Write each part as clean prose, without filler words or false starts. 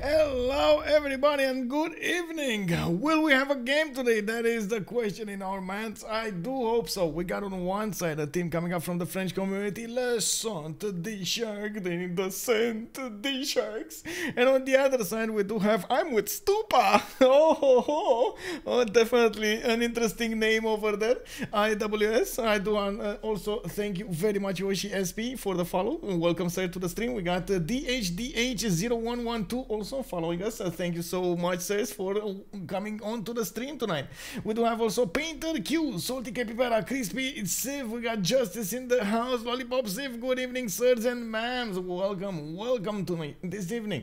Hello everybody and good evening. Will we have a game today? That is the question in our minds. I do hope so. We got on one side a team coming up from the French community, Saint DShark, the Saint DSharks. And on the other side we do have, I'm with Stupa. Oh, definitely an interesting name over there. IWS. I do also thank you very much Yoshi SP for the follow. Welcome sir to the stream. We got DHDH0112 also following us. Thank you so much, sirs, for coming on to the stream tonight. We do have also Painter Q, Salty Capybara, Crispy, Siv. We got Justice in the house, Lollipop Siv. Good evening, sirs and ma'ams. Welcome to me this evening.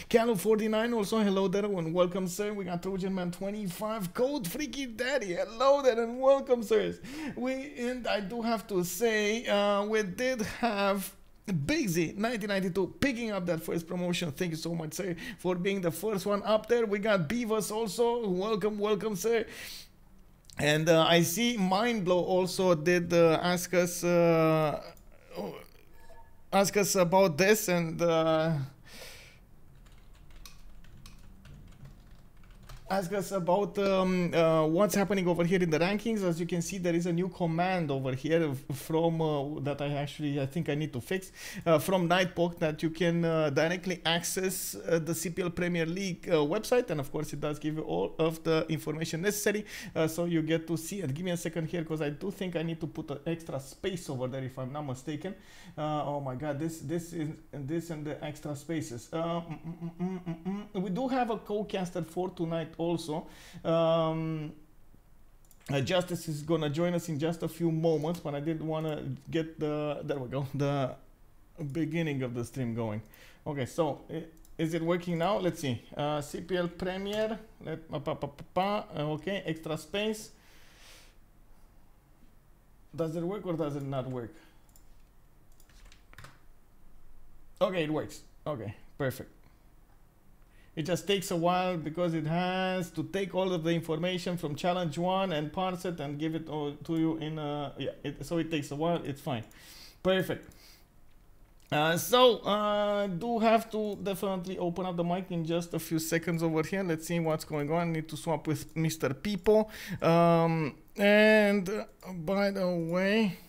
Calu49 also, hello there and welcome, sir. We got Trojan Man 25, Code Freaky Daddy. Hello there and welcome, sirs. And I do have to say, we did have Big Z 1992 picking up that first promotion. Thank you so much, sir, for being the first one up there. We got Beavis also. Welcome, sir. And I see Mindblow also did ask us about this and ask us about what's happening over here in the rankings. As you can see, there is a new command over here from that I think I need to fix from Nightpok, that you can directly access the CPL Premier League website, and of course it does give you all of the information necessary, so you get to see it. Give me a second here, because I do think I need to put an extra space over there if I'm not mistaken. Oh my god, this and the extra spaces. We do have a co-caster for tonight also. Justice is gonna join us in just a few moments, but I did want to get the the beginning of the stream going. Okay, so is it working now? Let's see. CPL Premier, okay, extra space. Does it work or does it not work? Okay, it works. Okay, perfect. It just takes a while because it has to take all of the information from challenge 1 and parse it and give it all to you in so it takes a while. It's fine. Perfect. Do have to definitely open up the mic in just a few seconds over here. Let's see what's going on. I need to swap with Mr. Pipo. And by the way,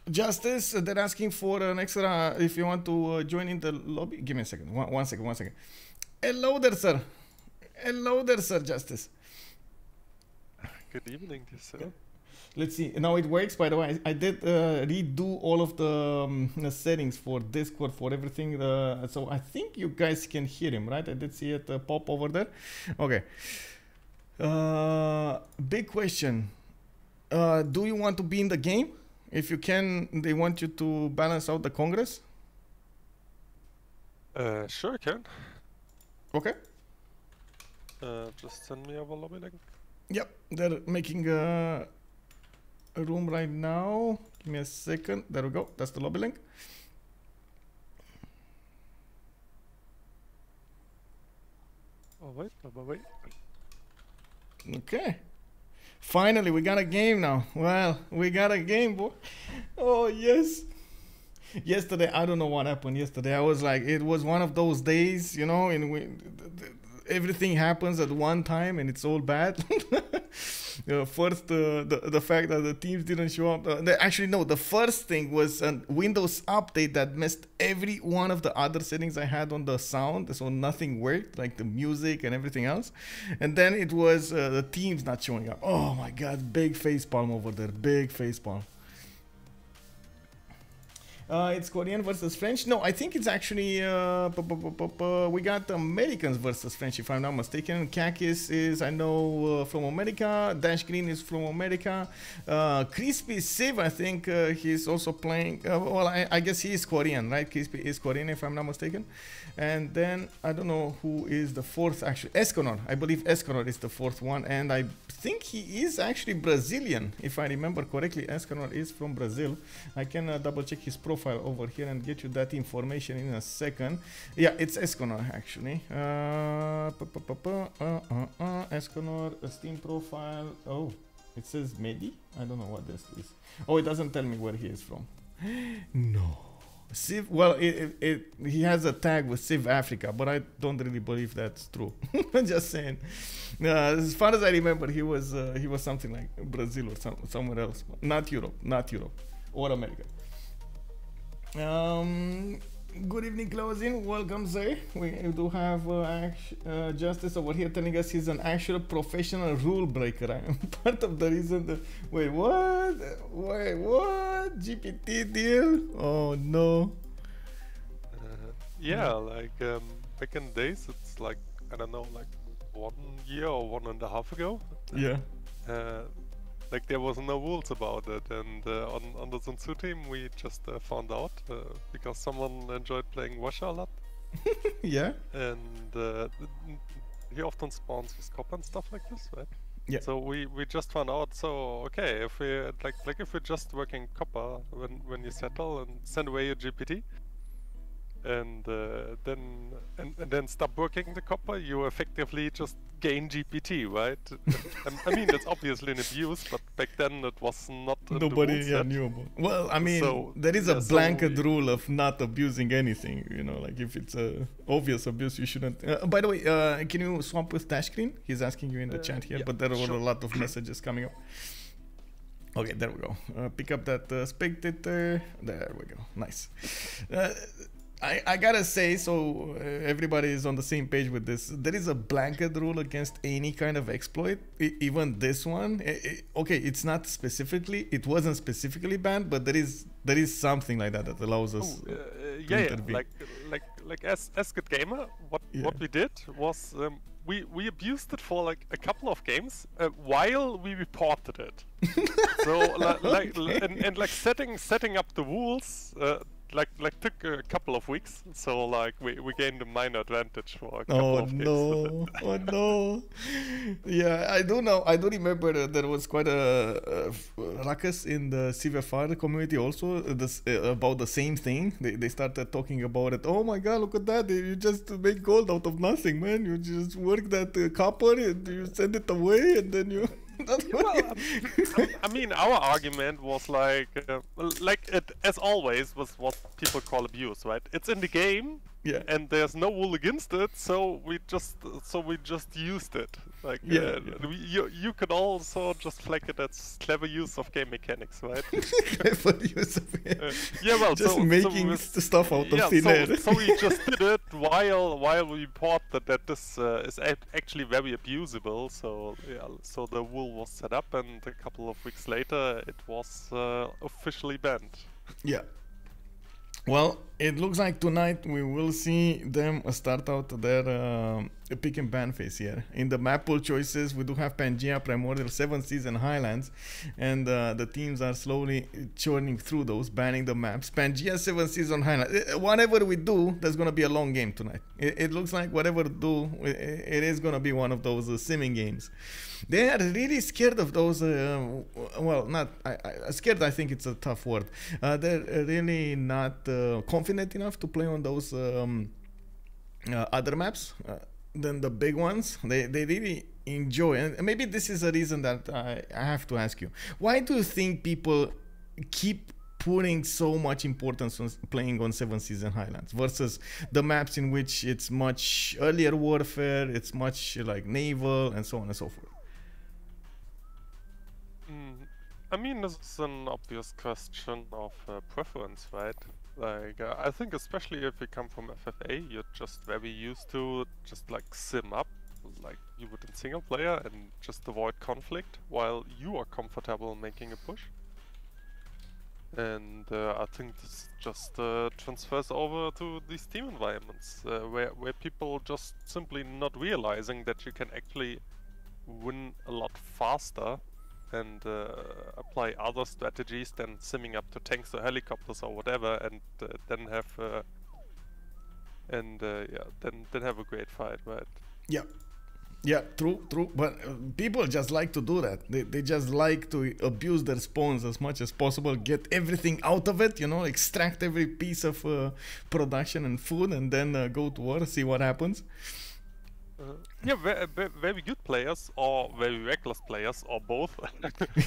Justice, they're asking for an extra if you want to join in the lobby. Give me a second. One second. Hello there, sir. Hello there, sir, Justice. Good evening, sir. Yeah. Let's see. Now it works, by the way. I did redo all of the settings for Discord, for everything. So I think you guys can hear him, right? I did see it pop over there. Okay. Big question. Do you want to be in the game? If you can, they want you to balance out the Congress. Sure, I can. Okay. Just send me a lobby link. Yep, they're making a room right now. Give me a second. There we go. That's the lobby link. Oh wait. Okay. Finally, we got a game now. Well, we got a game, boy. Oh, yes. Yesterday, I don't know what happened yesterday. I was like, it was one of those days, you know, and everything happens at one time and it's all bad. First, the fact that the teams didn't show up. Actually, no, the first thing was a Windows update that messed every one of the other settings I had on the sound. So nothing worked, like the music and everything else. And then it was the teams not showing up. Oh my God, big facepalm over there. Big facepalm. It's Korean versus French. No, I think it's actually we got Americans versus French, if I'm not mistaken. Kakis is, I know, from America. Dashgreen is from America. Crispy Siv, I think he's also playing. Well, I guess he is Korean, right? Crispy is Korean, if I'm not mistaken. And then I don't know who is the fourth. Actually, Escanor. I believe Escanor is the fourth one, and I think he is actually Brazilian, if I remember correctly. Escanor is from Brazil. I can double check his profile over here and get you that information in a second. Yeah, it's Escanor actually. Escanor, Steam profile. Oh, It says Medi? I don't know what this is. Oh, it doesn't tell me where he is from. No. Civ, well, he has a tag with Civ Africa, but I don't really believe that's true. Just saying. As far as I remember, he was something like Brazil or somewhere else. Not Europe, or America. Good evening, closing. Welcome, sir. We do have Justice over here telling us he's an actual professional rule breaker. I am part of the reason that... Wait, what? Wait, what? GPT deal? Oh, no. Yeah, like back in the days, it's like, I don't know, like 1 year or 1.5 ago. Yeah. Like there was no rules about it, and on the Sun Tzu team we just found out because someone enjoyed playing Russia a lot. Yeah. And he often spawns with copper and stuff like this, right? Yeah. So we just found out. So okay, if we like if we're just working copper when you settle and send away your GPT, and then stop working the copper, you effectively just gain GPT, right? I mean, that's obviously an abuse, but back then it was not. Nobody knew about. Well, I mean, so, there is a blanket rule of not abusing anything. You know, like if it's a obvious abuse, you shouldn't. By the way, can you swap with Dashgreen? He's asking you in the chat here, yeah, but there were a lot of messages coming up. Okay, there we go. Pick up that spectator. There we go. Nice. I gotta say, so everybody is on the same page with this. There is a blanket rule against any kind of exploit, even this one. Okay, it's not specifically, it wasn't specifically banned, but there is something like that allows us to intervene. Like as good gamer, what we did was we abused it for like a couple of games while we reported it. So like setting up the rules. Like took a couple of weeks, so like we gained a minor advantage for a couple of games. Oh no. Yeah, I do know. I do remember that there was quite a ruckus in the CVFR community also about the same thing. They started talking about it. Oh my god, look at that! You just make gold out of nothing, man. You just work that copper and you send it away, and then you. Well, I mean, our argument was like it, as always, was what people call abuse, right? It's in the game, yeah, and there's no rule against it, so we just used it. Like, you could also just flag it as clever use of game mechanics, right? Clever use of yeah, well, just making stuff out of thin air. So we just did it while we reported that this is actually very abusable. So yeah, so the rule was set up, and a couple of weeks later it was officially banned. Yeah. Well, it looks like tonight we will see them start out their pick and ban phase here. In the map pool choices, we do have Pangea, Primordial, 7th Season, Highlands, and the teams are slowly churning through those, banning the maps. Pangea, 7th Season, Highlands. Whatever we do, there's going to be a long game tonight. It looks like whatever we do, it is going to be one of those simming games. They are really scared of those, well, not, scared I think it's a tough word. They're really not confident enough to play on those other maps than the big ones. They really enjoy, and maybe this is a reason that I have to ask you. Why do you think people keep putting so much importance on playing on 7th Season Highlands versus the maps in which it's much earlier warfare, it's much like naval and so on and so forth? I mean, this is an obvious question of preference, right? Like, I think especially if you come from FFA, you're just very used to just like sim up, like you would in single player, and just avoid conflict while you are comfortable making a push. And I think this just transfers over to these team environments, where people just simply not realizing that you can actually win a lot faster and apply other strategies than simming up to tanks or helicopters or whatever, and then have then have a great fight, right? Yeah. Yeah, true. But people just like to do that. They just like to abuse their spawns as much as possible, get everything out of it, you know, extract every piece of production and food, and then go to war, see what happens. Yeah, very good players or very reckless players or both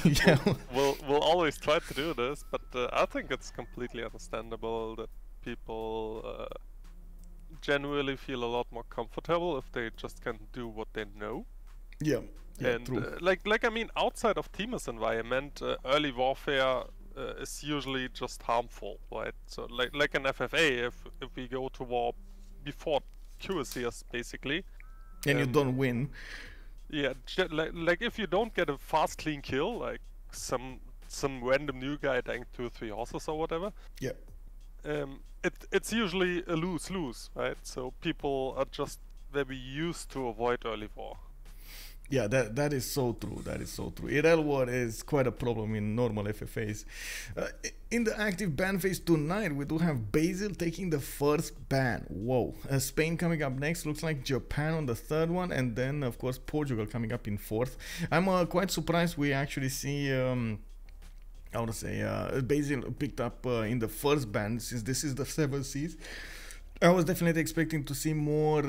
Yeah. will always try to do this, but I think it's completely understandable that people genuinely feel a lot more comfortable if they just can do what they know. Yeah. Yeah, And true. like I mean, outside of Team's environment, early warfare is usually just harmful, right? So like an FFA, if we go to war before QSCS basically, And you don't win. yeah, like if you don't get a fast clean kill, like some random new guy dying 2 or 3 horses or whatever, Yeah. it's usually a lose-lose, right? So people are just very used to avoid early war. Yeah, that is so true. That is so true. IRL war is quite a problem in normal FFAs. In the active ban phase tonight, we do have Basil taking the first ban. Whoa. Spain coming up next. Looks like Japan on the third one. And then, of course, Portugal coming up in fourth. I'm quite surprised we actually see... I want to say Basil picked up in the first ban, since this is the 7 seas. I was definitely expecting to see more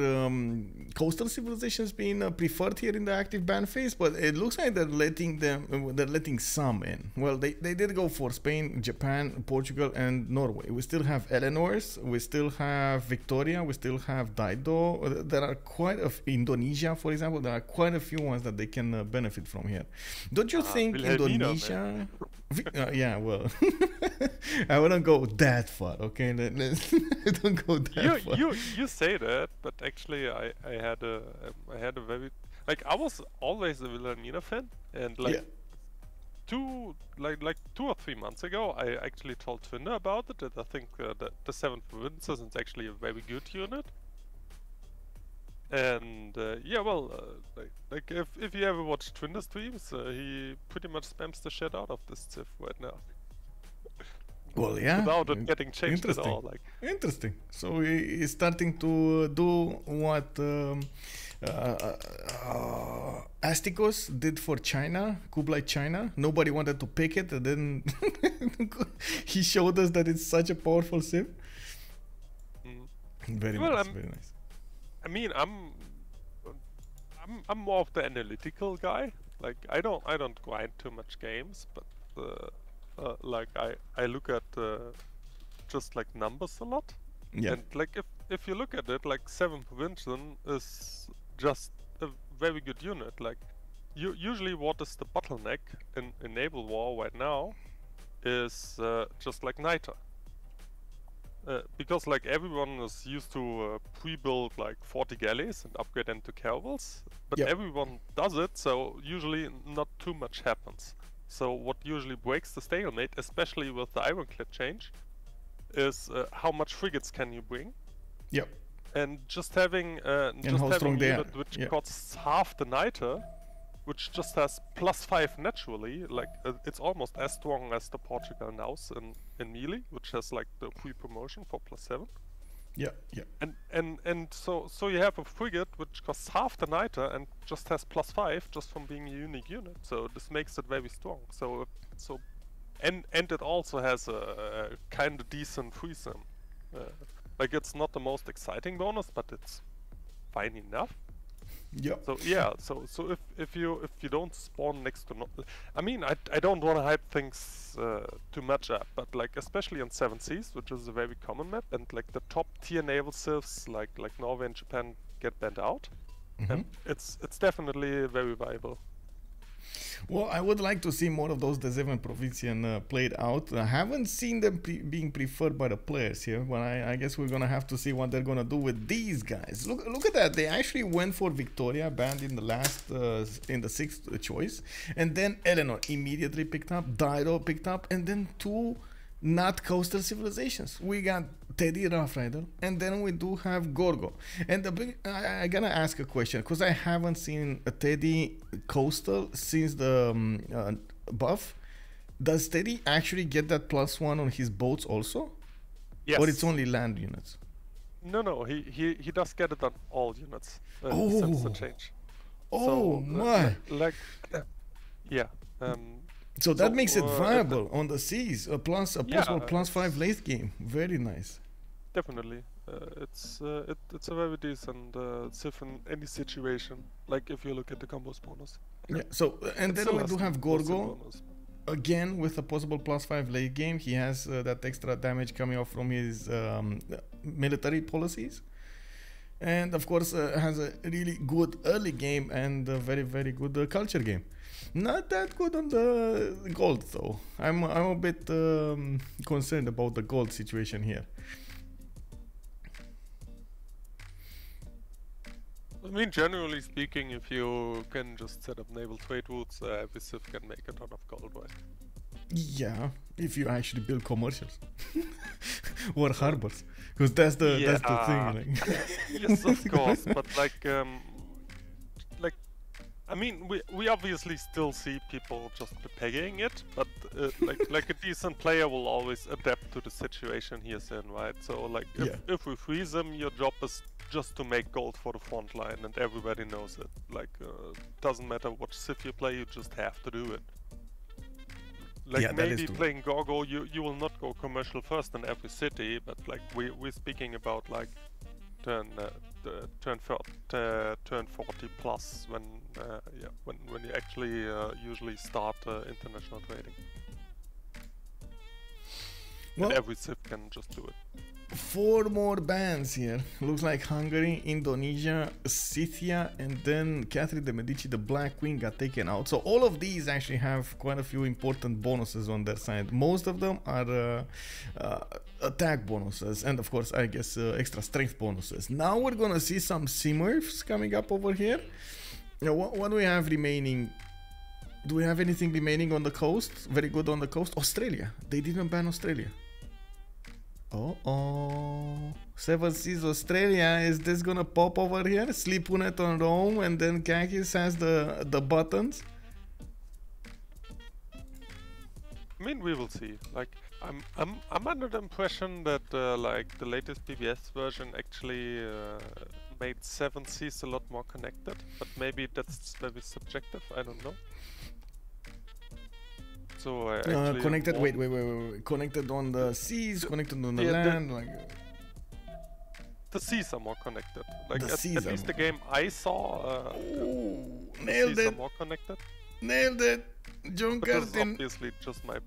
coastal civilizations being preferred here in the active ban phase, but it looks like they're letting some in. Well, they did go for Spain, Japan, Portugal, and Norway. We still have Eleanors, we still have Victoria, we still have Dido. There are quite Indonesia, for example. There are quite a few ones that they can benefit from here. Don't you think Indonesia? Yeah, well, I wouldn't go that far. Okay, don't go that far. You say that, but actually, I had a very like I was always a Wilhelmina fan, and like Yeah. 2 or 3 months ago, I actually told Twinder about it. That I think that the 7th Provinces is actually a very good unit. And yeah, well, like if you ever watch Twinder streams, he pretty much spams the shit out of this Civ right now. Well, yeah. Without it getting changed at Interesting. all, like. Interesting. So he's starting to do what Asticos did for China, Kublai China. Nobody wanted to pick it, and then he showed us that it's such a powerful Civ. Very nice. Very nice. I mean, I'm more of the analytical guy. Like I don't grind too much games, but like I look at just like numbers a lot. Yeah. And like if you look at it, like 7 Provincian is just a very good unit. Like usually what is the bottleneck in naval war right now is just like Niter. Because like everyone is used to pre-build like 40 galleys and upgrade them to caravels, but Yep. everyone does it, so usually not too much happens. So what usually breaks the stalemate, especially with the Ironclad change, is how much frigates can you bring, Yep. and just having how strong a they unit are. which Yeah. costs half the Niter, which just has +5 naturally, like it's almost as strong as the Portugal Naus in melee, which has like the pre-promotion for +7. Yeah. Yeah. And so you have a frigate which costs half the Niter and just has +5 just from being a unique unit. So this makes it very strong. And it also has a kind of decent free sim. Like it's not the most exciting bonus, but it's fine enough. Yeah. So yeah, so if you don't spawn next to I mean I don't want to hype things too much up, but like especially on 7 Seas, which is a very common map, and like the top tier naval civs like Norway and Japan get banned out, and it's definitely very viable. Well, I would like to see more of those D7 Provincian played out. I haven't seen them being preferred by the players here, but I guess we're gonna have to see what they're gonna do with these guys. Look at that! They actually went for Victoria, banned in the last, in the 6th choice, and then Eleanor immediately picked up, Dido picked up, and then 2 not coastal civilizations. We got Teddy Rough Rider, and then we do have Gorgo. And I gotta ask a question, because I haven't seen a Teddy coastal since the buff. Does Teddy actually get that +1 on his boats also? Yes. Or it's only land units? No, he does get it on all units Oh. since the change. Oh So, my! Yeah. So that makes it uh, viable on the seas. A possible Yeah. +5 late game. Very nice. Definitely. it's a very decent civ in any situation. Like if you look at the combos bonus. Yeah. So and It's then the we do last have Gorgo. bonus. Again, with a possible +5 late game, he has that extra damage coming off from his military policies. And of course, has a really good early game and a very, very good culture game. Not that good on the gold, though. I'm a bit concerned about the gold situation here. I mean, generally speaking, if you can just set up naval trade routes, every civ can make a ton of gold, right? Yeah, if you actually build commercials or harbors, because that's the thing. Like. Yes, of course, but like, I mean, we obviously still see people just pegging it, but like a decent player will always adapt to the situation he is in, right? So like, if we freeze him, your job is just to make gold for the front line, and everybody knows it. Like, doesn't matter what civ you play, you just have to do it. Like maybe playing Gorgo, you will not go commercial first in every city, but like we're speaking about like turn 40 plus when you actually usually start international trading. Well, and every civ can just do it. 4 more bans here. Looks like Hungary, Indonesia, Scythia, and then Catherine de' Medici, the Black Queen, got taken out. So all of these actually have quite a few important bonuses on their side. Most of them are attack bonuses, and of course, I guess extra strength bonuses. Now we're gonna see some Smurfs coming up over here. You know, what do we have remaining? Do we have anything remaining on the coast? Very good on the coast. Australia. They didn't ban Australia. Oh, 7 Seas Australia. Is this gonna pop over here? Slipounet on Rome, and then Kakis has the buttons. I mean, we will see. Like, I'm under the impression that like the latest BBS version actually made 7 Seas a lot more connected, but maybe that's very subjective. I don't know. So connected. Wait. Connected on the seas. Connected on the land. Like the seas are more connected. Like at least the game I saw. Nailed it. Are more connected. Nailed it. John This is obviously just my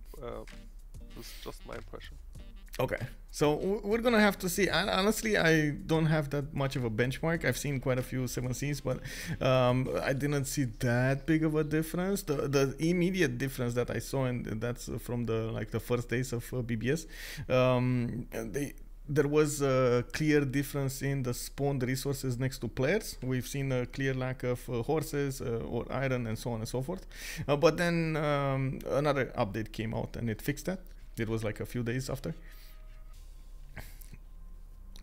impression. Okay, so we're gonna have to see. Honestly, I don't have that much of a benchmark. I've seen quite a few 7 Seas, but I didn't see that big of a difference. The immediate difference that I saw, and that's from the first days of BBS, there was a clear difference in the spawned resources next to players. We've seen a clear lack of horses or iron and so on and so forth. But then another update came out and it fixed that. It was like a few days after.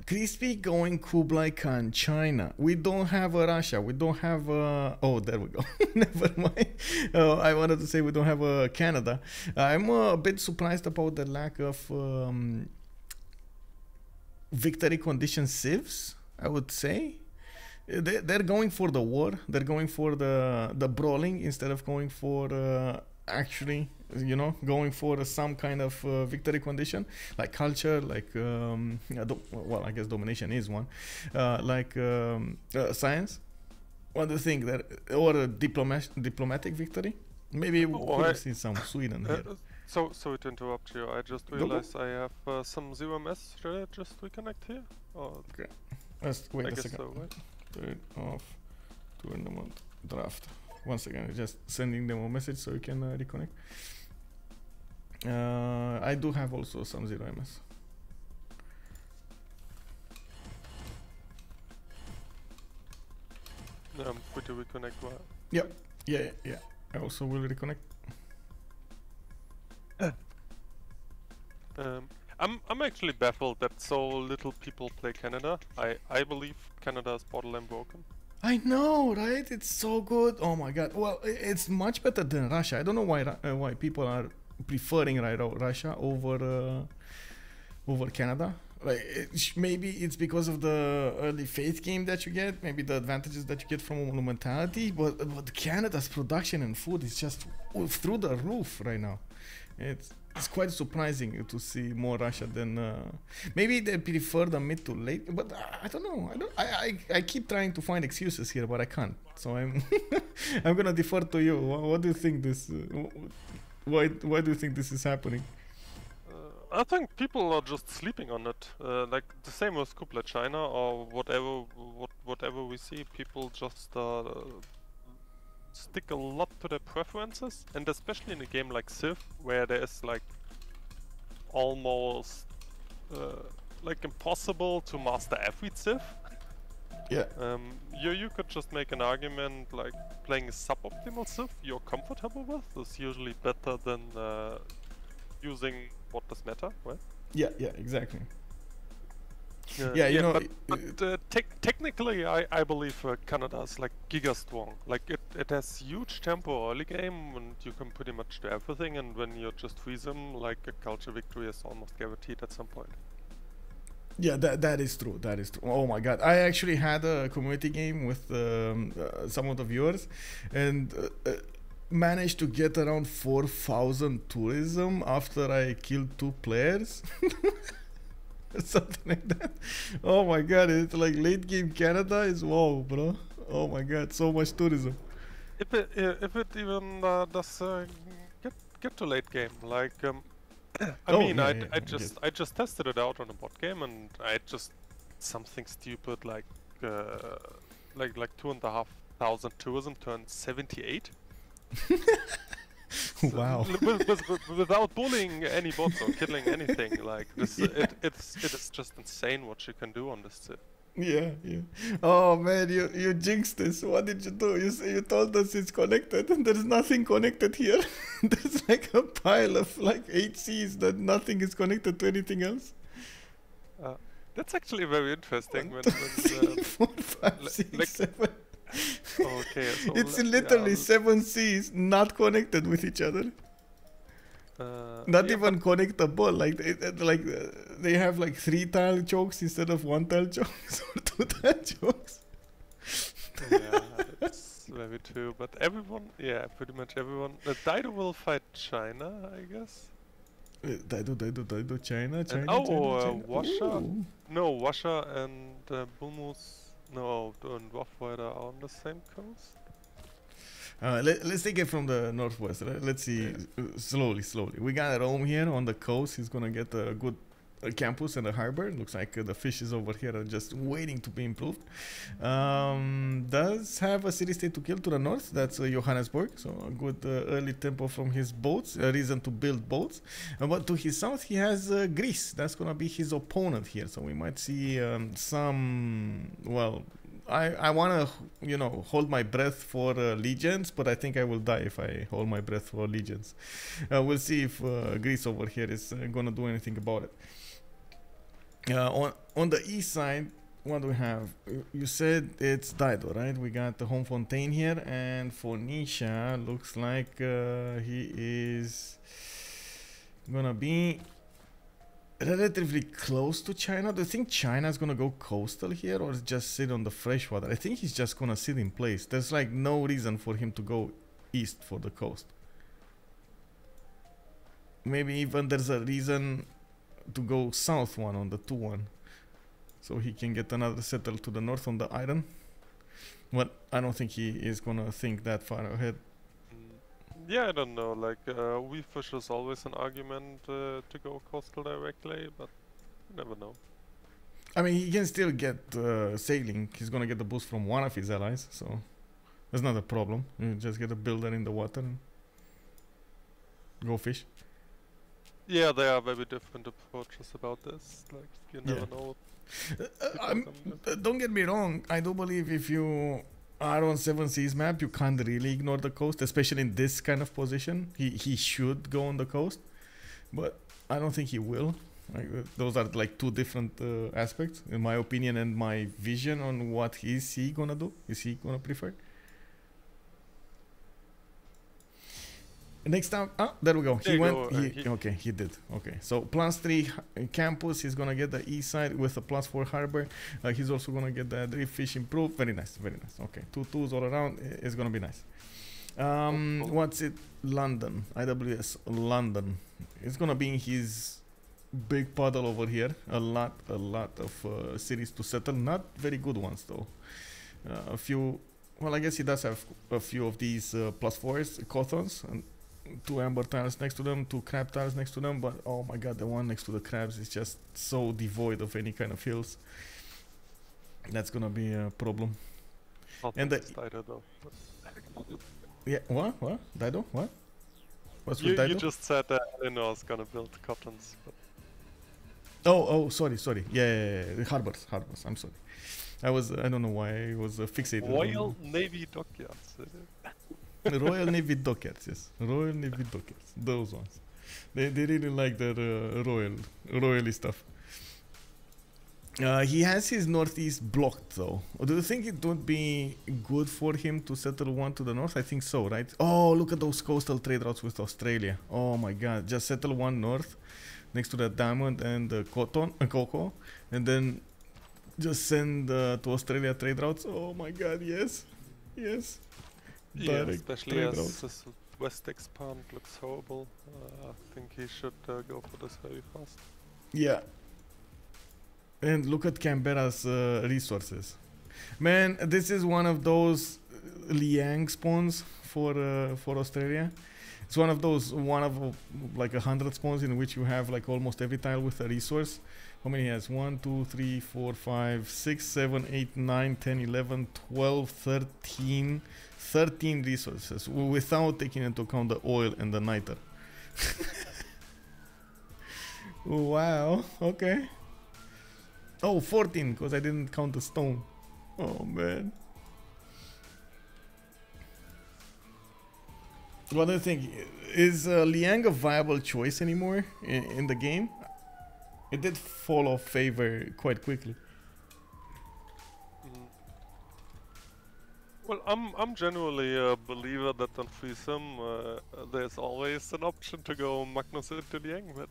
Crispy going Kublai Khan, China. We don't have a Russia. We don't have a... Oh, there we go. Never mind. I wanted to say we don't have a Canada. I'm a bit surprised about the lack of victory condition civs, I would say. They're going for the war. They're going for the brawling instead of going for actually, you know, going for some kind of victory condition, like culture, like well, I guess domination is one, like science. What do you think? That or a diplomatic victory? Maybe we could have seen some Sweden here. So sorry to interrupt you. I just realized I have some 0MS. Should I just reconnect here? Oh, okay. Let's wait a second. So, right? Turn off tournament draft. Once again, just sending them a message so you can reconnect. I do have also some 0MS. I'm free to reconnect. Right? Yep. Yeah. I also will reconnect. I'm actually baffled that so little people play Canada. I believe Canada is borderline broken. I know, right? It's so good. Oh my god. Well, it's much better than Russia. I don't know why people are preferring Russia over Canada. Like maybe it's because of the early faith game that you get, maybe the advantages that you get from monumentality, but Canada's production and food is just through the roof right now. it's quite surprising to see more Russia than maybe they prefer the mid to late, but I don't know. I keep trying to find excuses here, but I can't. So I'm I'm gonna defer to you. What do you think this? Why do you think this is happening? I think people are just sleeping on it. Like the same with Kublai China or whatever we see. People just stick a lot to their preferences, and especially in a game like Civ, where there is like almost like impossible to master every Civ. Yeah. You could just make an argument like playing a suboptimal Civ you're comfortable with is usually better than using what does matter, right? Yeah, exactly. Yeah, you know, but technically, I believe Canada is like giga strong. Like it has huge tempo early game, and you can pretty much do everything. And when you just freeze them, like a culture victory is almost guaranteed at some point. Yeah, that is true. That is true. Oh my god, I actually had a community game with some of the viewers, and managed to get around 4,000 tourism after I killed 2 players. Something like that. Oh my god, it's like late game Canada is wow, bro. Oh my god, so much tourism. If it even does get to late game, like I just tested it out on a bot game, and I just something stupid like 2,500 tourism turned 78. Wow. Without bullying any bots or killing anything, like this, it is just insane what you can do on this Civ. Yeah. Oh man, you jinxed this. What did you do? You told us it's connected, and there's nothing connected here. There's like a pile of like 8 Cs that nothing is connected to anything else. That's actually very interesting. 1, 2, 3, 4, 5, 6, 7. Okay, so it's literally 7 Cs not connected with each other. Not even connectable. Like they have like 3 tile chokes instead of 1 tile chokes or 2 tile chokes. Yeah, that's very true. But everyone, pretty much everyone. Dido will fight China, I guess. Dido, China. Washa. No, Washa and Bulmus. No, and Rough Rider are on the same coast. Let's take it from the northwest. Right? Let's see, slowly. We got Rome here on the coast. He's gonna get a good campus and a harbor. Looks like the fishes over here are just waiting to be improved. Does have a city state to kill to the north. That's Johannesburg. So a good early tempo from his boats. A reason to build boats. But to his south, he has Greece. That's gonna be his opponent here. So we might see some. Well, I wanna hold my breath for legions, but I think I will die if I hold my breath for legions. We'll see if Greece over here is gonna do anything about it. On the east side, what do we have? You said it's Dido, right? We got the Home Fontaine here, and Phoenicia looks like he is gonna be relatively close to China. Do you think China is gonna go coastal here, or just sit on the freshwater? I think he's just gonna sit in place. There's like no reason for him to go east for the coast. Maybe even there's a reason to go south one on the 2-1, so he can get another settle to the north on the island. But I don't think he is gonna think that far ahead. Yeah, I don't know. Like Weefish is always an argument to go coastal directly, but you never know. I mean, he can still get sailing. He's gonna get the boost from one of his allies, so that's not a problem. You just get a builder in the water and go fish. Yeah, there are very different approaches about this. Like, you never know. Don't get me wrong. I do believe if you are on 7 Seas map, you can't really ignore the coast, especially in this kind of position. He should go on the coast, but I don't think he will. Like, those are like 2 different aspects, in my opinion, and my vision on what is he gonna do. Is he gonna prefer? Next time, there we go. He did. Okay, so +3 campus. He's gonna get the east side with a +4 harbor. He's also gonna get the drift fish improved. Very nice. Okay, 2 2s all around is gonna be nice. What's it? London. IWS London. It's gonna be in his big puddle over here. A lot of cities to settle. Not very good ones though. A few. Well, I guess he does have a few of these +4s, Cothons, and 2 amber tiles next to them, 2 crab tiles next to them. But oh my god, the one next to the crabs is just so devoid of any kind of hills. That's gonna be a problem. And yeah, what? Dido? What? What's with Dido? You just said that Eleanor is gonna build Cottons. Oh, sorry. Yeah. Harbors. I'm sorry. I don't know why I was fixated. Royal Navy Dockyards. Royal Navy Dockyards, yes. Royal Navy Dockyards. Those ones. They really like that royally stuff. He has his northeast blocked though. Do you think it would be good for him to settle one to the north? I think so, right? Oh, look at those coastal trade routes with Australia. Oh my god, just settle one north next to the diamond and the cocoa, and then just send to Australia trade routes. Oh my god, yes. Yeah, especially as this west expand looks horrible. I think he should go for this very fast. Yeah. And look at Canberra's resources. Man, this is one of those Liang spawns for Australia. It's one of like 100 spawns in which you have like almost every tile with a resource. How many he has? 1, 2, 3, 4, 5, 6, 7, 8, 9, 10, 11, 12, 13. 13 resources without taking into account the oil and the niter. Wow, okay. Oh, 14, because I didn't count the stone. Oh, man. What do you think? Is Liang a viable choice anymore in the game? It did fall off favor quite quickly. Well, I'm generally a believer that on Freesum there's always an option to go Magnus into Liang, but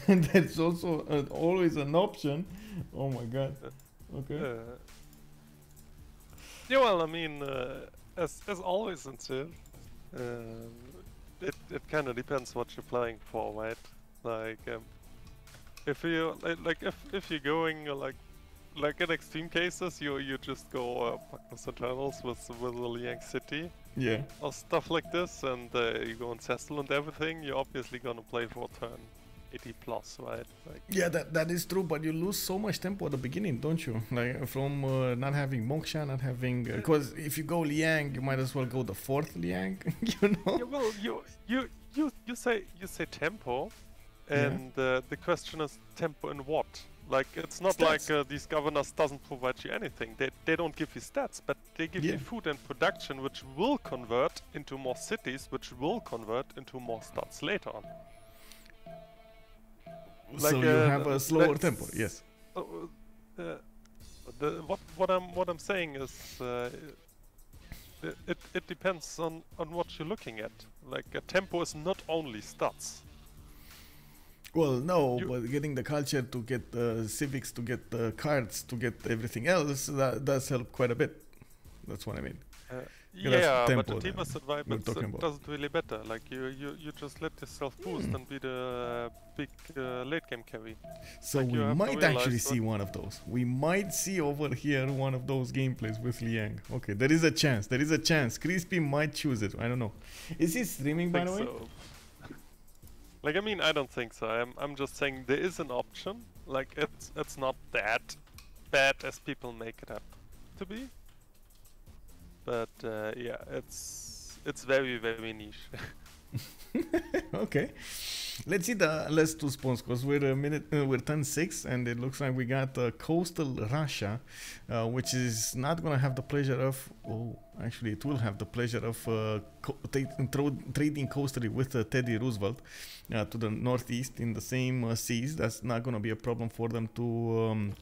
and that's also always an option. Oh my god. Okay. Yeah, well, I mean, as always in Civ, it kind of depends what you're playing for, right? Like, if you if you're going like in extreme cases, you just go Magnus Internals with the Liang City. Yeah. Or stuff like this, and you go on Cecil and everything. You're obviously gonna play for turn 80 plus, right? Like, yeah, that is true, but you lose so much tempo at the beginning, don't you? Like from not having Moksha, not having because if you go Liang, you might as well go the 4th Liang, you know? Yeah, well, you say tempo, and the question is tempo in what? Like, it's not stats. Like these governors doesn't provide you anything. They don't give you stats, but they give you food and production, which will convert into more cities, which will convert into more stats later on. So like, you have a slower tempo, yes. What I'm saying is, it depends on what you're looking at. Like, a tempo is not only stats. Well, no, but getting the culture to get civics, to get the cards, to get everything else, that does help quite a bit. That's what I mean. Yeah, but the team environment doesn't really matter. Like you just let yourself boost and be the big late game carry. So like we might actually see one of those. We might see over here one of those gameplays with Liang. Okay, there is a chance. There is a chance. Crispy might choose it. I don't know. Is he streaming by the way? So. Like, I mean, I don't think so. I'm just saying there is an option. Like, it's not that bad as people make it up to be. But yeah, it's very, very niche. Okay, let's see the last 2 spawns because we're turn 6 and it looks like we got coastal Russia, which is not gonna have the pleasure of. Oh, actually, it will have the pleasure of trading coastally with Teddy Roosevelt to the northeast in the same seas. That's not gonna be a problem for them to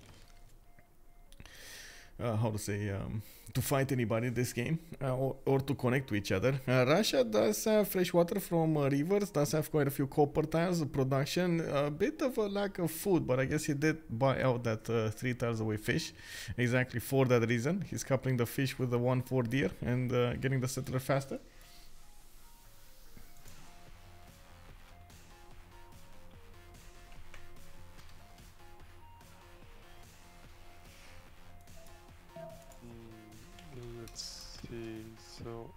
how to say, to fight anybody in this game, or to connect to each other. Russia does have fresh water from rivers, does have quite a few copper tiles, production, a bit of a lack of food, but I guess he did buy out that 3 tiles away fish, exactly for that reason. He's coupling the fish with the 1-4 deer and getting the settler faster. So,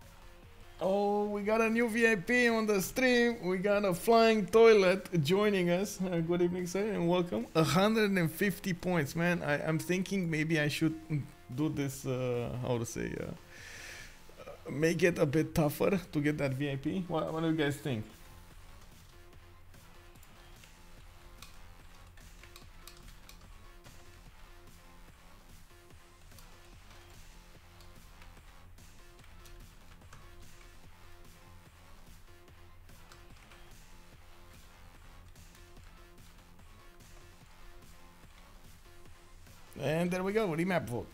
oh, we got a new VIP on the stream. We got a flying toilet joining us. Good evening, sir, and welcome. 150 points, man. I'm thinking maybe I should do this, how to say, make it a bit tougher to get that VIP. What do you guys think? And there we go, remap vote.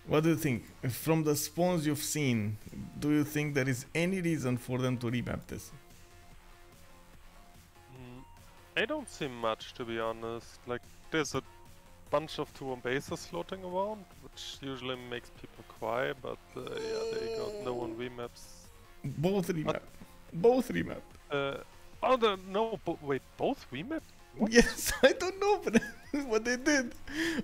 What do you think? From the spawns you've seen, do you think there is any reason for them to remap this? I don't see much, to be honest. Like, there's a bunch of 2-1 bases floating around, which usually makes people cry, but yeah, there you go, no one remaps. Both remap. Both remap. Oh, no, wait, both remap? What? Yes, I don't know, but what they did.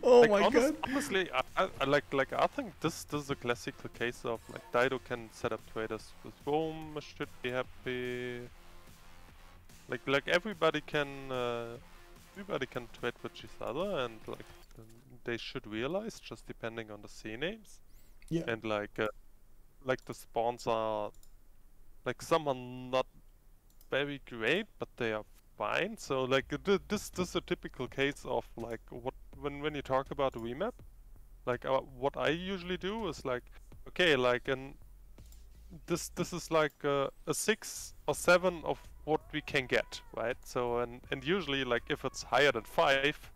Oh like, my god. Honestly, I think this is a classical case of like Dido can set up traders with Rome, should be happy. Like everybody can trade with each other, and like they should realize, just depending on the C names. Yeah. And like the spawns are like some are not very great, but they are fine. So like this is a typical case of like when you talk about a remap, like what I usually do is like, okay, like this is like a 6 or 7 of what we can get, right? So and usually like if it's higher than 5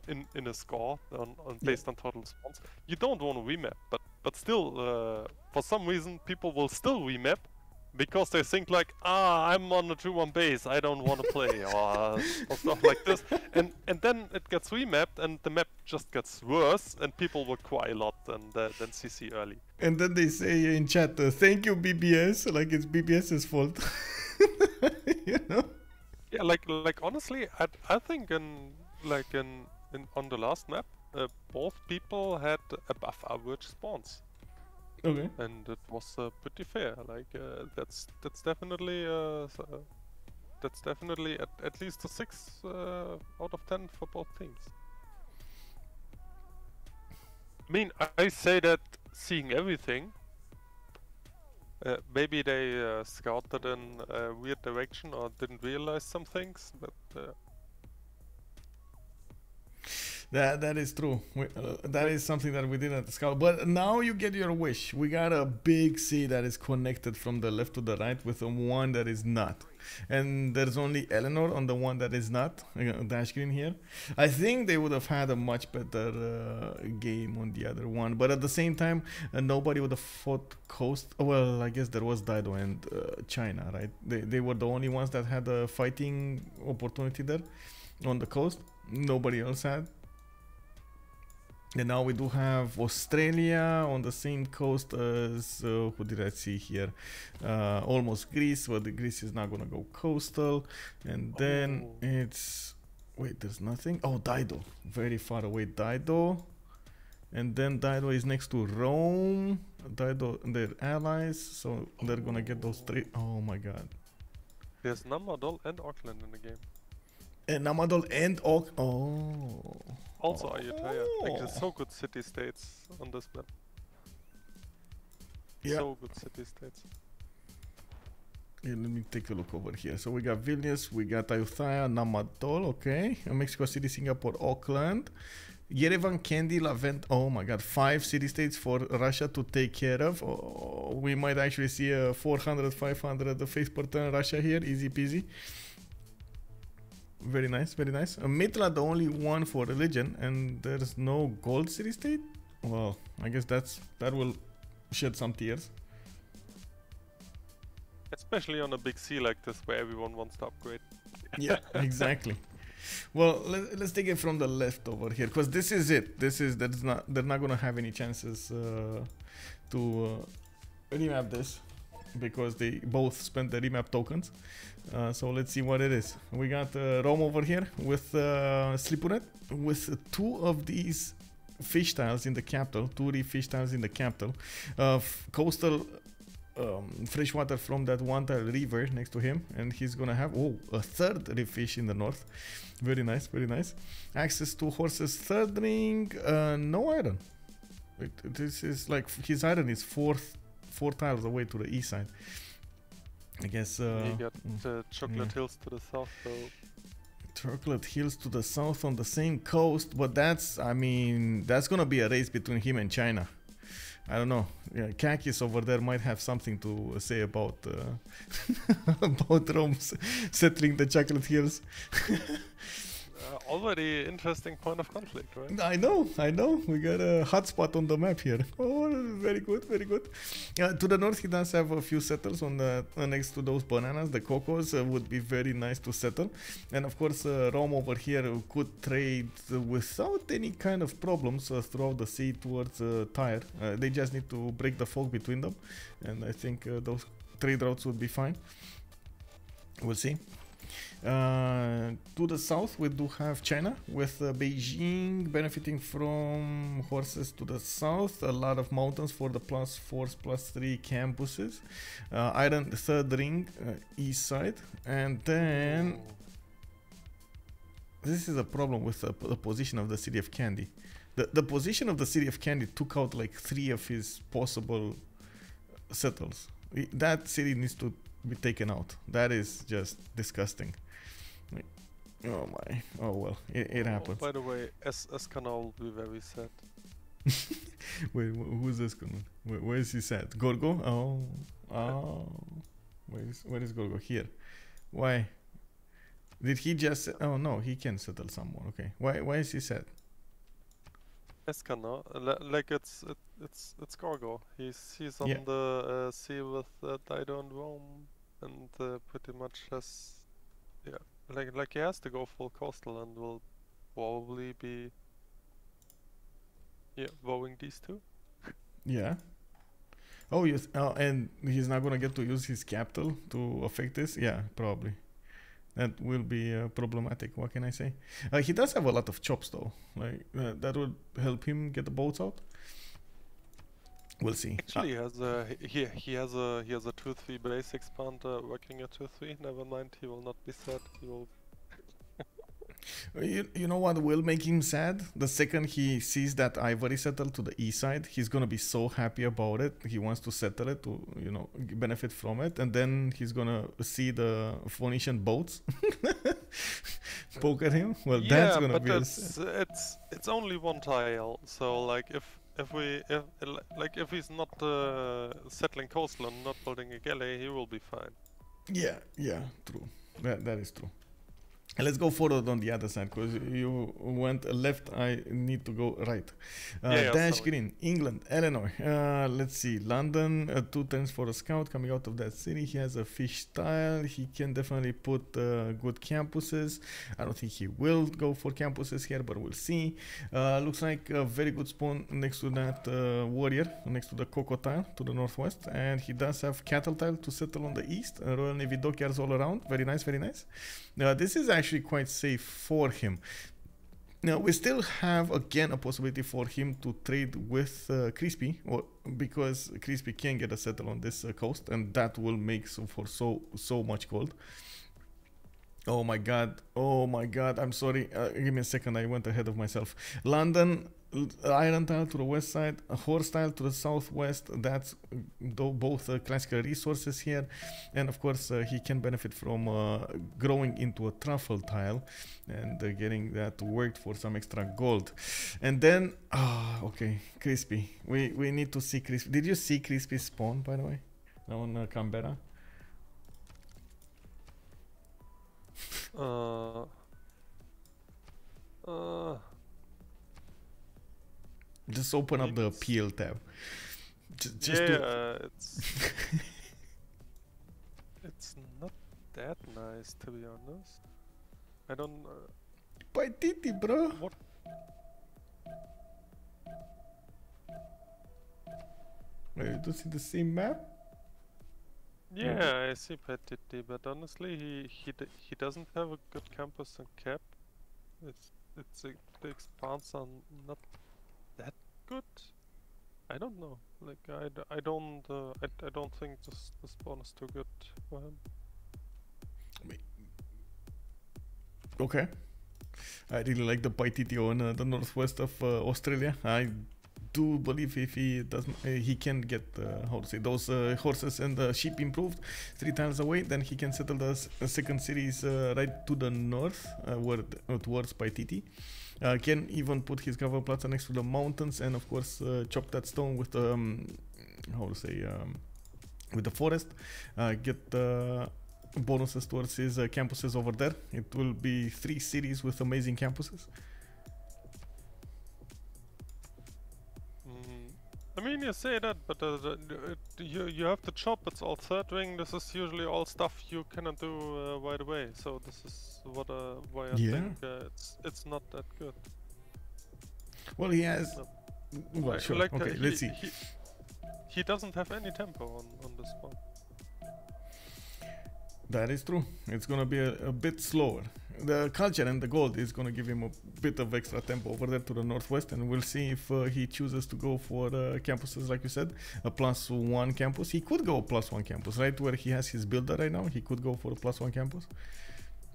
in a score based on total spawns, you don't want to remap, but still for some reason people will still remap because they think like, I'm on a 2-1 base, I don't want to play, or stuff like this, and then it gets remapped and the map just gets worse and people will cry a lot than CC early. And then they say in chat, thank you BBS, like it's BBS's fault. You know? Yeah, like honestly, I think on the last map, both people had above average spawns. Okay. And it was pretty fair. Like that's definitely at least a 6 out of 10 for both teams. I mean, I say that seeing everything. Maybe they scouted in a weird direction or didn't realize some things, but. That is true. That is something that we did at the scout. But now you get your wish. We got a big C that is connected from the left to the right with the one that is not. And there's only Eleanor on the one that is not. Dashgreen here. I think they would have had a much better game on the other one. But at the same time, nobody would have fought Coast. Well, I guess there was Dido and China, right? They were the only ones that had a fighting opportunity there on the coast. Nobody else had. And now we do have Australia on the same coast as, who did I see here? Almost Greece, but the Greece is not gonna go coastal. And then it's, wait, there's nothing. Oh, Dido, very far away, Dido. And then Dido is next to Rome. Dido, their allies, so they're gonna get those 3. Oh my god. There's Namadol and Auckland in the game. And Namadol and oh. Also Ayutthaya. Like there's so good city-states on this map. Yeah. So good city-states. Yeah, let me take a look over here. So we got Vilnius, we got Ayutthaya, Namadol, okay. Mexico City, Singapore, Auckland. Yerevan, Kandy, Lavent. Oh my god, 5 city-states for Russia to take care of. Oh, we might actually see a 400, 500 face per turn Russia here. Easy peasy. Very nice, very nice. Mitra, the only one for religion, and there's no gold city-state? Well, I guess that will shed some tears. Especially on a big sea like this where everyone wants to upgrade. Yeah, exactly. Well, let's take it from the left over here, because this is it. They're not gonna have any chances to remap this, because they both spent the remap tokens. So let's see what it is. We got Rome over here with Slipounet, with 2 of these fish tiles in the capital, 2 reef fish tiles in the capital, coastal freshwater from that one tile river next to him, and he's gonna have a 3rd reef fish in the north. Very nice, very nice. Access to horses 3rd ring, no iron. This is like his iron is 4 tiles away to the east side. I guess you got chocolate hills to the south, so chocolate hills to the south on the same coast, but that's gonna be a race between him and China. I don't know. Yeah, Kakis over there might have something to say about about Rome settling the chocolate hills. Already interesting point of conflict, right? I know. We got a hotspot on the map here. Oh, very good, very good. To the north, he does have a few settles on the next to those bananas. The cocos would be very nice to settle, and of course, Rome over here could trade without any kind of problems throughout the sea towards Tyre. They just need to break the fog between them, and I think those trade routes would be fine. We'll see. To the south, we do have China, with Beijing benefiting from horses to the south, a lot of mountains for the +4, +3 campuses, iron 3rd ring east side, and then this is a problem with the position of the city of Kandy. The position of the city of Kandy took out like 3 of his possible settles. That city needs to be taken out. That is just disgusting. Oh my, oh well, it happens. By the way, Escanor will be very sad. Wait, who's Escanor? Where is he sad? Gorgo? Oh, where is Gorgo? Here. Why? Did he just? Oh no, he can settle someone. Okay. Why is he sad? Escanor, like it's Gorgo. He's on the sea with Dido and Rome, and pretty much has like he has to go full coastal and will probably be rowing these 2. Yeah. Oh yes. And he's not gonna get to use his capital to affect this. Yeah, probably. That will be problematic. What can I say? He does have a lot of chops though. Like that would help him get the boats out. We'll see. Actually, he has a 2-3 base expander working at 2-3. Never mind, he will not be sad. He will. You know what will make him sad? The second he sees that ivory settle to the east side, he's gonna be so happy about it. He wants to settle it to, benefit from it, and then he's gonna see the Phoenician boats poke at him. Well, that's gonna be. It's only 1 tile, so like if he's not settling coastal and not building a galley, he will be fine. Yeah, true. That is true. And let's go forward on the other side, because you went left, I need to go right. Dashgreen, England, Eleanor. Let's see, London, 2 turns for a scout coming out of that city. He has a fish tile. He can definitely put good campuses. I don't think he will go for campuses here, but we'll see. Looks like a very good spawn next to that warrior, next to the Coco tile to the northwest. And he does have cattle tile to settle on the east. Royal Navy dockyards all around. Very nice, very nice. This is actually quite safe for him. Now we still have again a possibility for him to trade with Crispy, because Crispy can get a settle on this coast, and that will make for so much gold. Oh my god, I'm sorry, give me a second, I went ahead of myself. London iron tile to the west side, a horse tile to the southwest. That's both classical resources here, and of course he can benefit from growing into a truffle tile and getting that worked for some extra gold. And then okay, Crispy, we need to see Crispy. Did you see Crispy spawn, by the way, on Canberra? Just open up the PL tab. It's not that nice, to be honest. I don't. Paititi, bro. What? Wait, you don't see the same map? Yeah, I see Paititi, but honestly, he doesn't have a good campus and cap. The expands are not that good. I don't know. Like I don't think the spawn is too good for him. Okay. I really like the Paititi on the northwest of Australia. I do believe if he doesn't, he can get how to say, those horses and the sheep improved 3 times away, then he can settle the second series right to the north, towards Paititi. Can even put his cover plaza next to the mountains, and of course chop that stone with the how to say, with the forest. Get bonuses towards his campuses over there. It will be 3 cities with amazing campuses. I mean, you say that, but you have the chop. It's all third ring. This is usually all stuff you cannot do right away. So this is what why I think it's not that good. Well, he has. No. Well, sure. Like okay, let's see. He doesn't have any tempo on this one. That is true. It's gonna be a bit slower. The culture and the gold is gonna give him a bit of extra tempo over there to the northwest, and we'll see if he chooses to go for campuses, like you said, a +1 campus. He could go +1 campus, right where he has his builder right now. He could go for a +1 campus,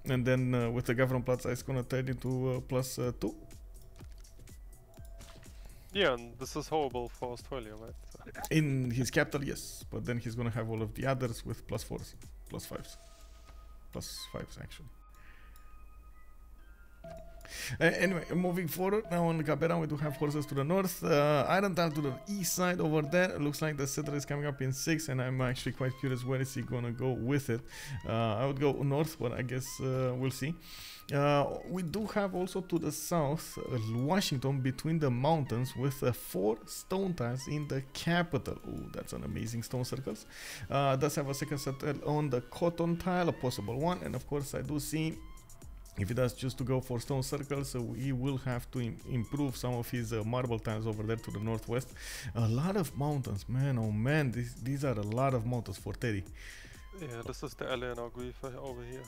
and then with the government plaza, it's gonna turn into +2. Yeah, and this is horrible for Australia, right? In his capital, yes, but then he's gonna have all of the others with +4s, +5s, +5s actually. Anyway, moving forward, now on Canberra we do have horses to the north, iron tile to the east side over there. It looks like the settler is coming up in 6, and I'm actually quite curious where is he gonna go with it. I would go north, but I guess we'll see. We do have also to the south Washington between the mountains with 4 stone tiles in the capital. Ooh, that's an amazing stone circles. Does have a second settle on the cotton tile, a possible one, and of course I do see, if he does choose to go for stone circles, he will have to improve some of his marble tiles over there to the northwest. A lot of mountains, man, oh man, these are a lot of mountains for Teddy. Yeah, this is the Eleanor grief over here.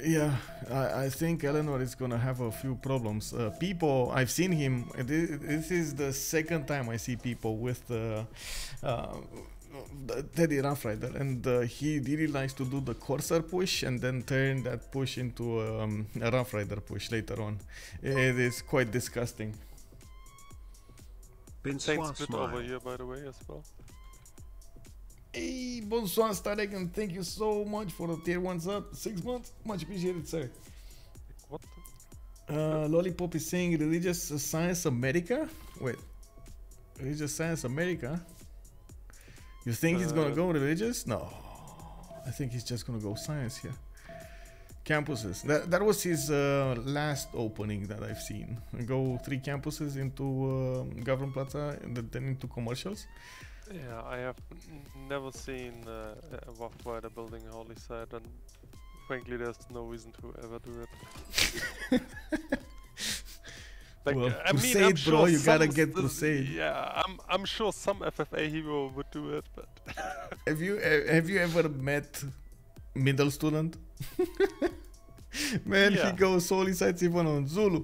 Yeah, I think Eleanor is gonna have a few problems. Pipo, I've seen him, this is the second time I see Pipo with Teddy Rough Rider, and he really likes to do the Corsair push and then turn that push into a Rough Rider push later on. It is quite disgusting. Saint's split over here, by the way, as well. Hey, bonsoir Starek, and thank you so much for the tier 1 sub. 6 months, much appreciated, sir. What? Lollipop is saying Religious Science America? Wait, Religious Science America? You think he's gonna go religious? No, I think he's just gonna go science here. Campuses. That was his last opening that I've seen. Go 3 campuses into Government Plaza and then into commercials. Yeah, I have never seen a Rough Rider building a holy site, and frankly, there's no reason to ever do it. Like, well, I Crusade, mean, I'm bro, sure you gotta get Crusade. Yeah, I'm sure some FFA hero would do it, but have you ever met middle student? Man, yeah. He goes holy sites even on Zulu.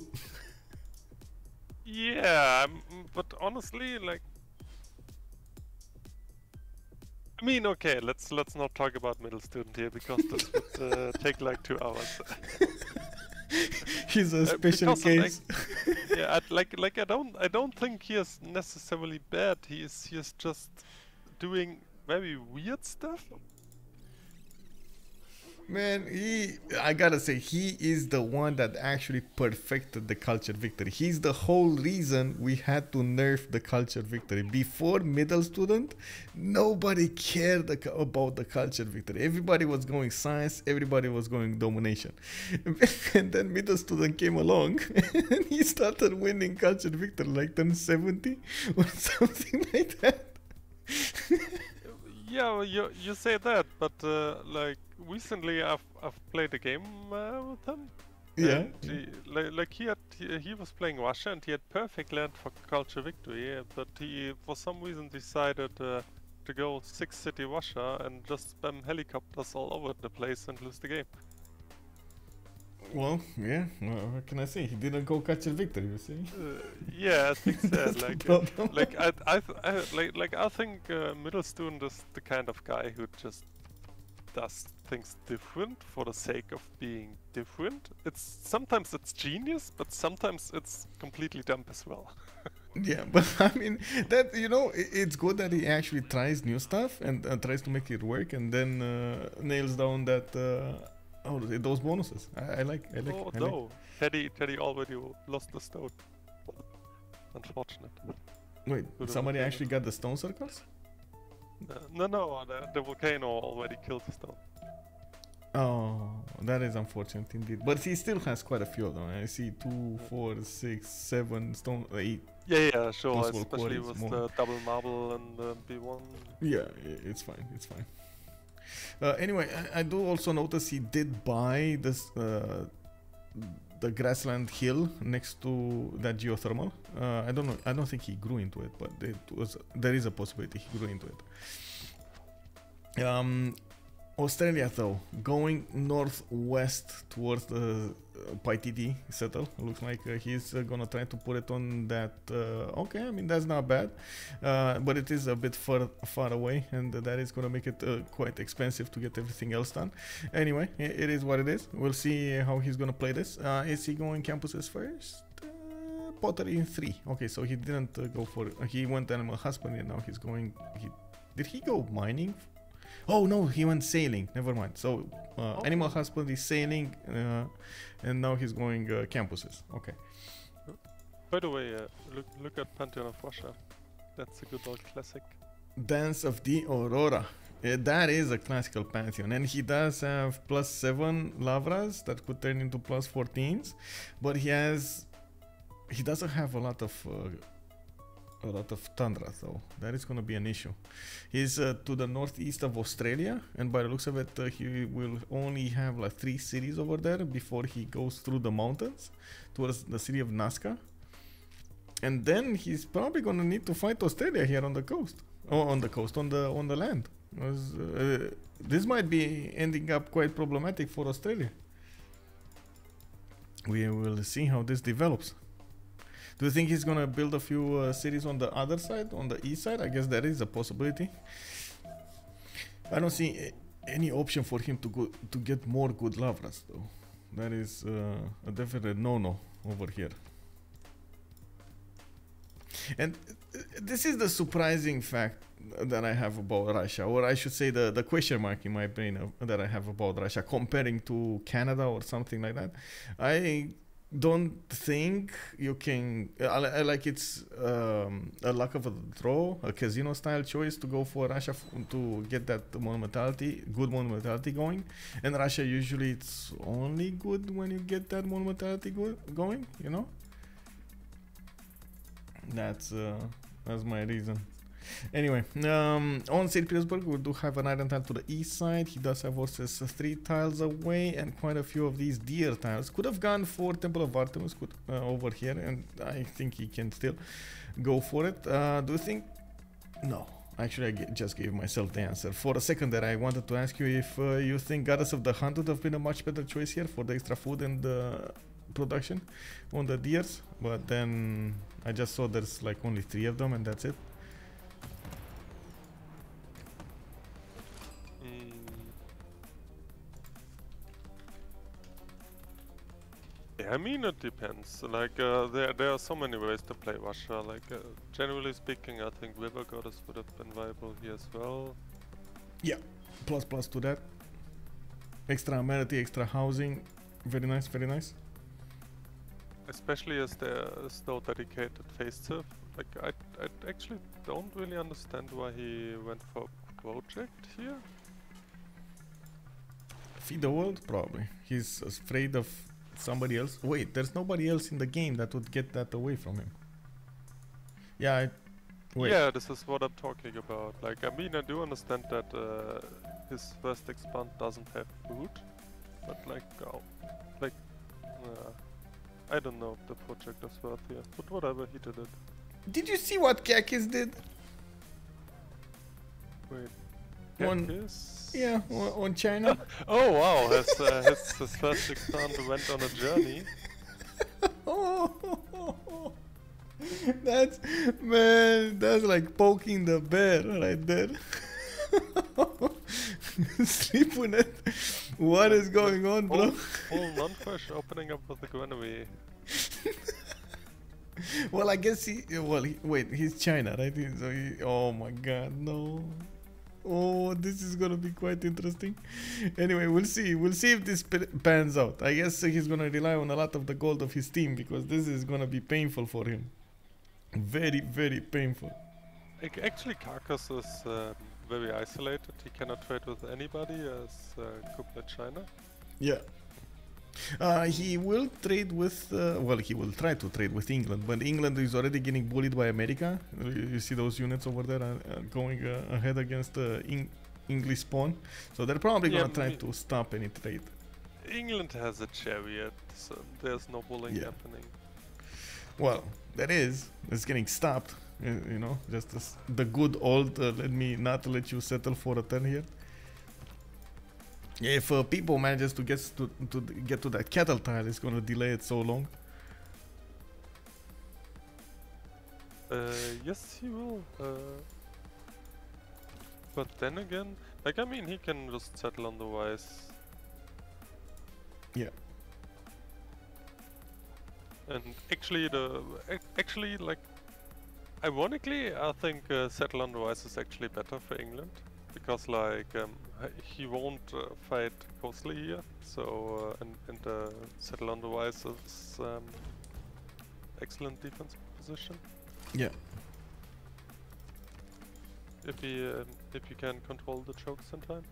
Yeah, but honestly, like, I mean, okay, let's not talk about middle student here because this would take like 2 hours. He's a special case. Yeah, I don't think he is necessarily bad. He is just doing very weird stuff. Man, I gotta say, he is the one that actually perfected the culture victory. He's the whole reason we had to nerf the culture victory. Before middle student, nobody cared about the culture victory. Everybody was going science, everybody was going domination. And then middle student came along and he started winning culture victory like 1070 or something like that. Yeah, well, you say that, but like recently I've played a game with him. Yeah. He was playing Russia and he had perfect land for culture victory, but he for some reason decided to go 6-city Russia and just spam helicopters all over the place and lose the game. Well, yeah. Well, what can I say? He didn't go culture victory. You see? Yeah, I think so. I think middle student is the kind of guy who just does things different for the sake of being different. Sometimes it's genius, but sometimes it's completely dumb as well. Yeah, but I mean that it's good that he actually tries new stuff and tries to make it work, and then nails down that those bonuses. I like. Oh no, Teddy already lost the stone. Unfortunate. Wait, somebody actually got the stone circles? No, the volcano already killed the stone. Oh, that is unfortunate indeed. But he still has quite a few of them. I see 2, 4, 6, 7 stone, 8. Yeah, sure. Especially with the double marble and the B1. Yeah, it's fine. It's fine. Anyway, I do also notice he did buy this the grassland hill next to that geothermal. I don't know. I don't think he grew into it, but there is a possibility he grew into it. Australia, though, going northwest towards the PyTD settle. Looks like he's gonna try to put it on that. Okay, I mean that's not bad, but it is a bit far away, and that is gonna make it quite expensive to get everything else done. Anyway, it is what it is. We'll see how he's gonna play this. Is he going campuses first? Pottery 3. Okay, so he didn't go for. He went animal husbandry, and now he's going. Did he go mining? Oh no, he went sailing. Never mind. So animal husbandry, sailing, and now he's going campuses. Okay. By the way, look at Pantheon of Russia. That's a good old classic. Dance of the Aurora. That is a classical pantheon, and he does have +7 lavras that could turn into +14s, but he doesn't have a lot of tundra, though. That is going to be an issue. He's to the northeast of Australia, and by the looks of it, he will only have like 3 cities over there before he goes through the mountains towards the city of Nazca. And then he's probably going to need to fight Australia here on the coast. Oh, on the land. This might be ending up quite problematic for Australia. We will see how this develops. Do you think he's gonna build a few cities on the other side, on the east side? I guess that is a possibility. I don't see any option for him to get more good lavras, though. That is a definite no-no over here. And this is the surprising fact that I have about Russia, or I should say the question mark in my brain that I have about Russia, comparing to Canada or something like that. I don't think you can like it's a luck of a draw, a casino style choice to go for Russia to get that good monumentality going, and Russia usually it's only good when you get that monumentality going, you know. That's my reason. Anyway, on St. Petersburg, we do have an iron tile to the east side. He does have horses 3 tiles away, and quite a few of these deer tiles. Could have gone for Temple of Artemis over here, and I think he can still go for it. Do you think? No. Actually, I just gave myself the answer. For a second there, I wanted to ask you if you think Goddess of the Hunt would have been a much better choice here for the extra food and the production on the deers, but then I just saw there's like only 3 of them, and that's it. mean, it depends. Like, there are so many ways to play Russia. Like, generally speaking, I think River Goddess would have been viable here as well. Yeah, plus to that. Extra amenity, extra housing. Very nice, very nice. Especially as there is no dedicated facelift. Like, I actually don't really understand why he went for project here. Feed the world, probably. He's afraid of somebody else. Wait, there's nobody else in the game that would get that away from him. Yeah, wait. Yeah, this is what I'm talking about. Like, I mean, I do understand that his first expand doesn't have food, but like, I don't know if the project is worth here, but whatever, he did it. Did you see what Kakis did? Wait, Kakis? Yeah, on China. Oh wow, his first expand went on a journey. Oh, that's like poking the bear right there. Slipounet, what is going on, bro? Full non-fish opening up with the granary. Well, I guess wait, he's China, right? Oh my god, no. Oh, this is gonna be quite interesting. Anyway, we'll see if this pans out. I guess he's gonna rely on a lot of the gold of his team, because this is gonna be painful for him. Very, very painful. Actually, Carcass is very isolated. He cannot trade with anybody as Kublai China. Yeah. He will trade with, well, he will try to trade with England, but England is already getting bullied by America. You see those units over there going ahead against English spawn, so they're probably gonna try to stop any trade. England has a chariot, so there's no bullying happening. Well, it's getting stopped, you know, just the good old let you settle for a turn here. If Pipo manages to get to that cattle tile, it's gonna delay it so long. Yes, he will. But then again, like, I mean, he can just settle on the wise. Yeah. And actually, like, ironically, I think settle on the wise is actually better for England. Because like he won't fight costly here, so and settle on the wise is excellent defense position. Yeah. If you can control the chokes in time.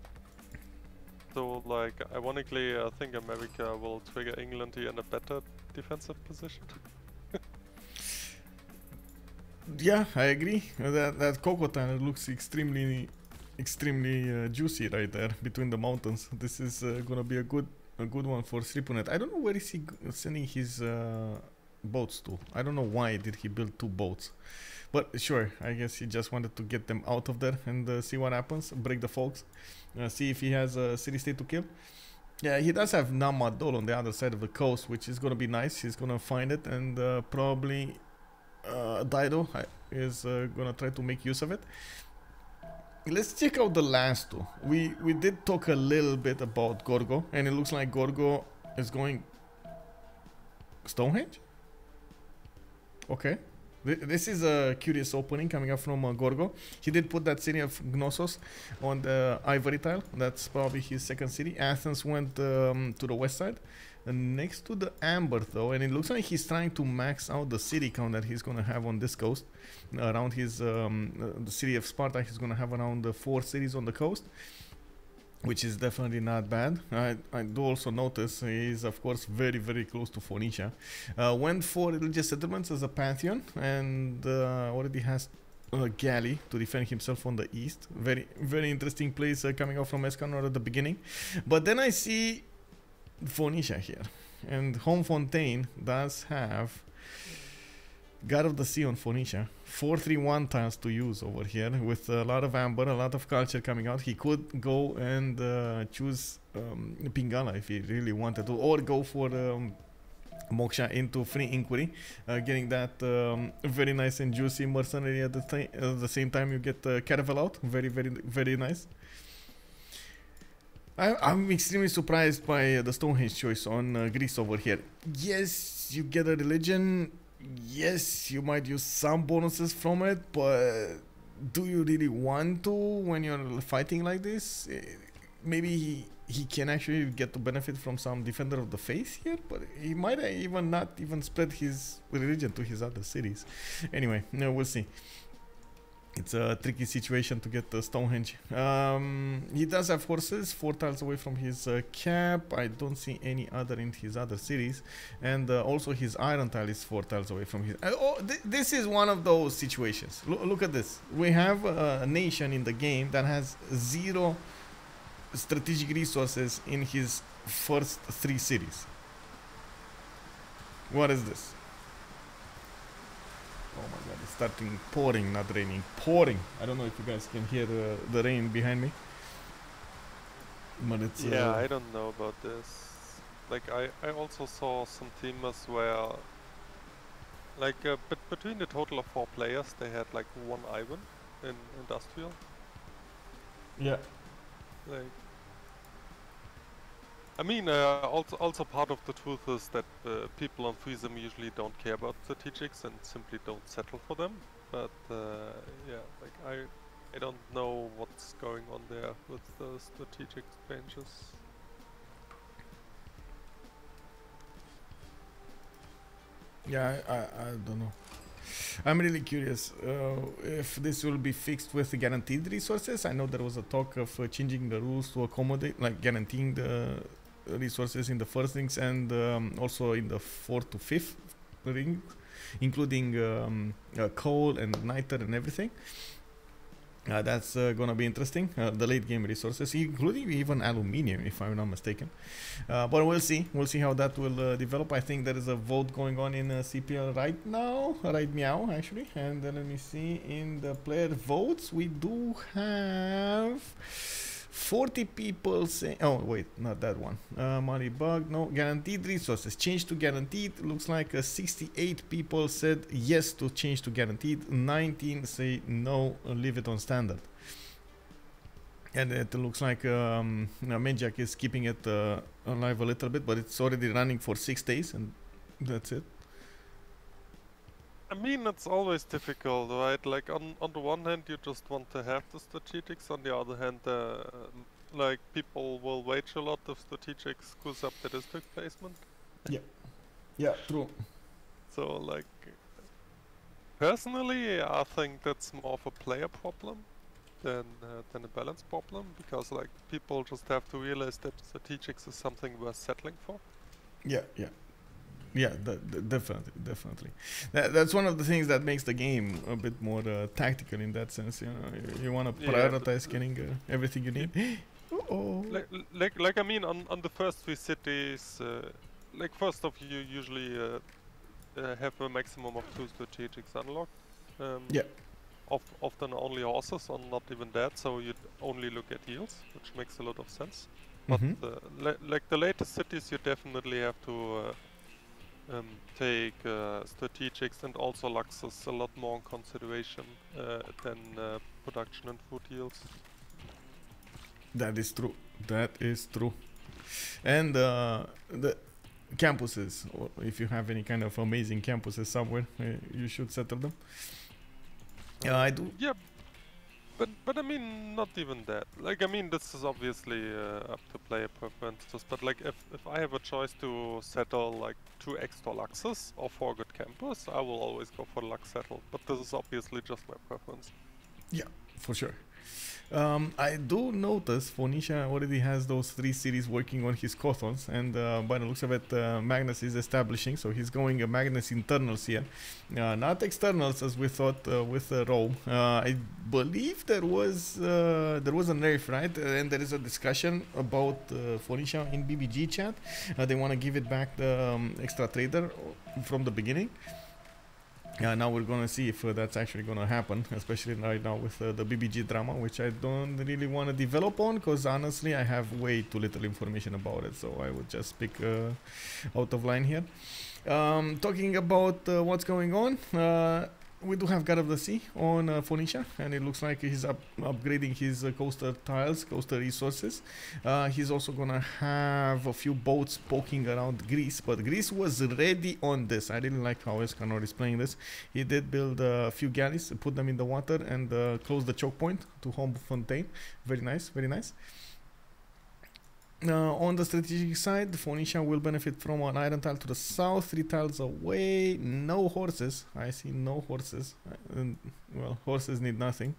So like ironically, I think America will trigger England here in a better defensive position. Yeah, I agree. That Cocotan looks extremely juicy right there between the mountains. This is gonna be a good one for Slipounet. I don't know where is he sending his boats to. I don't know why did he build 2 boats, but sure, I guess he just wanted to get them out of there and see what happens, break the folks, see if he has a city state to kill. Yeah, he does have Namadol on the other side of the coast, which is gonna be nice. He's gonna find it, and probably Dido is gonna try to make use of it. Let's check out the last 2. We did talk a little bit about Gorgo, and it looks like Gorgo is going Stonehenge? Okay. This is a curious opening coming up from Gorgo. He did put that city of Gnosos on the ivory tile. That's probably his second city. Athens went to the west side. Next to the amber though, and it looks like he's trying to max out the city count that he's gonna have on this coast. Around his the city of Sparta, he's gonna have around 4 cities on the coast, which is definitely not bad. I do also notice he's of course very, very close to Phoenicia. Went for religious settlements as a pantheon, and already has a galley to defend himself on the east. Very, very interesting place coming out from Escanor at the beginning. But then I see Phoenicia here, and Home Fontaine does have God of the Sea on Phoenicia. 431 tiles to use over here with a lot of amber, a lot of culture coming out. He could go and choose Pingala if he really wanted to, or go for Moksha into Free Inquiry, getting that very nice and juicy mercenary at the same time you get Caravel out. Very, very, very nice. I'm extremely surprised by the Stonehenge choice on Greece over here. Yes, you get a religion. Yes, you might use some bonuses from it, but do you really want to when you're fighting like this? Maybe he can actually get the benefit from some Defender of the Faith here, but he might even not even spread his religion to his other cities. Anyway, no, we'll see. It's a tricky situation to get the Stonehenge. He does have horses 4 tiles away from his cap. I don't see any other in his other cities. And also his iron tile is 4 tiles away from his... this is one of those situations. Look at this. We have a nation in the game that has 0 strategic resources in his first 3 cities. What is this? Oh my god, it's starting pouring, not raining. Pouring! I don't know if you guys can hear the rain behind me. But it's... Yeah, I don't know about this. Like, I also saw some teamers where... Like, between the total of 4 players, they had like 1 Ivan in Industrial. Yeah. Like... I mean, also part of the truth is that people on Freezem usually don't care about strategics and simply don't settle for them. But yeah, like I don't know what's going on there with the strategic changes. Yeah, I don't know. I'm really curious if this will be fixed with guaranteed resources. I know there was a talk of changing the rules to accommodate, like guaranteeing the resources in the first rings and also in the 4th to 5th ring, including coal and niter and everything. That's gonna be interesting. The late game resources, including even aluminium, if I'm not mistaken. But we'll see. We'll see how that will develop. I think there is a vote going on in CPL right now, right meow actually. And let me see, in the player votes, we do have 40 people saying, oh wait, not that one. Money bug, no. Guaranteed resources, change to guaranteed. Looks like 68 people said yes to change to guaranteed. 19 say no, leave it on standard. And it looks like Menjak is keeping it alive a little bit, but it's already running for 6 days and that's it. I mean, it's always difficult, right? Like, on the one hand, you just want to have the strategics. On the other hand, like, people will wage a lot if strategics screws up the district placement. Yeah. Yeah, true. So, like, personally, I think that's more of a player problem than a balance problem, because, like, people just have to realize that strategics is something worth settling for. Yeah, yeah. Yeah, definitely. That's one of the things that makes the game a bit more tactical in that sense. You know, you want to prioritize getting everything you need. Uh-oh. Like I mean, on the first 3 cities, like first off, you usually have a maximum of 2 strategics unlocked. Yeah. Often only horses, or not even that. So you only look at heals, which makes a lot of sense. But like the latest cities, you definitely have to. Take strategics and also luxus a lot more in consideration than production and food yields. That is true. That is true. And the campuses, or if you have any kind of amazing campuses somewhere, you should settle them. I do. Yeah, but I mean, not even that. Like, I mean, this is obviously up to player preferences, but like, if I have a choice to settle like 2 extra luxes or 4 good campers, I will always go for lux settle, but this is obviously just my preference. Yeah, for sure. I do notice Phoenicia already has those 3 cities working on his Cothons, and by the looks of it, Magnus is establishing, so he's going Magnus internals here, not externals as we thought with Rome. I believe there was a nerf, right? And there is a discussion about Phoenicia in BBG chat. They want to give it back the extra trader from the beginning. Now we're gonna see if that's actually gonna happen, especially right now with the BBG drama, which I don't really want to develop on, because honestly I have way too little information about it, so I would just speak out of line here. Talking about what's going on, we do have God of the Sea on Phoenicia, and it looks like he's upgrading his coaster tiles, coaster resources. He's also gonna have a few boats poking around Greece, but Greece was ready on this. I didn't like how Escanor is playing this. He did build a few galleys, put them in the water, and close the choke point to Homme Fontaine. Very nice, very nice. On the strategic side, Phoenicia will benefit from an iron tile to the south, 3 tiles away. No horses. I see no horses. Well, horses need nothing.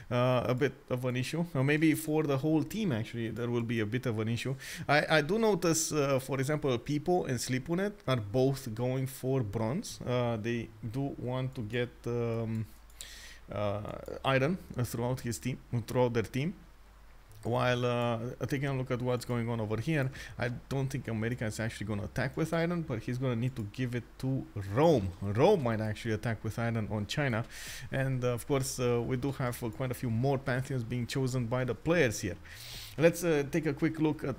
A bit of an issue. Maybe for the whole team, actually, there will be a bit of an issue. I do notice, for example, Pipo and Slipounet are both going for bronze. They do want to get iron throughout their team. While taking a look at what's going on over here, I don't think America is actually going to attack with iron, but he's going to need to give it to Rome. Rome might actually attack with iron on China, and of course we do have quite a few more pantheons being chosen by the players here. Let's take a quick look at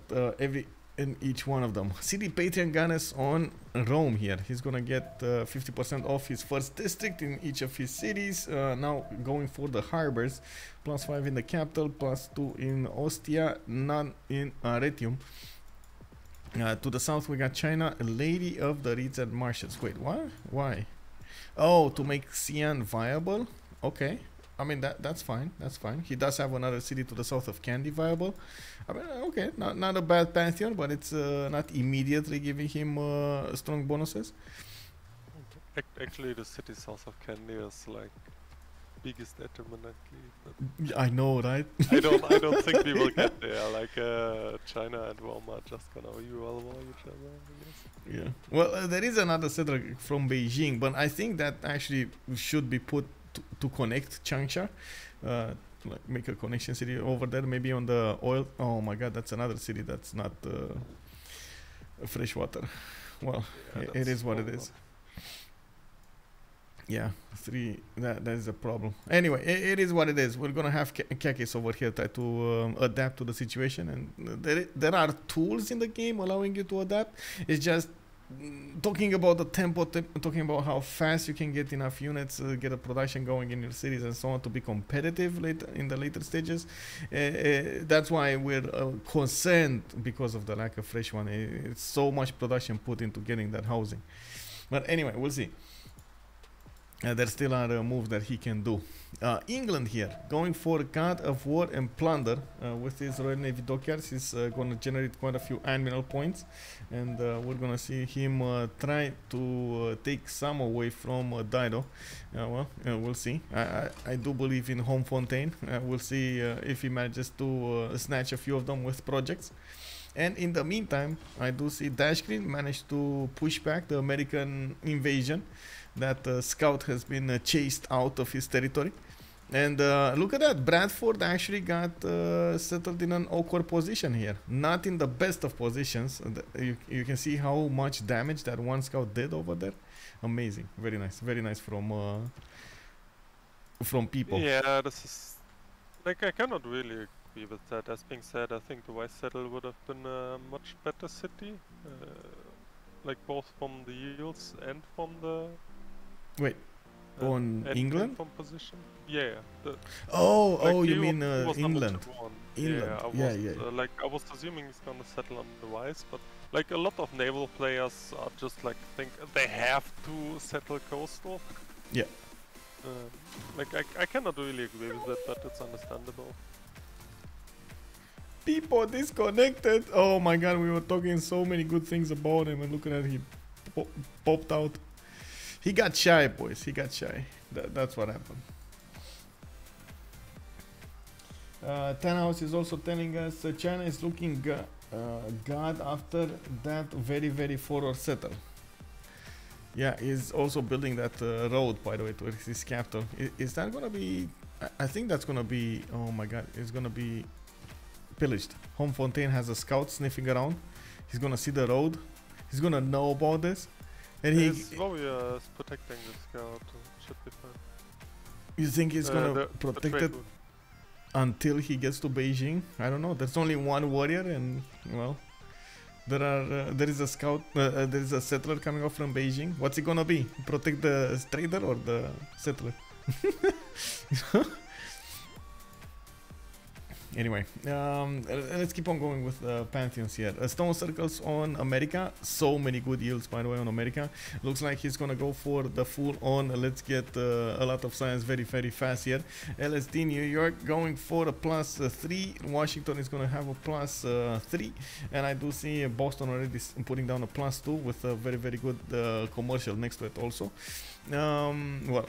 each one of them. City Patron Ganes on Rome here. He's gonna get 50% off his first district in each of his cities. Now going for the harbors. +5 in the capital, +2 in Ostia, none in Arretium. To the south we got China, Lady of the Reeds and Marshes. Wait, what? Why? Oh, to make Xi'an viable? Okay. I mean, that's fine. That's fine. He does have another city to the south of Candy viable. I mean, okay, not a bad pantheon, but it's not immediately giving him strong bonuses. Actually, the city south of Candy is like biggest detriment. I know, right? I don't think we will get there. Like China and Rome are just gonna UL each other, I guess. Yeah. Well, there is another settler from Beijing, but I think that actually should be put to connect Changsha, like make a connection city over there, maybe on the oil. Oh my god, that's another city that's not freshwater. Well, yeah, it is what it is. Yeah, 3, that is a problem. Anyway, it is what it is. We're gonna have Kakis over here try to adapt to the situation, and there are tools in the game allowing you to adapt. It's just talking about the tempo, talking about how fast you can get enough units, get a production going in your cities and so on to be competitive in the later stages. That's why we're concerned because of the lack of fresh one. It's so much production put into getting that housing. But anyway, we'll see. There still are moves that he can do. England here, going for God of War and Plunder with his Royal Navy dockyards. He's going to generate quite a few admiral points, and we're going to see him try to take some away from Dido. Well, we'll see. I do believe in Homme Fontaine. We'll see if he manages to snatch a few of them with projects. And in the meantime, I do see Dashgreen managed to push back the American invasion. That scout has been chased out of his territory. And look at that, Bradford actually got settled in an awkward position here. Not in the best of positions. You can see how much damage that one scout did over there. Amazing, very nice from people. Yeah, this is like, I cannot really agree with that. As being said, I think the White Settle would have been a much better city, like both from the yields and from the on England? From position? Yeah. Oh, you mean England? Yeah, like I was assuming he's gonna settle on the Wise, but like a lot of naval players are just like think they have to settle coastal. Yeah. Like I cannot really agree with that, but it's understandable. People disconnected. Oh my god, we were talking so many good things about him, and look at that, he popped out. He got shy, boys. He got shy. That's what happened. Tenhouse is also telling us China is looking god after that very forward settle. Yeah, he's also building that road, by the way, towards his capital. Is that gonna be? I think that's gonna be. Oh my god, it's gonna be pillaged. Homme Fontaine has a scout sniffing around. He's gonna see the road. He's gonna know about this. And his warrior is protecting the scout. Should be fine. You think he's gonna protect it until he gets to Beijing? I don't know. There's only one warrior, and well, There is a scout, there is a settler coming off from Beijing. What's it gonna be? Protect the trader or the settler? Anyway, let's keep on going with pantheons here. Stone circles on America. So many good yields, by the way, on America. Looks like he's gonna go for the full on. Let's get a lot of science very, very fast here. LSD New York going for a +3. Washington is gonna have a +3, and I do see Boston already putting down a +2 with a very, very good commercial next to it also. Well,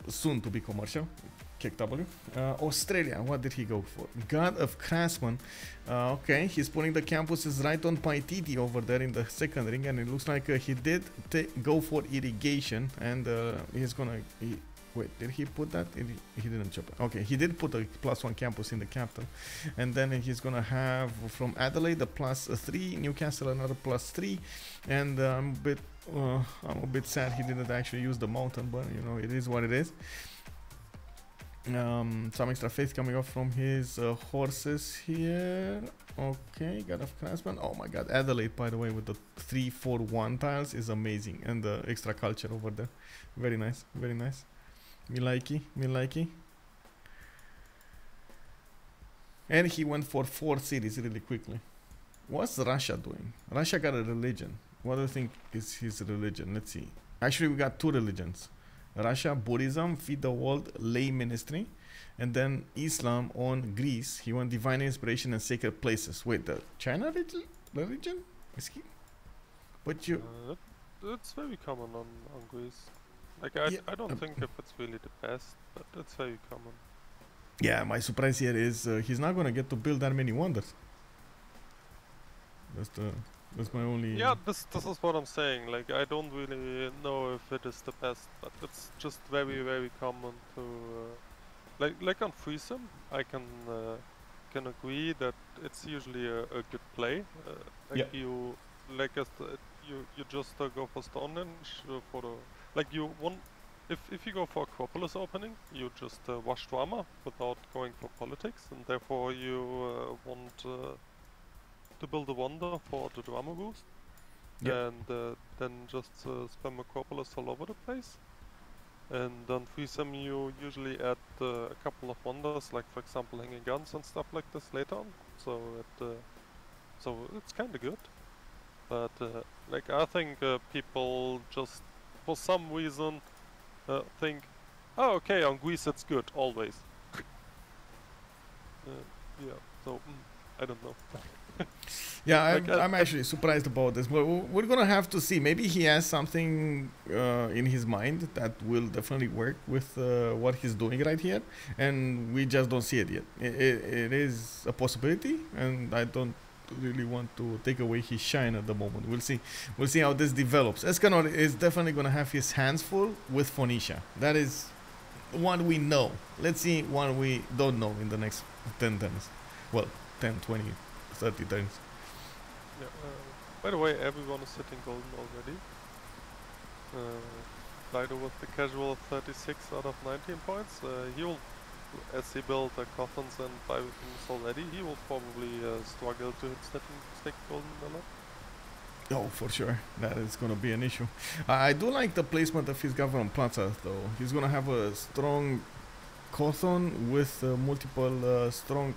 soon to be commercial. KW. Australia, what did he go for? God of Craftsman. Okay, he's putting the campuses right on Paititi over there in the second ring, and it looks like he did go for irrigation, and he's gonna... wait, did he put that? He didn't chop it. Okay, he did put a +1 campus in the capital, and then he's gonna have from Adelaide a +3, Newcastle another +3, and I'm a bit sad he didn't actually use the mountain, but you know, it is what it is. Some extra faith coming off from his horses here. Okay, God of Craftsman. Oh my god, Adelaide, by the way, with the 3-4-1 tiles is amazing, and the extra culture over there. Very nice, very nice. Me likey. And he went for 4 cities really quickly. What's Russia doing? Russia got a religion. What do you think is his religion? Let's see. Actually, we got 2 religions. Russia, Buddhism, Feed the World, Lay Ministry, and then Islam on Greece. He won divine inspiration and sacred places. Wait, the China religion? Is he? But you... it's very common on Greece. Like, I don't think if it's really the best, but it's very common. Yeah, my surprise here is he's not gonna get to build that many wonders. That's my only... Yeah, this is what I'm saying. Like, I don't really know if it is the best, but it's just very, very common to... like on Freesum, I can agree that it's usually a good play. Like you just go for Stonehenge for the... Like you want... If you go for Acropolis opening, you just wash drama without going for politics, and therefore you want... to build a wonder for the drama boost, and then just spam Acropolis all over the place. And on Freesum you usually add a couple of wonders, like for example hanging guns and stuff like this later on. So it's kind of good. But like I think people just for some reason think, oh okay, on Greece it's good always. Yeah. So I don't know. Yeah, like, I'm actually surprised about this, but we're gonna have to see. Maybe he has something in his mind that will definitely work with what he's doing right here, and we just don't see it yet. It is a possibility, and I don't really want to take away his shine at the moment. We'll see. We'll see how this develops. Escanor is definitely gonna have his hands full with Phoenicia. That is one we know. Let's see one we don't know in the next 10 turns. Well, 10, 20, 30 turns. Yeah, by the way, everyone is hitting golden already. Lido with the casual 36 out of 19 points. He will, as he built coffins and 5 things already, he will probably struggle to hit stick golden a lot. Oh, for sure. That is going to be an issue. I do like the placement of his government plaza, though. He's going to have a strong Cawthon with multiple strong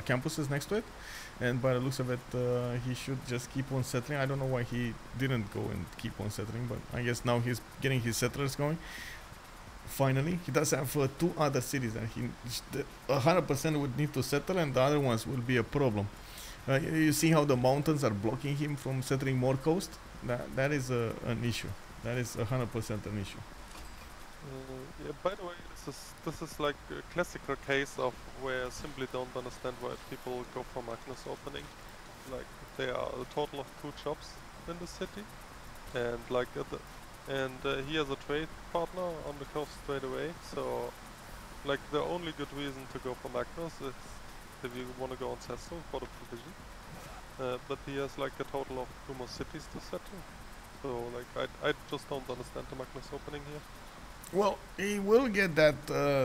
campuses next to it. And by the looks of it, he should just keep on settling. I don't know why he didn't go and keep on settling, but I guess now he's getting his settlers going. Finally, he does have 2 other cities that he 100% would need to settle, and the other ones will be a problem. You see how the mountains are blocking him from settling more coast? That is an issue. That is 100% an issue. Yeah, by the way, this is like a classical case of where I simply don't understand why people go for Magnus opening. Like there are a total of 2 shops in the city, and like he has a trade partner on the coast straight away. So like the only good reason to go for Magnus is if you want to go on Cecil for the provision. But he has like a total of 2 more cities to settle. So like I just don't understand the Magnus opening here. Well, he will get that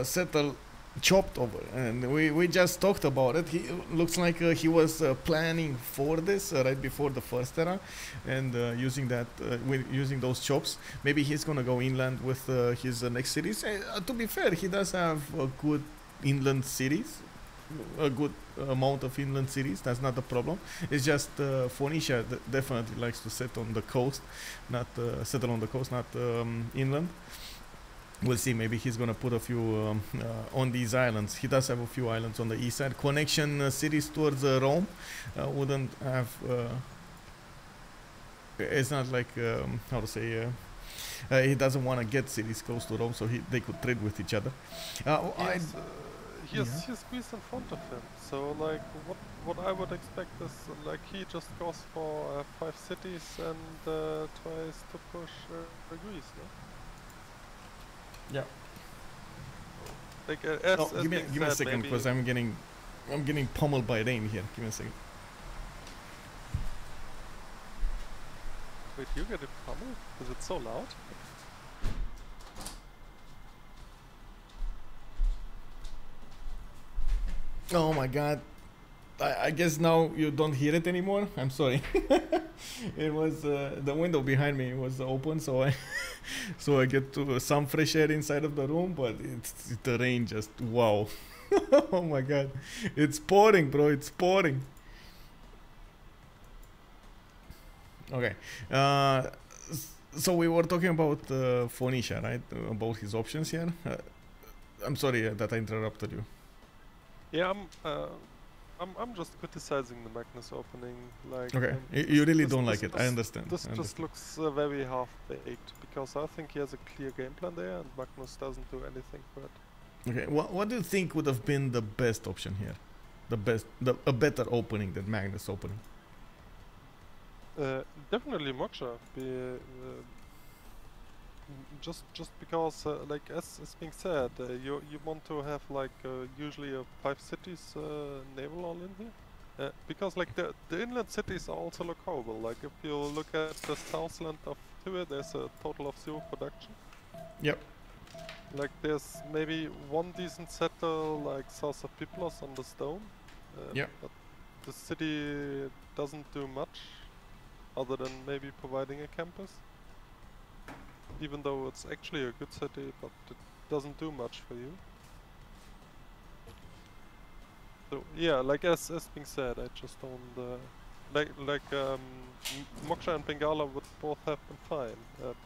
settle chopped over, and we just talked about it. He looks like he was planning for this right before the first era, and using those chops, maybe he's gonna go inland with his next series. To be fair, he does have a good inland series, a good amount of inland series. That's not a problem. It's just Phoenicia definitely likes to settle on the coast, not inland. We'll see. Maybe he's gonna put a few on these islands. He does have a few islands on the east side. Connection cities towards Rome wouldn't have. It's not like how to say. He doesn't want to get cities close to Rome, so they could trade with each other. He has Greece in front of him, so like what I would expect is like he just goes for 5 cities and tries to push Greece. No? Yeah. Like give me a second, because I'm getting pummeled by rain here. Give me a second. Wait, you get it pummeled? Is it so loud? Oh my god. I guess now you don't hear it anymore. I'm sorry. It was the window behind me was open, so I so I get to some fresh air inside of the room, but it's the rain just wow. Oh my god. It's pouring, bro. It's pouring. Okay. So we were talking about Phoenicia, right? About his options here. I'm sorry that I interrupted you. Yeah, I'm just criticizing the Magnus opening. Like, okay, you really don't like it. I understand. This just looks very half-baked, because I think he has a clear game plan there, and Magnus doesn't do anything for it. Okay, what do you think would have been the best option here? A better opening than Magnus opening? Definitely Moksha. Just because, like as being said, you want to have like usually a 5 cities naval all in here, because like the inland cities are also lockable. Like if you look at the southland of Tibet, there's a total of 0 production. Yep. Like there's maybe one decent settle like south of Byblos on the stone. Yep. But the city doesn't do much, other than maybe providing a campus. Even though it's actually a good city, but it doesn't do much for you. So yeah, like as being said, I just don't Moksha and Bengala would both have been fine,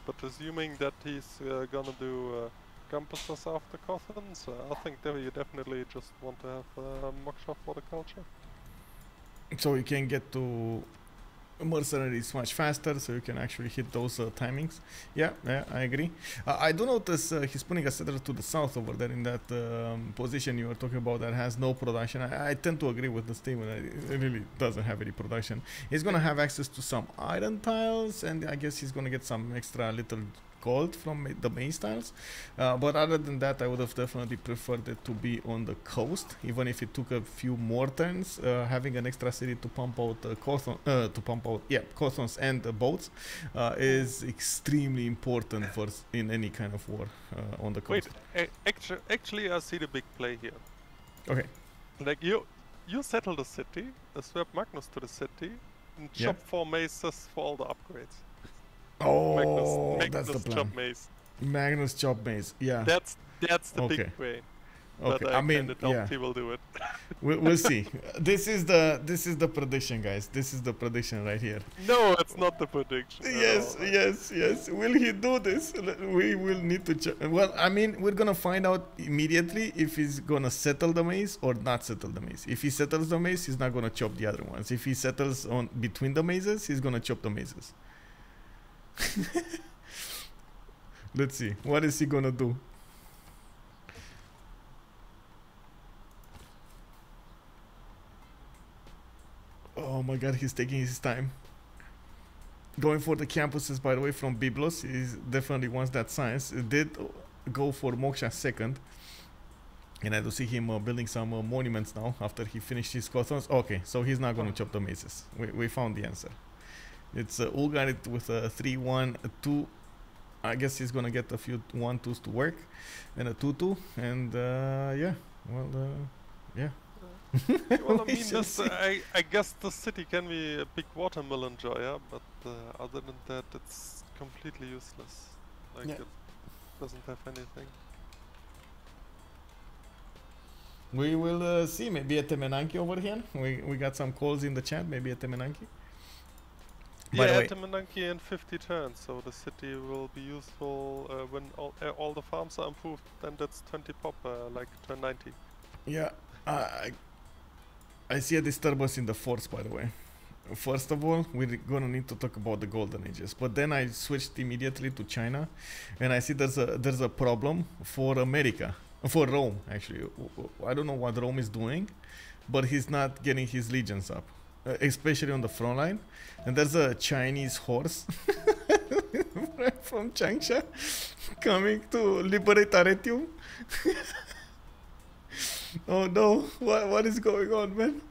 but assuming that he's gonna do campuses after Cothans, I think that you definitely just want to have Moksha for the culture. So you can get to mercenaries much faster, so you can actually hit those timings. Yeah, I agree. I do notice he's putting a settler to the south over there in that position you were talking about that has no production. I tend to agree with the statement that it really doesn't have any production. He's gonna have access to some iron tiles, and I guess he's gonna get some extra little gold from the maze tiles, but other than that, I would have definitely preferred it to be on the coast, even if it took a few more turns. Having an extra city to pump out Cothons and boats is extremely important for in any kind of war on the coast. Wait, actually, I see the big play here. Okay. Like you settle the city, swap Magnus to the city, and chop 4 mazes for all the upgrades. Oh, Magnus that's the plan. chop maze. Magnus chop maze, yeah. That's the big brain. Okay, But I mean, doubt he will do it. we'll see. This is the prediction, guys. This is the prediction right here. No, it's not the prediction. Yes. Will he do this? We will need to. Well, I mean, we're gonna find out immediately if he's gonna settle the maze or not settle the maze. If he settles the maze, he's not gonna chop the other ones. If he settles on between the mazes, he's gonna chop the mazes. Let's see. What is he gonna do? Oh my god, he's taking his time. Going for the campuses, by the way, from Byblos. He definitely wants that science. He did go for Moksha second. And I do see him building some monuments now after he finished his Cothons. Okay, so he's not gonna chop the mazes. We found the answer. It's Ulgarit with a 3-1-2 I guess he's gonna get a few 1-2s to work and a 2-2, and yeah, well, yeah. Well, I mean, I guess the city can be a big watermelon joy, yeah, but other than that, it's completely useless. Like, it doesn't have anything. We will see. Maybe a Temenanki over here. We got some calls in the chat. Maybe a Temenanki. Yeah, Temenanki in 50 turns, so the city will be useful when all the farms are improved. Then that's 20 pop, like turn 90. Yeah, I see a disturbance in the force, by the way. First of all, we're gonna need to talk about the golden ages, but then I switched immediately to China, and I see there's a problem for America, for Rome actually. I don't know what Rome is doing, but he's not getting his legions up, especially on the front line. And there's a Chinese horse from Changsha coming to liberate Arretium. Oh no, what is going on, man?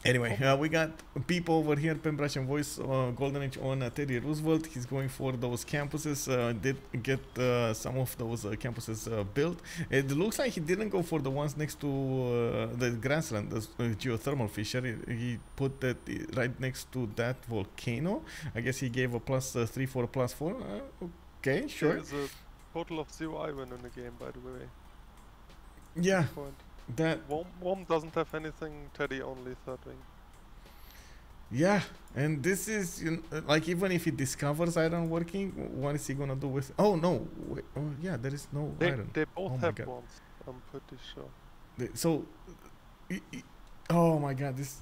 Anyway, we got people over here, Pembrush and Voice, Golden Age on Teddy Roosevelt. He's going for those campuses, did get some of those campuses built. It looks like he didn't go for the ones next to the grassland, the geothermal fissure. He put that right next to that volcano. I guess he gave a +3 for a +4. Okay, sure. There's a total of 0 iron in the game, by the way. Yeah. That Homme doesn't have anything, Teddy only 3rd wing. Yeah, and this is, you know, like, even if he discovers iron working, what is he gonna do with? Oh no, wait, oh yeah, there is no iron. They both have ones, I'm pretty sure. Oh my god, this,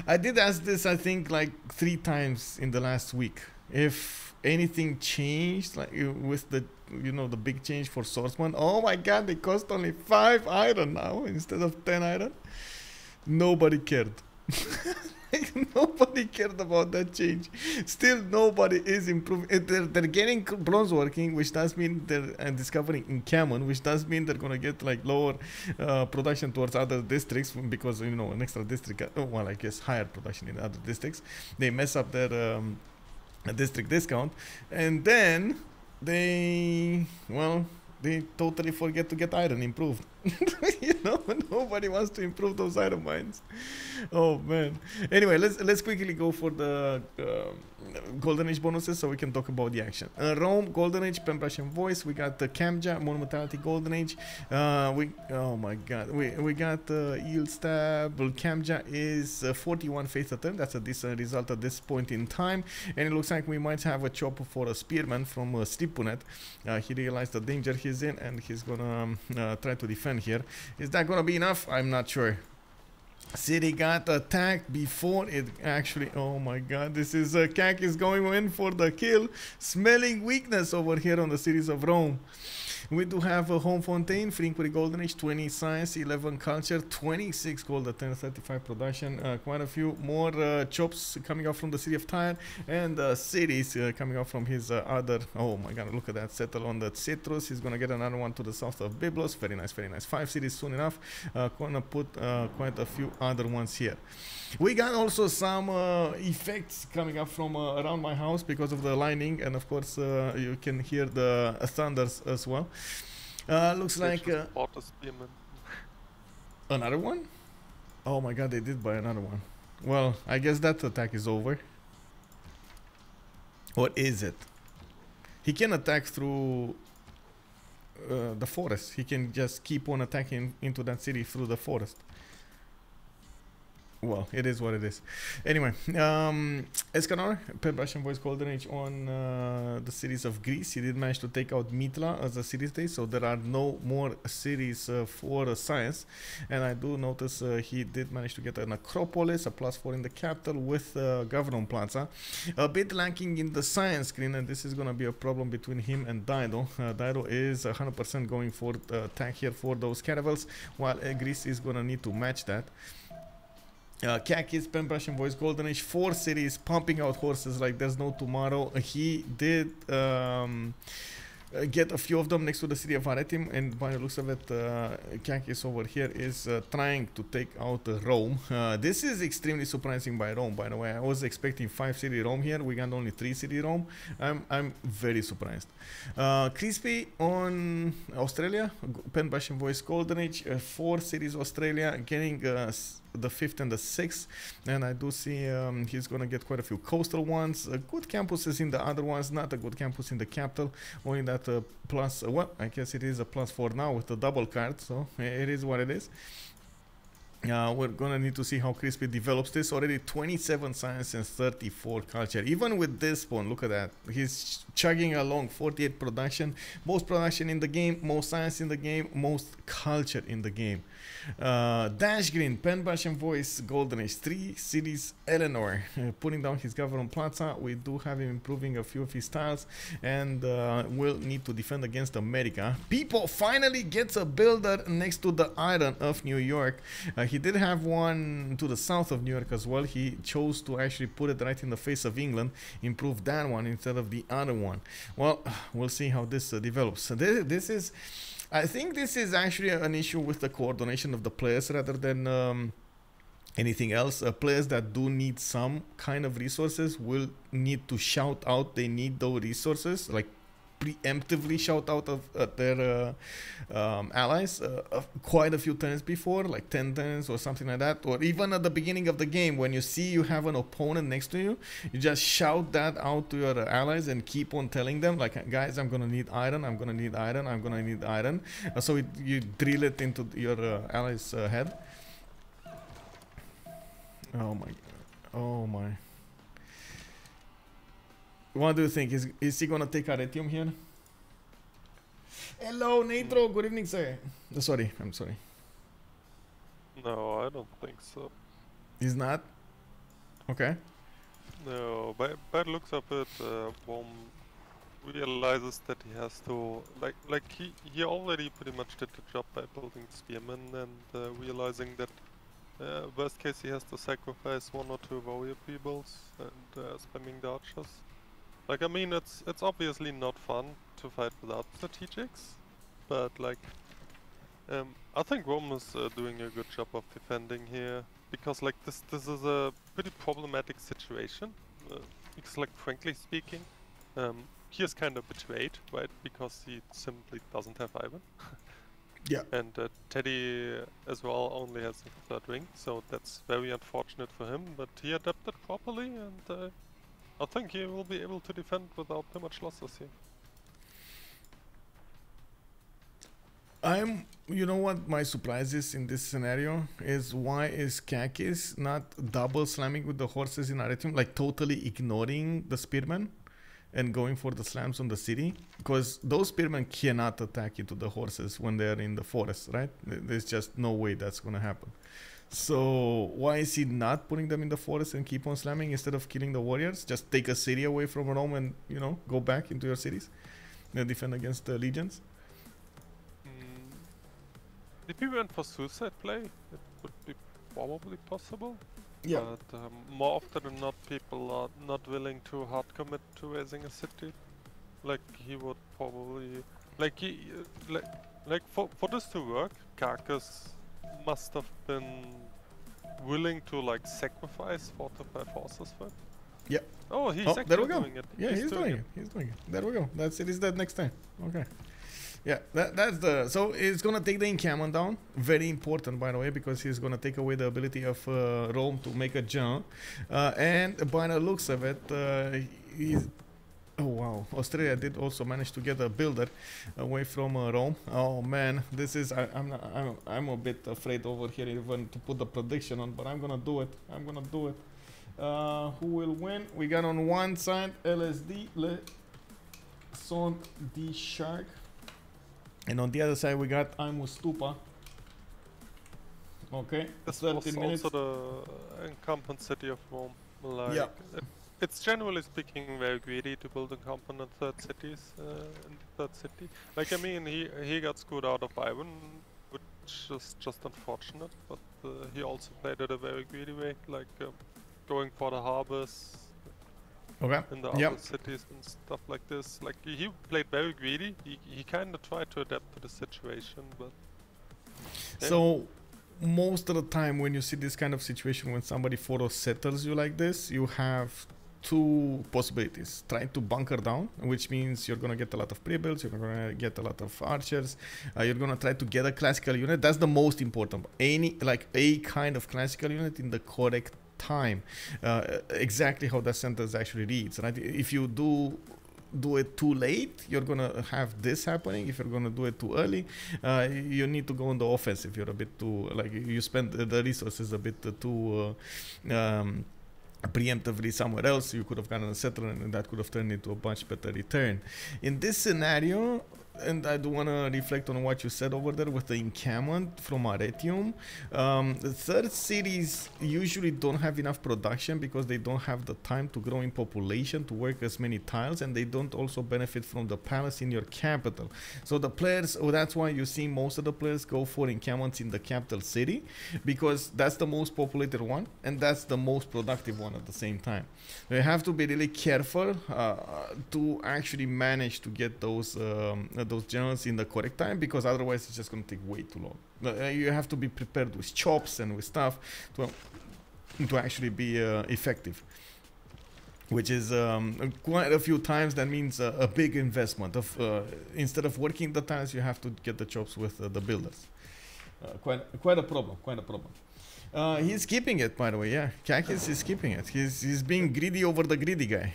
I did ask this, I think, like 3 times in the last week. If anything changed, like with the, you know, the big change for swordsman. Oh my god, they cost only 5 iron now instead of 10 iron. Nobody cared. Nobody cared about that change. Still nobody is improving. They're getting bronze working, which does mean they're discovering in Cameron, which does mean they're gonna get like lower production towards other districts, because, you know, an extra district, well, I guess higher production in other districts. They mess up their district discount, and then they totally forget to get iron improved. You know, nobody wants to improve those iron mines. Oh man. Anyway, let's quickly go for the Golden Age bonuses so we can talk about the action. Rome, Golden Age, Pembrush and Voice. We got the Kamja, Monumentality, Golden Age. Oh my god. We got Yield Stab. Well, Kamja is 41 faith a turn. That's a decent result at this point in time. And it looks like we might have a chopper for a spearman from Slipounet. He realized the danger he's in, and he's gonna try to defend here. Is that gonna be enough? I'm not sure. City got attacked before it actually. Oh my god, this is Kak is going in for the kill, smelling weakness over here on the cities of Rome. We do have a Home Fontaine, free inquiry, Golden Age, 20 science, 11 culture, 26 gold at 10, 35 production. Quite a few more chops coming out from the city of Tyre, and cities coming out from his other. Oh my god, look at that, settle on the citrus. He's gonna get another one to the south of Byblos. Very nice, very nice. 5 cities soon enough. Gonna put quite a few other ones here. We got also some effects coming up from around my house because of the lightning, and of course you can hear the thunders as well. Looks like another one. Oh my god, they did buy another one. Well, I guess that attack is over. What is it? He can attack through the forest. He can just keep on attacking into that city through the forest. Well, it is what it is. Anyway, Escanor, Russian Voice Golden Age on the cities of Greece. He did manage to take out Mitla as a city state, so there are no more cities for science. And I do notice he did manage to get an Acropolis, a +4 in the capital with Governor Plaza. A bit lacking in the science screen, and this is going to be a problem between him and Dido. Dido is 100% going for attack here for those caravels, while Greece is going to need to match that. Kakis, Pembrush and Voice Golden Age, 4 cities pumping out horses like there's no tomorrow. He did get a few of them next to the city of Aretium, and by the looks of it, Kakis over here is trying to take out Rome. This is extremely surprising by Rome, by the way. I was expecting 5 city Rome here. We got only 3 city Rome. I'm very surprised. Crispy on Australia, Pen Bash and Voice Golden Age, 4 cities Australia, getting the 5th and the 6th, and I do see he's gonna get quite a few coastal ones, good campuses in the other ones, not a good campus in the capital, only that plus, well, I guess it is a plus 4 now with the double card, so it is what it is. We're gonna need to see how Crispy develops this. Already 27 science and 34 culture. Even with this spawn, look at that. He's chugging along. 48 production. Most production in the game, most science in the game, most culture in the game. Dashgreen, Pen Bash and Voice, Golden Age, 3 cities, Eleanor, putting down his government plaza. We do have him improving a few of his styles, and will need to defend against America. Pipo finally gets a builder next to the Iron of New York. He did have one to the south of New York as well. He chose to actually put it right in the face of England, improve that one instead of the other one. Well, we'll see how this develops. This is, I think this is actually an issue with the coordination of the players rather than anything else. Players that do need some kind of resources will need to shout out they need those resources, like preemptively shout out of their allies quite a few turns before, like 10 turns or something like that, or even at the beginning of the game when you see you have an opponent next to you, you just shout that out to your allies and keep on telling them, like, guys, I'm gonna need iron, I'm gonna need iron, I'm gonna need iron, so you drill it into your allies' head. Oh my, oh my. What do you think? Is he gonna take Aretium here? Hello, Nitro. Good evening, sir. Sorry, I'm sorry. No, I don't think so. He's not? Okay. No, by the looks of it, Homme realizes that he has to, like he already pretty much did the job by building Spearmen and realizing that worst case he has to sacrifice 1 or 2 warrior peoples and spamming the archers. Like, I mean, it's obviously not fun to fight without strategics, but like, I think Homme is doing a good job of defending here, because like this is a pretty problematic situation, because like frankly speaking, he is kind of betrayed, right, because he simply doesn't have iron. Yeah. And Teddy as well only has a 3rd ring, so that's very unfortunate for him, but he adapted properly, and I think he will be able to defend without too much losses here. You know what my surprise is in this scenario is, why is Kakis not double slamming with the horses in Aretium, like totally ignoring the spearmen and going for the slams on the city? Because those spearmen cannot attack into the horses when they're in the forest, right? There's just no way that's gonna happen. So why is he not putting them in the forest and keep on slamming instead of killing the warriors? Just take a city away from Rome and, you know, go back into your cities and defend against the legions? If he went for suicide play, it would be probably possible. Yeah. But more often than not, people are not willing to hard commit to raising a city. Like, he would probably, like, for this to work, Carcass must have been willing to like sacrifice fortified forces for it. Yeah. Oh, he's actually there we go. doing it. Yeah, he's doing it. He's doing it. There we go. That's it. Is that next time? Okay. Yeah, that's the, so it's gonna take the encampment down. Very important, by the way, because he's gonna take away the ability of Rome to make a jump. And by the looks of it, he's, oh wow, Australia did also manage to get a builder away from Rome. Oh man, this is, I'm a bit afraid over here even to put the prediction on, but I'm gonna do it. I'm gonna do it. Who will win? We got on one side LSD, Saint DShark. And on the other side, we got Stupa. Okay, this 13 minutes. Also the incumbent city of Rome. Like, yeah. It's generally speaking very greedy to build incumbent in third cities. In the third city, like I mean, he got screwed out of iron, which is just unfortunate. But he also played it a very greedy way, like going for the harbors, Okay. in the other cities and stuff like this. Like he played very greedy. He kind of tried to adapt to the situation, but yeah. So most of the time when you see this kind of situation, when somebody photo settles you like this, you have two possibilities. Trying to bunker down, which means you're gonna get a lot of pre-builds, you're gonna get a lot of archers, you're gonna try to get a classical unit. That's the most important. A kind of classical unit in the correct time, exactly how that sentence actually reads, right? If you do it too late, you're gonna have this happening. If you're gonna do it too early, you need to go on the offensive. You're a bit too, like, you spend the resources a bit too preemptively somewhere else. You could have gotten a settlement and that could have turned into a much better return. In this scenario, and I do want to reflect on what you said over there with the encampment from Arretium. The third cities usually don't have enough production because they don't have the time to grow in population to work as many tiles, and they don't also benefit from the palace in your capital. So the players, that's why you see most of the players go for encampments in the capital city, because that's the most populated one and that's the most productive one at the same time. You have to be really careful to actually manage to get those generals in the correct time, because otherwise it's just going to take way too long. You have to be prepared with chops and with stuff to actually be effective, which is quite a few times. That means a big investment of instead of working the tiles, you have to get the chops with the builders. Quite a problem. He's keeping it, by the way. Yeah, Kakis is keeping it. He's being greedy over the greedy guy.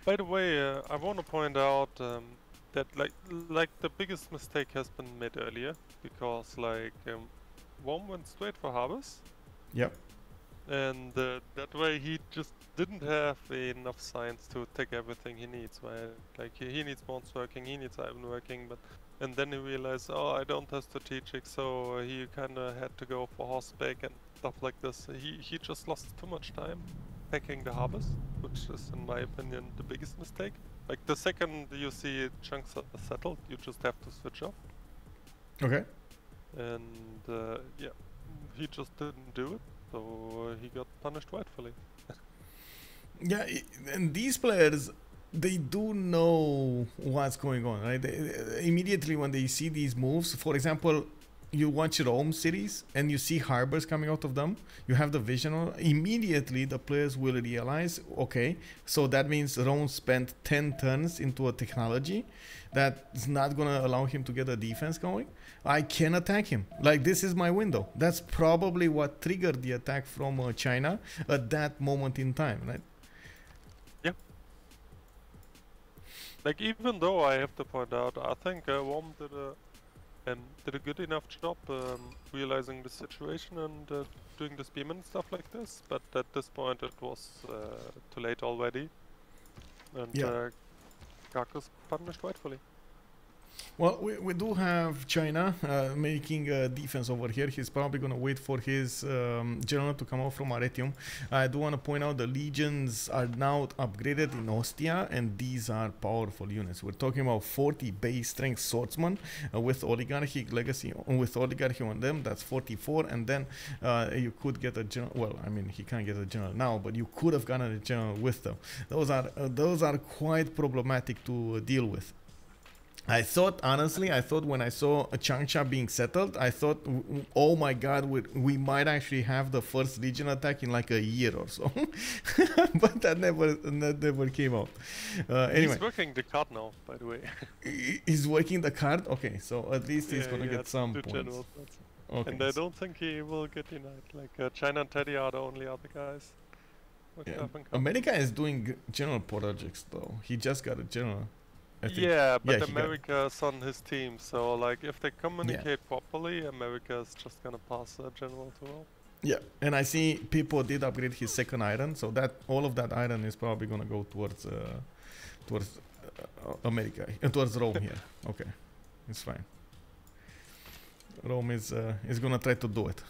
By the way, I want to point out that like the biggest mistake has been made earlier, because like Homme went straight for harvest. Yep. And that way he just didn't have enough science to take everything he needs, right? Like he needs bones working, he needs iron working, and then he realized, oh, I don't have strategic, so he kind of had to go for horseback and stuff like this. He just lost too much time packing the harvest, which is, in my opinion, the biggest mistake. Like the second you see chunks are settled, you just have to switch off. Okay. And yeah, he just didn't do it, so he got punished rightfully. Yeah, and these players, they do know what's going on, right? Immediately when they see these moves, for example, you watch Rome series and you see harbors coming out of them, you have the vision, immediately the players will realize, okay, so that means Rome spent 10 turns into a technology that's not gonna allow him to get a defense going. I can attack him, like this is my window. That's probably what triggered the attack from China at that moment in time, right? Yeah. Like, even though I have to point out, I think Homme did a good enough job realizing the situation and doing the spearman stuff like this, but at this point it was too late already, and Gorgo's punished rightfully. Well, we do have China making a defense over here. He's probably going to wait for his general to come out from Arretium. I do want to point out the legions are now upgraded in Ostia, and these are powerful units. We're talking about 40 base strength swordsmen with oligarchy legacy, with oligarchy on them. That's 44, and then you could get a general. Well, I mean, he can't get a general now, but you could have gotten a general with them. Those are quite problematic to deal with. I thought, honestly, when I saw a Changsha being settled, I thought, oh my god, we might actually have the first Legion attack in like a year or so. But that never came out. Anyway. He's working the card now, by the way. He's working the card? Okay, so at least he's gonna get some points. Okay. And I don't think he will get denied. Like China and Teddy are the only other guys. Yeah. America is doing general projects though. He just got a general. Yeah, but America's on his team, so like if they communicate properly, America is just gonna pass a general to all. Yeah, and I see Pipo did upgrade his second iron, so that all of that iron is probably gonna go towards America, towards Rome here. Okay, it's fine. Rome is gonna try to do it.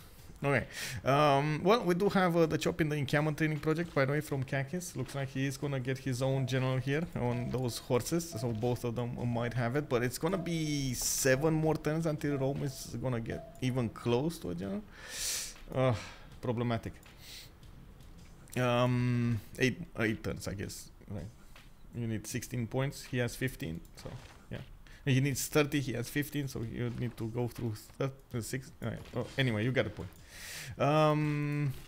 Okay, well, we do have the chop in the encampment training project, by the way, from Kakis. Looks like he is gonna get his own general here on those horses, so both of them might have it, but it's gonna be 7 more turns until Rome is gonna get even close to a general. Problematic. Eight turns, I guess. Right. You need 16 points. He has 15. So yeah. He needs 30. He has 15. So you need to go through 6. Right. Oh, anyway, you got a point.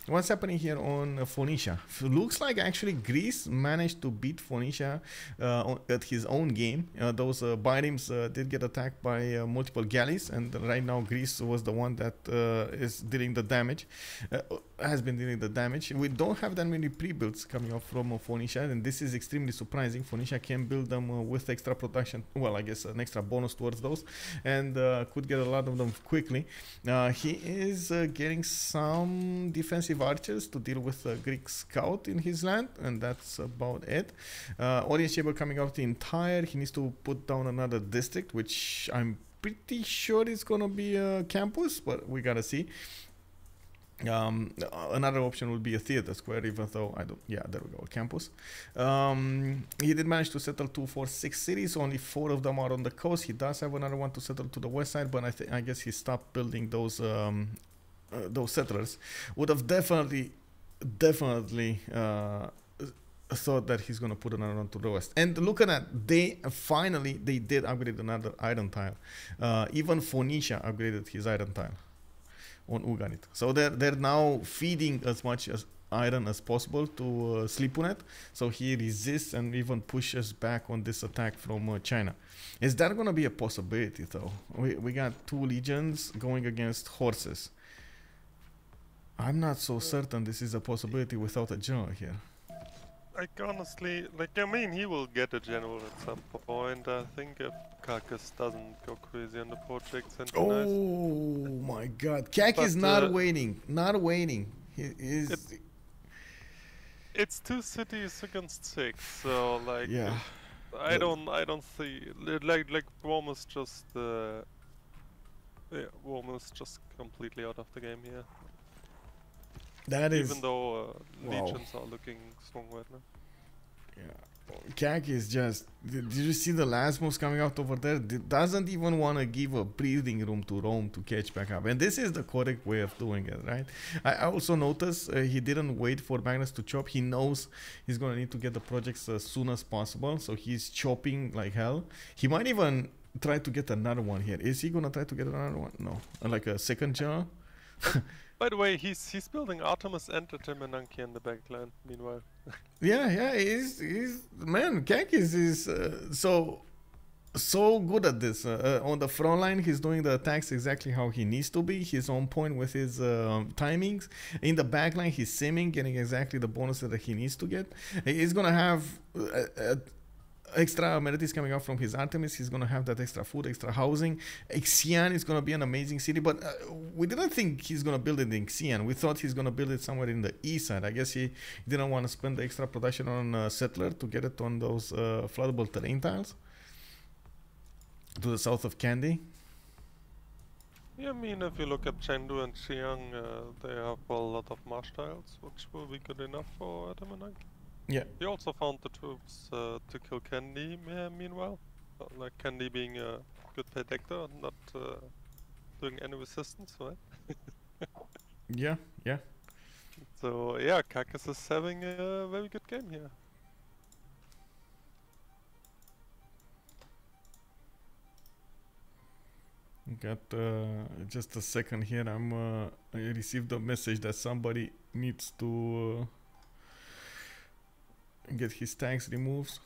What's happening here on Phoenicia? Looks like actually Greece managed to beat Phoenicia at his own game. Those birems did get attacked by multiple galleys, and right now Greece was the one that is dealing the damage, has been dealing the damage. We don't have that many pre-builds coming up from Phoenicia, and this is extremely surprising. Phoenicia can build them with extra production, well, I guess an extra bonus towards those, and could get a lot of them quickly. He is getting some defensive archers to deal with a Greek scout in his land, and that's about it. Audience chamber coming out the entire. He needs to put down another district, which I'm pretty sure is gonna be a campus, but we gotta see. Another option would be a theater square, even though I don't. Yeah, there we go, campus. He did manage to settle 2, 4, 6 cities. Only 4 of them are on the coast. He does have another one to settle to the west side, but I guess he stopped building those settlers. Would have definitely thought that he's gonna put another one to the west. And look at that, they did upgrade another iron tile. Even Phoenicia upgraded his iron tile on Ugarit. So they're now feeding as much as iron as possible to Slipounet, so he resists and even pushes back on this attack from China. Is that gonna be a possibility though? We got 2 legions going against horses. I'm not so certain this is a possibility without a general here. Like honestly, like I mean, he will get a general at some point. I think if Kakis doesn't go crazy on the project. Oh my God, Kak is not waiting. He is. It's 2 cities against 6, so like yeah. I don't see like Rome is just Rome is just completely out of the game here. That is, even though legions are looking strong right now. Yeah, Kak is just. Did you see the last moves coming out over there? Doesn't even want to give a breathing room to Rome to catch back up, and this is the correct way of doing it, right? I also noticed he didn't wait for Magnus to chop. He knows he's gonna need to get the projects as soon as possible, so he's chopping like hell. He might even try to get another one here. Is he gonna try to get another one? No, like a second general. By the way, he's building Artemis and the Temenanki in the backline. Meanwhile, yeah, he's man. Kak is so good at this. On the front line, he's doing the attacks exactly how he needs to be. He's on point with his timings. In the back line, he's simming, getting exactly the bonuses that he needs to get. He's gonna have extra amenities coming out from his Artemis. He's gonna have that extra food, extra housing. Xi'an is gonna be an amazing city, but we didn't think he's gonna build it in Xi'an. We thought he's gonna build it somewhere in the east side. I guess he didn't want to spend the extra production on settler to get it on those floodable terrain tiles to the south of Kandy. Yeah, I mean, if you look at Chengdu and Xi'an, they have a lot of marsh tiles, which will be good enough for Temenanki. Yeah. He also found the troops to kill Kandy meanwhile. Like Kandy being a good protector, not doing any resistance, right? Yeah. So yeah, Kakis is having a very good game here. Got just a second here. I received a message that somebody needs to get his tags removed.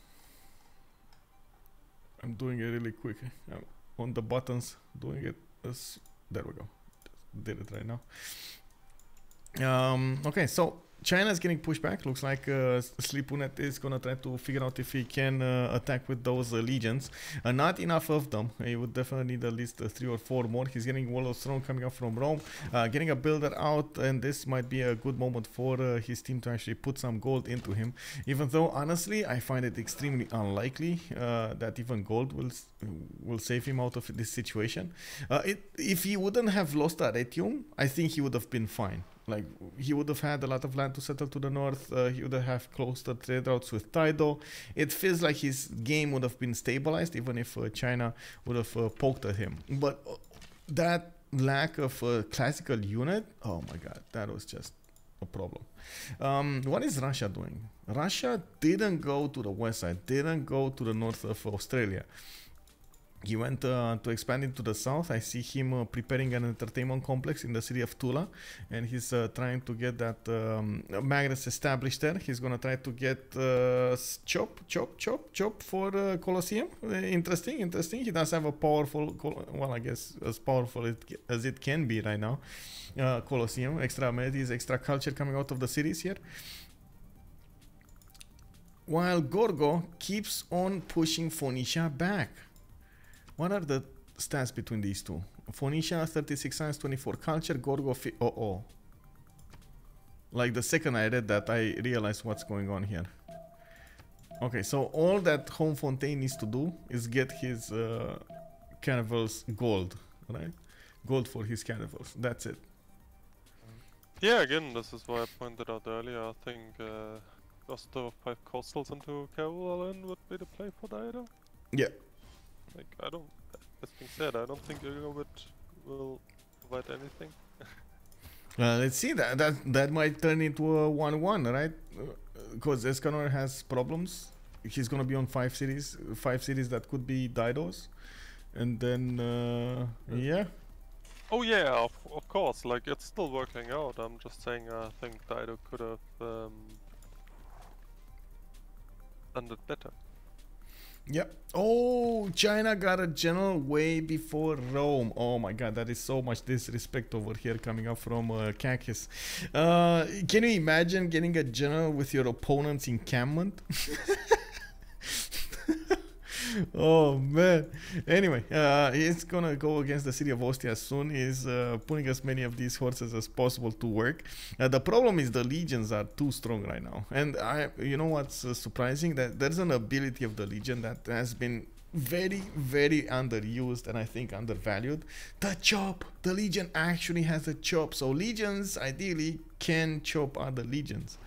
I'm doing it really quick. I'm on the buttons, doing it as there we go. Just did it right now. Okay, so China is getting pushed back. Looks like Slipounet is gonna try to figure out if he can attack with those legions. Not enough of them. He would definitely need at least 3 or 4 more. He's getting Wall of Throne coming up from Rome, getting a builder out, and this might be a good moment for his team to actually put some gold into him. Even though, honestly, I find it extremely unlikely that even gold will save him out of this situation. If he wouldn't have lost Arretium, I think he would have been fine. Like, he would have had a lot of land to settle to the north. He would have closed the trade routes with Taido. It feels like his game would have been stabilized even if China would have poked at him. But that lack of a classical unit, oh my god, that was just a problem. What is Russia doing? Russia didn't go to the west side, didn't go to the north of Australia. He went to expand into the south. I see him preparing an entertainment complex in the city of Tula, and he's trying to get that magnets established there. He's gonna try to get chop for Colosseum. Interesting. He does have a powerful, well, I guess as powerful as it can be right now. Colosseum, extra amenities, extra culture coming out of the cities here. While Gorgo keeps on pushing Phoenicia back. What are the stats between these two? Phoenicia 36 science, 24 culture, Gorgo like the second I read that, I realized what's going on here. Okay, so all that Homme Fontaine needs to do is get his carnivals gold, right? Gold for his carnivals. That's it. Yeah, again, this is why I pointed out earlier. I think just 5 coastals into Caroline would be the play for Dido. Yeah. Like, I don't, as being said, I don't think Gorgo will provide anything. Let's see, that might turn into a 1-1, right? Because Escanor has problems. He's gonna be on 5 cities that could be Didos. And then, yeah. Oh yeah, of course, like, it's still working out. I'm just saying, I think Dido could have done it better. Yep. Oh, China got a general way before Rome. Oh my god, that is so much disrespect over here coming up from Kakis. Can you imagine getting a general with your opponent's encampment? Oh man. Anyway, he's gonna go against the city of Ostia soon. He's putting as many of these horses as possible to work. The problem is the legions are too strong right now, and you know what's surprising, that there's an ability of the legion that has been very underused and I think undervalued. The chop. The legion actually has a chop, so legions ideally can chop other legions,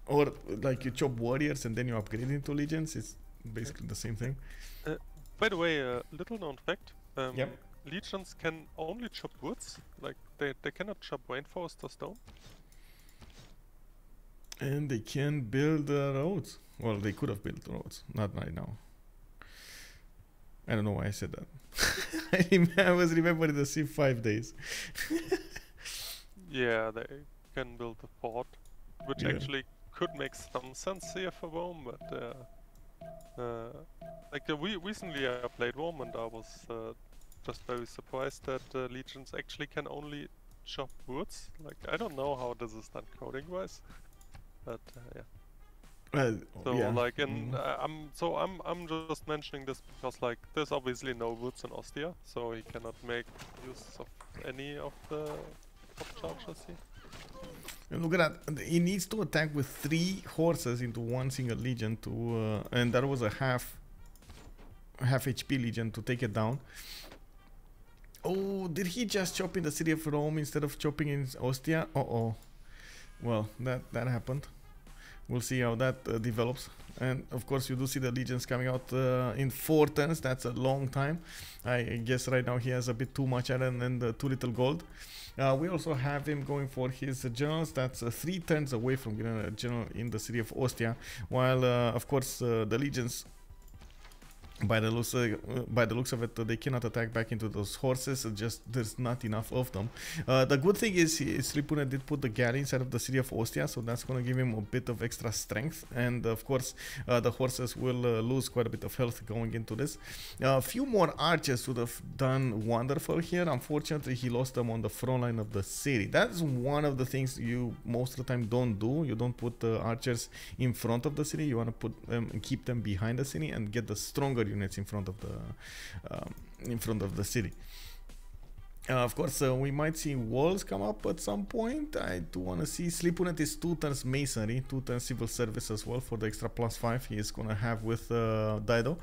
or like you chop warriors and then you upgrade into legions. It's basically the same thing. By the way, little known fact, yep. Legions can only chop woods, like they cannot chop rainforest or stone. And they can build roads. Well, they could have built roads, not right now. I don't know why I said that. I was remembering the C5 days. Yeah, they can build a fort, which actually could make some sense here for Rome, but like we recently I played Rome and I was just very surprised that legions actually can only chop woods. Like, I don't know how this is done coding wise, but yeah. So like, and I'm just mentioning this because like there's obviously no woods in Ostia, so he cannot make use of any of the top charges here. And look at that, he needs to attack with 3 horses into one single legion to, and that was a half HP legion to take it down. Oh, did he just chop in the city of Rome instead of chopping in Ostia? Well, that happened. We'll see how that develops. And of course you do see the legions coming out in 4 turns. That's a long time. I guess right now he has a bit too much iron and too little gold. We also have him going for his generals. That's 3 turns away from getting a general in the city of Ostia. While of course the legions, by the looks of it, they cannot attack back into those horses. Just there's not enough of them. The good thing is Slipounet did put the galley inside of the city of Ostia, so that's going to give him a bit of extra strength. And of course the horses will lose quite a bit of health going into this. A few more archers would have done wonderful here. Unfortunately, he lost them on the front line of the city. That's one of the things you most of the time don't do. You don't put archers in front of the city. You want to put them and keep them behind the city and get the stronger units in front of the city. Of course, we might see walls come up at some point. I do want to see Slipounet is 2 turns masonry, 2 turns civil service as well for the extra +5 he is gonna have with Dido.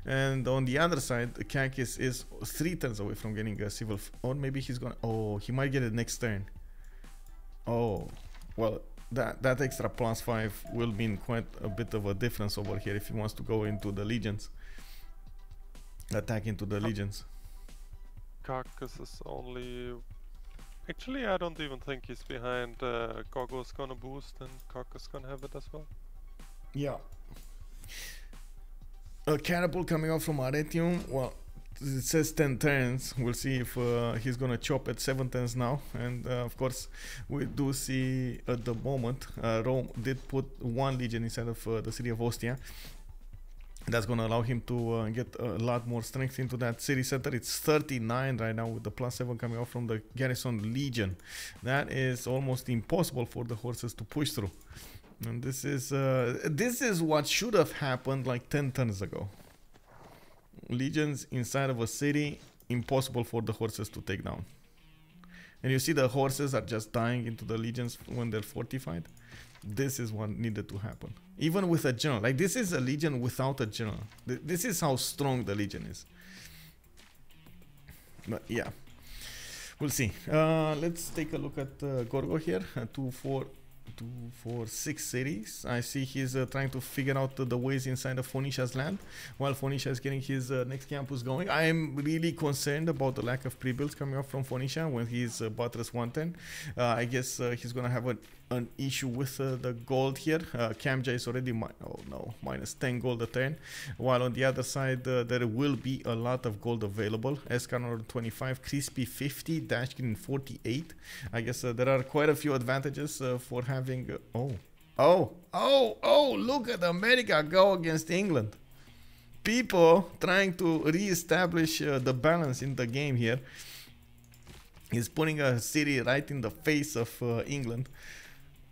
And on the other side, Kakis is 3 turns away from getting a civil, or maybe he's gonna, he might get it next turn. Oh, well, that extra +5 will mean quite a bit of a difference over here if he wants to go into the legions. Attack into the legions. Carcass is only Actually, I don't even think he's behind. Gorgo's gonna boost and Gorgo's gonna have it as well. Yeah. A catapult coming out from Aretium. Well, it says 10 turns. We'll see if he's gonna chop at 7 turns now. And of course, we do see at the moment Rome did put 1 legion inside of the city of Ostia. That's gonna allow him to get a lot more strength into that city center. It's 39 right now with the +7 coming out from the garrison legion. That is almost impossible for the horses to push through. And this is what should have happened like 10 turns ago. Legions inside of a city, impossible for the horses to take down. And you see the horses are just dying into the legions when they're fortified. This is what needed to happen. Even with a general. Like, this is a legion without a general. This is how strong the legion is. But yeah, we'll see. Let's take a look at Gorgo here. 6 cities. I see he's trying to figure out the ways inside of Phoenicia's land, while Phoenicia is getting his next campus going. I am really concerned about the lack of pre-builds coming up from Phoenicia when he's buttress 110. I guess he's gonna have an issue with the gold here. Kamja is already minus 10 gold a turn, while on the other side there will be a lot of gold available. Escanor 25, Crispy 50, Dashgreen 48. I guess there are quite a few advantages for having look at America go against England. Pipo trying to re-establish the balance in the game here. He's putting a city right in the face of England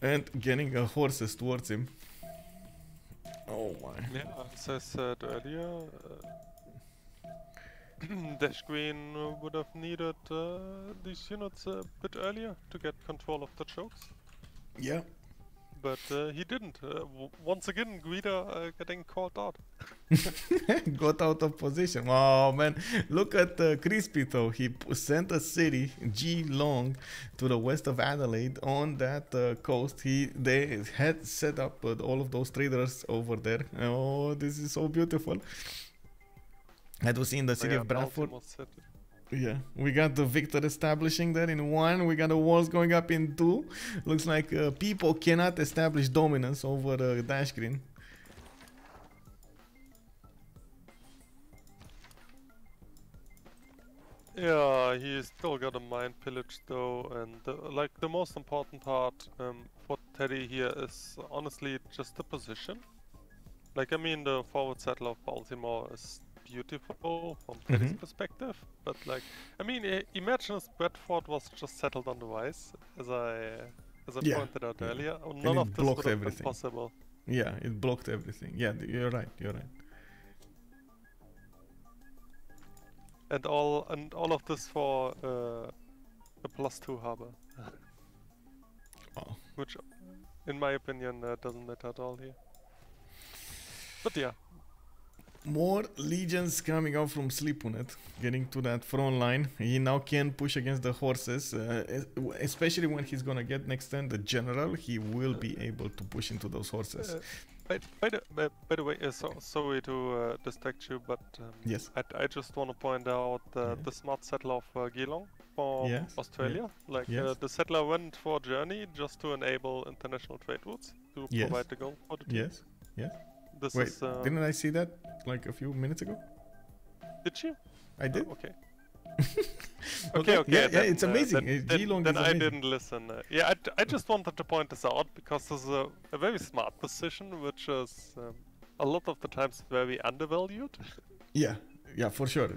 and getting horses towards him. Oh my. Yeah, as I said earlier, Dashgreen would have needed these units a bit earlier to get control of the chokes. Yeah. But he didn't. Once again, Guida getting called out. Got out of position. Wow, man. Look at Crispy though. He sent a city, G-Long, to the west of Adelaide on that coast. They had set up all of those traders over there. Oh, this is so beautiful. Had we seen the city of Bradford. Yeah, we got the victor establishing there in 1. We got the walls going up in 2. Looks like people cannot establish dominance over Dashgreen. Yeah, he's still got a mind pillage though, and like the most important part for Teddy here is honestly just the position. Like, I mean, the forward settler of Baltimore is beautiful from Teddy's perspective, but like, I mean, imagine if Bradford was just settled on the rise, as I pointed out earlier. None of this would have been possible. Yeah, it blocked everything. Yeah, you're right. You're right. And all of this for a +2 harbor, which, in my opinion, doesn't matter at all here. But yeah. More legions coming out from Slipounet, getting to that front line. He now can push against the horses, especially when he's gonna get next turn the general. He will be able to push into those horses. By the way, sorry to distract you, but yes, I just want to point out the smart settler of Geelong from Australia. Like the settler went for a journey just to enable international trade routes to provide the gold for the team. Yes. Wait, didn't I see that like a few minutes ago? Did you? I did. Okay. Okay. Yeah, then, it's amazing. Then I didn't listen. Yeah, I just wanted to point this out because this is a very smart decision, which is a lot of the times very undervalued. Yeah, for sure.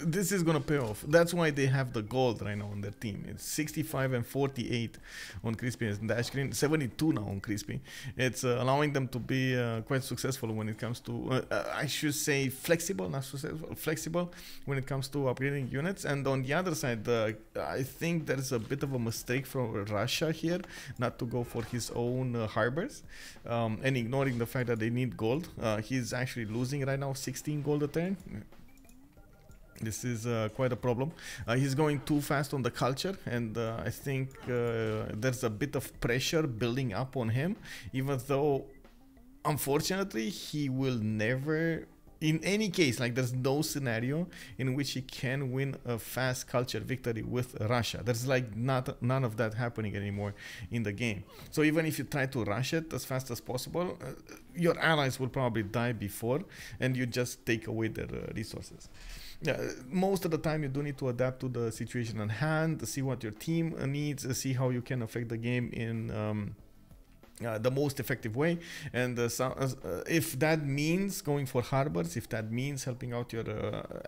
This is gonna pay off. That's why they have the gold right now on their team. It's 65 and 48 on Crispy and Dashgreen, 72 now on Crispy. It's allowing them to be quite successful when it comes to, I should say, flexible, not successful, flexible when it comes to upgrading units. And on the other side, I think there's a bit of a mistake from Russia here, not to go for his own harbors and ignoring the fact that they need gold. He's actually losing right now 16 gold a turn. This is quite a problem. He's going too fast on the culture, and I think there's a bit of pressure building up on him, even though unfortunately he will never in any case, like there's no scenario in which he can win a fast culture victory with Russia. There's like none of that happening anymore in the game. So even if you try to rush it as fast as possible, your allies will probably die before, and you just take away their resources. Yeah, most of the time you do need to adapt to the situation at hand, see what your team needs, see how you can affect the game in the most effective way. And if that means going for harbors, if that means helping out your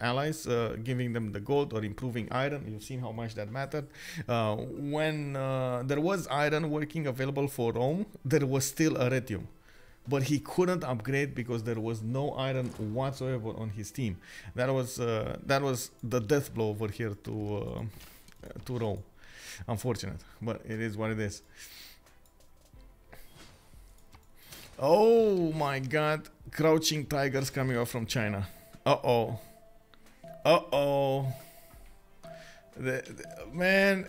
allies, giving them the gold or improving iron, you've seen how much that mattered. When there was iron working available for Rome, there was still Arretium, but he couldn't upgrade because there was no iron whatsoever on his team. That was the death blow over here to Rome. Unfortunate, but it is what it is. Oh my god, crouching tigers coming out from China. Uh-oh. Uh-oh. Man,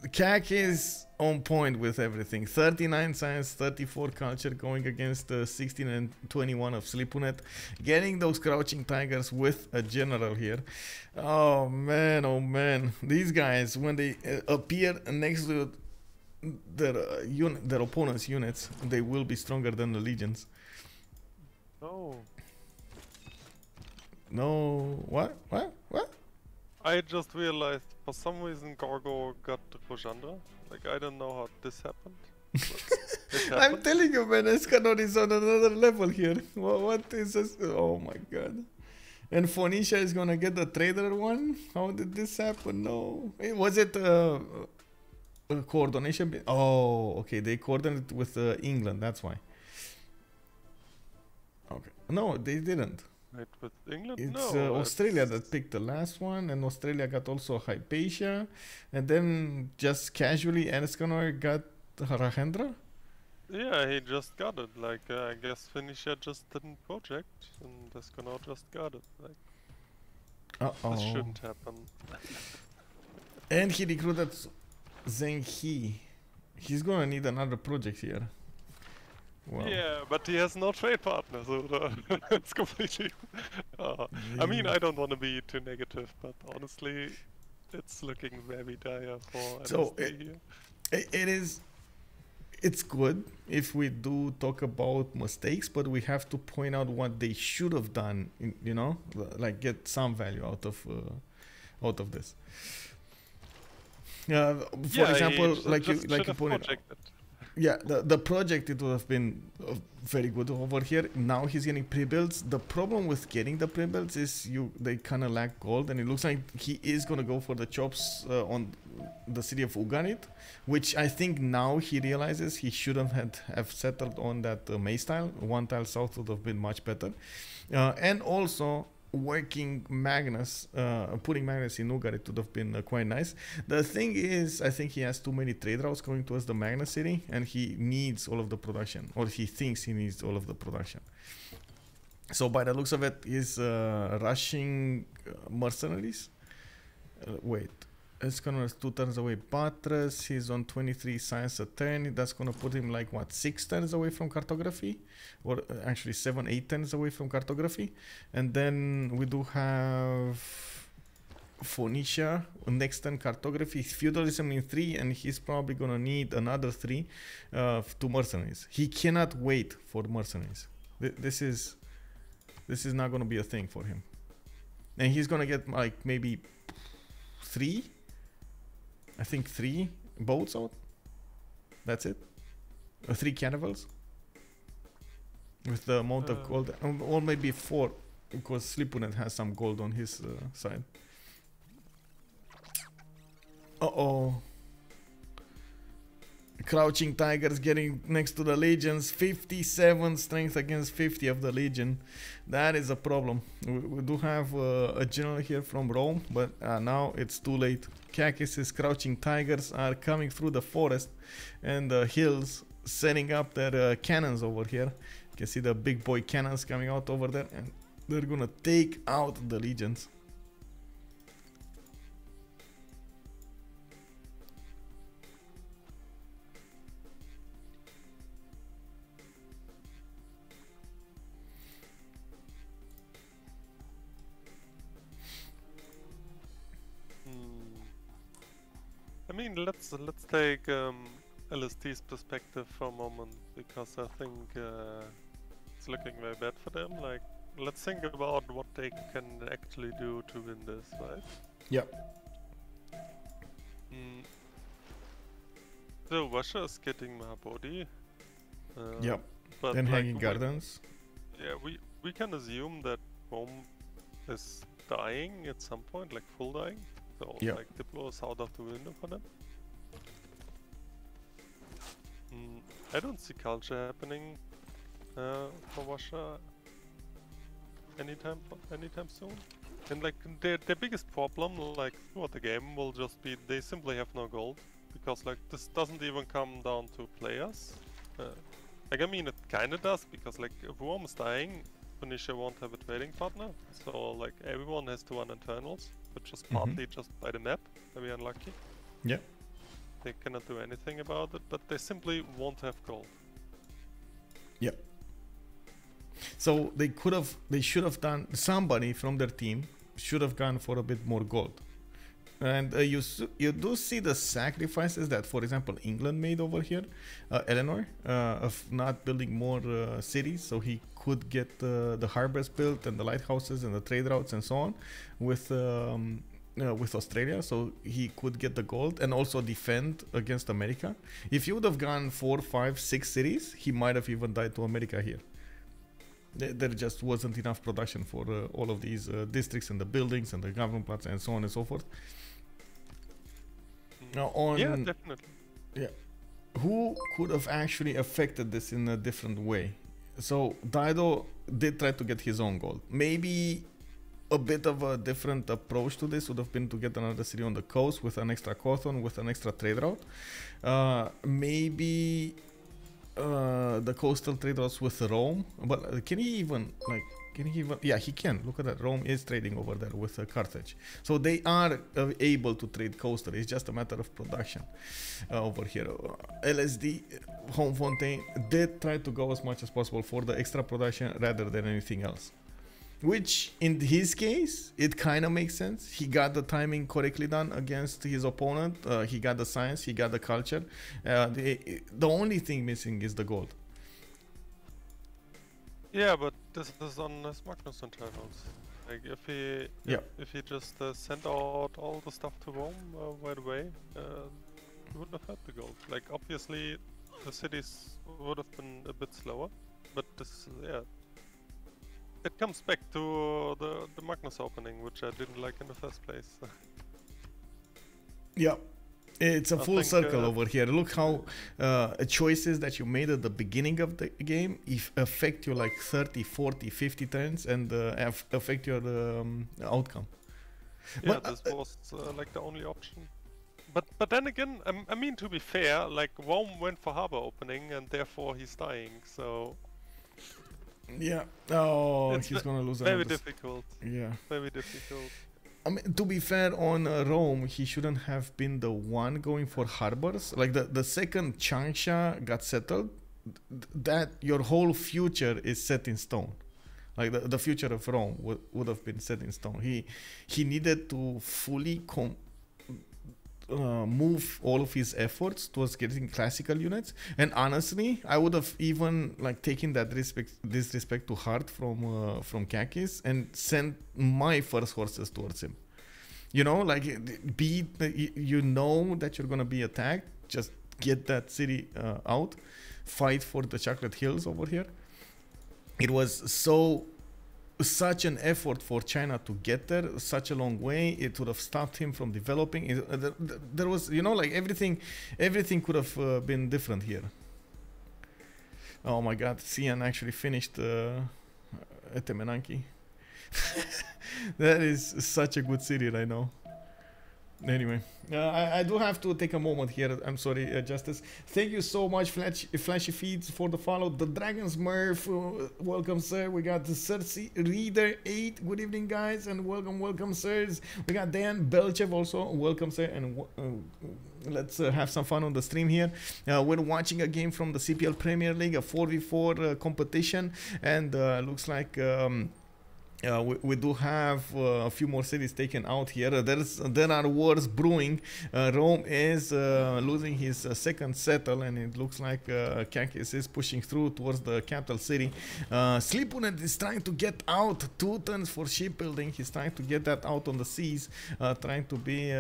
CAC is on point with everything. 39 science, 34 culture, going against 16 and 21 of Slipounet. Getting those crouching tigers with a general here. Oh man, oh man. These guys, when they appear next to their opponent's units, they will be stronger than the legions. No. No. What? I just realized for some reason Gorgo got Rojandra. Like, I don't know how this happened. I'm telling you, man, Escanor is on another level here. What is this? Oh my god. And Phoenicia is gonna get the trader one? How did this happen? No. Was it coordination? Oh, okay. They coordinated with England. That's why. Okay. No, they didn't. Wait, with England? It's no, Australia that picked the last one, and Australia got also Hypatia, and then just casually Escanor got Rahendra. Yeah, he just got it. Like, I guess Phoenicia just didn't project, and Escanor just got it. Like, this shouldn't happen. And he recruited Zheng He. He's gonna need another project here. Wow. Yeah, but he has no trade partner, so it's completely... I mean, I don't want to be too negative, but honestly, it's looking very dire for MSD here. It's good if we do talk about mistakes, but we have to point out what they should have done, you know, like get some value out of this. For example, like you pointed out. Yeah, the project, it would have been very good over here. Now he's getting pre-builds. The problem with getting the pre-builds is they kind of lack gold, and it looks like he is going to go for the chops on the city of Ugarit, which I think now he realizes he shouldn't have settled on that May tile. One tile south would have been much better. And also working Magnus, putting Magnus in Ugarit would have been quite nice. The thing is, I think he has too many trade routes going towards the Magnus city, and he needs all of the production, or he thinks he needs all of the production. So by the looks of it, he's rushing mercenaries. Wait, Escanor is 2 turns away Patras. He's on 23 science attorney. That's gonna put him like what, 6 turns away from cartography, or actually 7, 8 turns away from cartography. And then we do have Phoenicia next turn cartography, feudalism in 3, and he's probably gonna need another 3 to mercenaries. He cannot wait for mercenaries. This is not gonna be a thing for him, and he's gonna get like maybe 3. I think 3 boats out. That's it. 3 carnivals with the amount of gold, or maybe 4, because Slipounet has some gold on his side. Crouching tigers getting next to the legions. 57 strength against 50 of the legion. That is a problem. We do have a general here from Rome, but now it's too late. Kakis' crouching tigers are coming through the forest and the hills, setting up their cannons over here. You can see the big boy cannons coming out over there, and they're gonna take out the legions. mean, let's take LST's perspective for a moment, because I think it's looking very bad for them. Like, let's think about what they can actually do to win this, right? Yep. So Russia is getting Mahabodhi. Yep. But Then like, Hanging Gardens. Yeah, we can assume that Homme is dying at some point, like full dying. So Yep. like Diplo is out of the window for them. I don't see culture happening for Russia anytime soon. And like their biggest problem, like throughout the game, will just be they simply have no gold, because like this doesn't even come down to players. Like I mean, it kinda does, because like if Homme is dying, Phoenicia won't have a trading partner, so like everyone has to run internals, which is partly just by the map. Very unlucky. Yeah. They cannot do anything about it, but they simply won't have gold. Yeah. So they should have done, somebody from their team should have gone for a bit more gold. And you do see the sacrifices that, for example, England made over here, Eleanor, of not building more cities, so he could get the harbors built and the lighthouses and the trade routes and so on with Australia, so he could get the gold and also defend against America. If you would have gone 4, 5, 6 cities, he might have even died to America here. There just wasn't enough production for all of these districts and the buildings and the government plots and so on and so forth. Now yeah, definitely. Yeah, who could have actually affected this in a different way? So Dido did try to get his own gold. Maybe a bit of a different approach to this would have been to get another city on the coast with an extra cotton, with an extra trade route. Maybe the coastal trade routes with Rome, but can he even yeah, he can. Look at that, Rome is trading over there with Carthage, so they are able to trade coastal. It's just a matter of production over here. LSD, Homme, Fontaine did try to go as much as possible for the extra production rather than anything else, which in his case it kind of makes sense. He got the timing correctly done against his opponent. He got the science, he got the culture. The only thing missing is the gold. Yeah, but this is on his Magnus internals. Like if he just sent out all the stuff to Rome right away, he wouldn't have had the gold. Like obviously the cities would have been a bit slower, but this, yeah, it comes back to the Magnus opening, which I didn't like in the first place. Yeah, it's a full circle over here. Look how choices that you made at the beginning of the game affect you like 30, 40, 50 turns and affect your outcome. Yeah, this was like the only option. But then again, I mean, to be fair, like Rome went for harbor opening and therefore he's dying, so... Yeah. Oh, it's he's gonna lose. Very difficult. Yeah. Very difficult. I mean, to be fair, on Rome, he shouldn't have been the one going for harbors. Like the second Changsha got settled, that your whole future is set in stone. Like the future of Rome would have been set in stone. He needed to fully move all of his efforts towards getting classical units, and honestly I would have even like taken that disrespect to heart from Kakis and sent my first horses towards him, you know, like you know that you're gonna be attacked, just get that city out, fight for the Chocolate Hills over here. It was such an effort for China to get there, such a long way. It would have stopped him from developing. There was, you know, like everything could have been different here. Oh my God, Sian actually finished Etemenanki. That is such a good city right now. Anyway, I do have to take a moment here. I'm sorry, Justice. Thank you so much, Flashy Feeds, for the follow. The Dragon's Murph, welcome, sir. We got the Cersei Reader 8. Good evening, guys, and welcome, sirs. We got Dan Belchev also. Welcome, sir, and let's have some fun on the stream here. We're watching a game from the CPL Premier League, a 4v4 competition, and looks like We do have a few more cities taken out here. There are wars brewing. Rome is losing his second settle, and it looks like Kakis is pushing through towards the capital city. Slipounet is trying to get out 2 tons for shipbuilding. He's trying to get that out on the seas, trying to be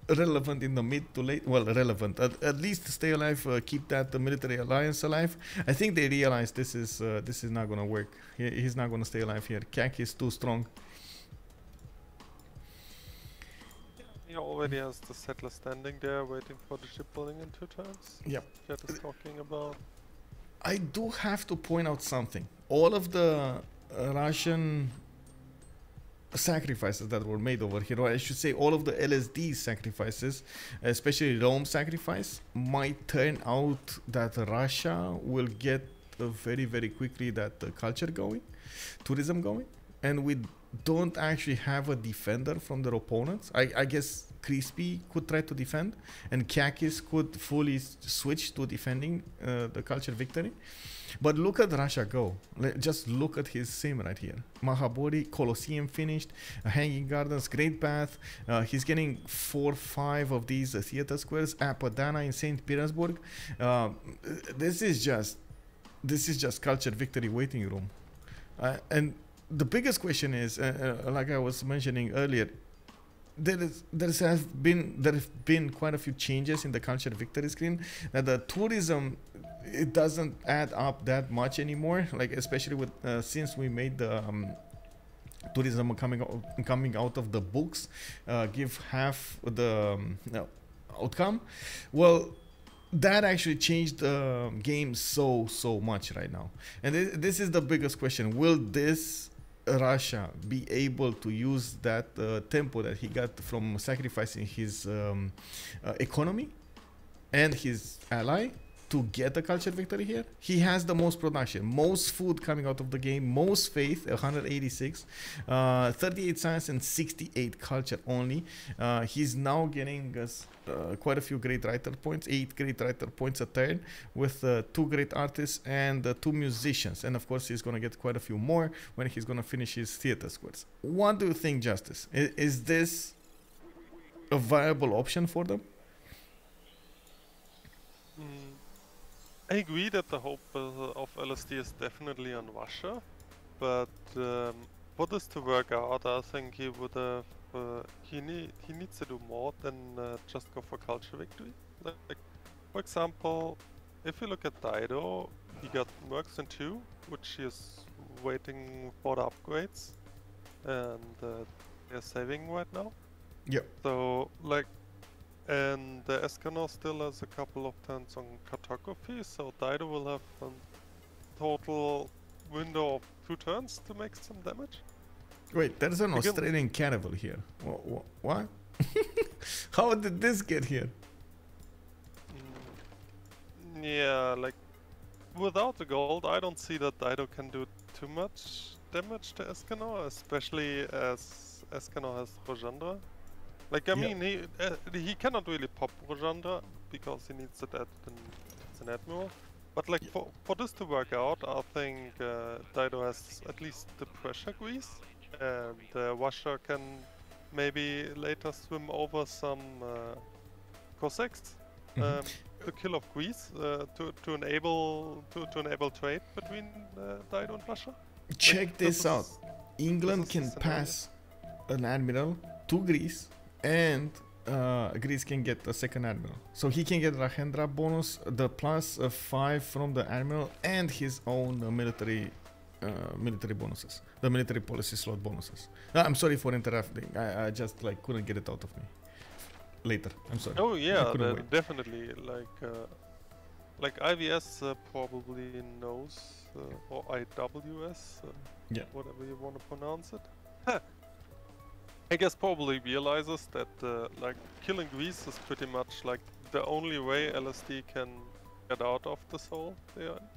relevant in the mid to late. Well, relevant at least stay alive, keep that military alliance alive. I think they realize this is not gonna work. He's not gonna stay alive here. Kak is too strong. He already has the settler standing there waiting for the shipbuilding in 2 turns. Yep. That is talking about. I do have to point out something. All of the Russian sacrifices that were made over here, or I should say all of the LSD sacrifices, especially Rome sacrifice, might turn out that Russia will get very, very quickly that culture going, tourism going, and we don't actually have a defender from their opponents. I guess Crispy could try to defend, and Kakis could fully switch to defending the culture victory. But look at Russia go. Just look at his sim right here. Mahabori, Colosseum finished, Hanging Gardens, Great Bath. He's getting 4-5 of these theater squares. Apadana in St. Petersburg. This is just culture victory waiting room. And the biggest question is, like I was mentioning earlier, there have been quite a few changes in the culture victory screen. That the tourism, it doesn't add up that much anymore. Like especially with since we made the tourism coming out of the books, give half the outcome. Well, that actually changed the game so much right now. And this is the biggest question: will this Russia be able to use that tempo that he got from sacrificing his economy and his ally to get a culture victory here? He has the most production, most food coming out of the game, most faith, 186, 38 science and 68 culture only. He's now getting us quite a few great writer points, 8 great writer points a turn, with 2 great artists and 2 musicians. And of course he's gonna get quite a few more when he's gonna finish his theater squares. What do you think, Justice? Is this a viable option for them? I agree that the hope of LSD is definitely on Russia, but for this to work out, I think he would have he needs to do more than just go for culture victory. Like for example, if you look at Dido, he got Mercs in 2, which he is waiting for the upgrades, and they're saving right now. Yep. So like. And the Escanor still has a couple of turns on cartography, so Dido will have a total window of 2 turns to make some damage. Wait, there's an Australian cannibal here. What? How did this get here? Yeah, like without the gold, I don't see that Dido can do too much damage to Escanor, especially as Escanor has Rojandra. Like, I mean, he cannot really pop Rojandra because he needs it as an admiral. But like, for this to work out, I think Dido has at least the pressure grease, and Russia can maybe later swim over some Cossacks to kill off Greece to enable trade between Dido and Russia. Check like, this out. England can pass an admiral to Greece, and Greece can get a second admiral. So he can get Rahendra bonus, the plus 5 from the admiral, and his own military bonuses, the military policy slot bonuses. I'm sorry for interrupting. I just like couldn't get it out of me. Later, I'm sorry. Oh yeah, definitely. Like IVS probably knows, or IWS, whatever you want to pronounce it. I guess probably realizes that like killing Greece is pretty much like the only way LSD can get out of this hole they are in.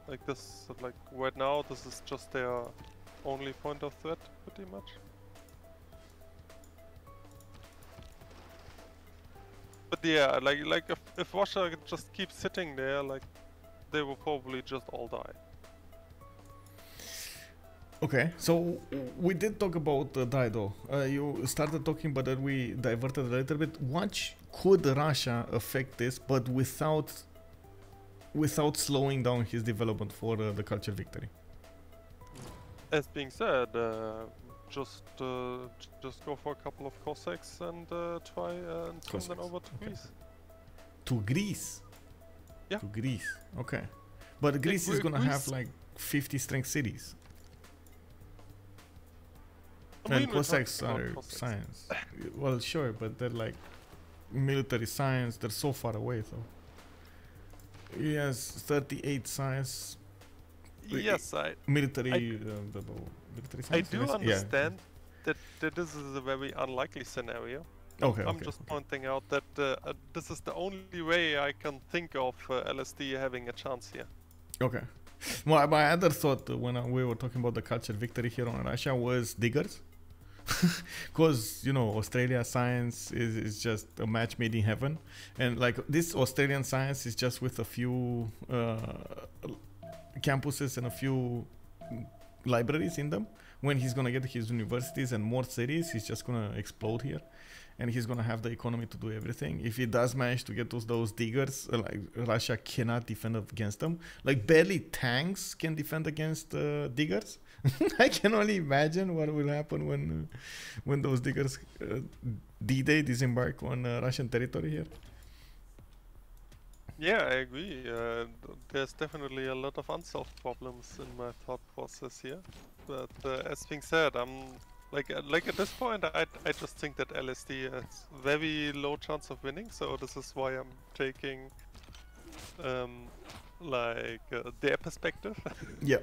Like this, like right now, this is just their only point of threat, pretty much. But yeah, like if Russia just keeps sitting there, like they will probably just all die. Okay, so we did talk about Dido. You started talking, but then we diverted a little bit. What could Russia affect this, but without slowing down his development for the culture victory? As being said, just go for a couple of Cossacks and try and send them over to Greece. To Greece? Yeah. To Greece, okay. But Greece is gonna have like 50 strength cities. And Cossacks are science. Well, sure, but they're like military science. They're so far away, though. He has 38 science. Yes, military science. I do understand that this is a very unlikely scenario. Okay. I'm just pointing out that this is the only way I can think of LSD having a chance here. Okay. Well, my other thought when we were talking about the culture victory here on Russia was diggers. Because, you know, Australia science is just a match made in heaven. And like this Australian science is just with a few campuses and a few libraries in them. When he's gonna get his universities and more cities, he's just gonna explode here. And he's gonna have the economy to do everything. If he does manage to get those diggers, like Russia cannot defend against them. Like barely tanks can defend against diggers. I can only imagine what will happen when those diggers D-Day disembark on Russian territory here. Yeah, I agree. There's definitely a lot of unsolved problems in my thought process here. But as being said, I'm like at this point, I just think that LSD has very low chance of winning. So this is why I'm taking their perspective. Yeah.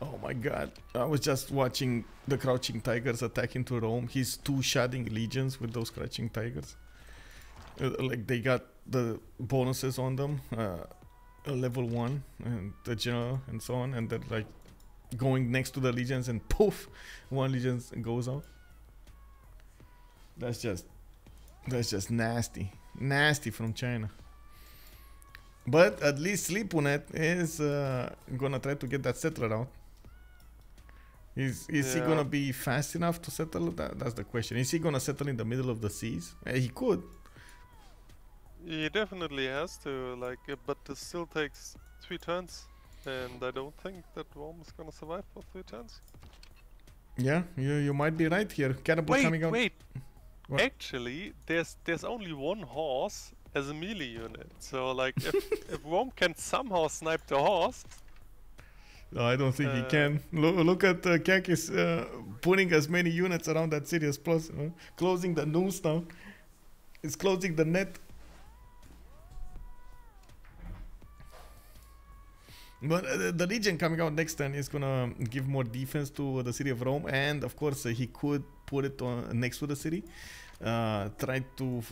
Oh my god, I was just watching the Crouching Tigers attack into Rome. He's two-shotting legions with those Crouching Tigers. Like they got the bonuses on them, level 1 and the general and so on, and they're like going next to the legions and poof, one legion goes out. That's just nasty from China. But at least Slipounet is gonna try to get that settler out. Is he gonna be fast enough to settle? That's the question. Is he gonna settle in the middle of the seas? He could. He definitely has to, but this still takes 3 turns, and I don't think that Rome is gonna survive for 3 turns. Yeah, you might be right here. Cannibal coming out. Wait. What? Actually, there's only 1 horse as a melee unit, so like if Rome can somehow snipe the horse. No, I don't think he can. Look at Kakis putting as many units around that city as possible, closing the noose now. It's closing the net. But the Legion coming out next turn is gonna give more defense to the city of Rome, and of course he could put it on next to the city, try to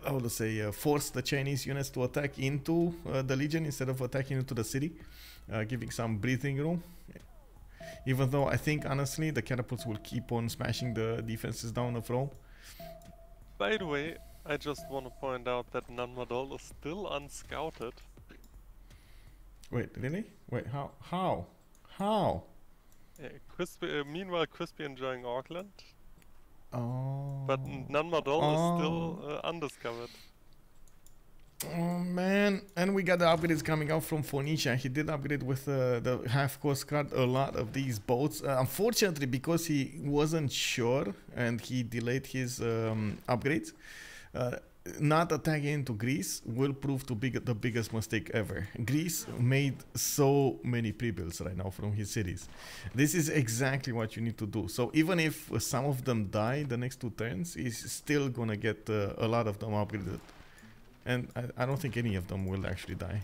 how to say force the Chinese units to attack into the Legion instead of attacking into the city, giving some breathing room. Even though I think honestly the catapults will keep on smashing the defenses down of Rome. By the way, I just want to point out that Nanmadol is still unscouted. Wait, really? Wait, how? Meanwhile, Crispy enjoying Auckland. Oh. But Nanmadol is still undiscovered. Oh man, and we got the upgrades coming out from Phoenicia. He did upgrade with the half coast card a lot of these boats. Unfortunately, because he wasn't sure and he delayed his upgrades, not attacking into Greece will prove to be the biggest mistake ever. Greece made so many pre-builds right now from his cities. This is exactly what you need to do. So even if some of them die the next 2 turns, he's still gonna get a lot of them upgraded. And I don't think any of them will actually die.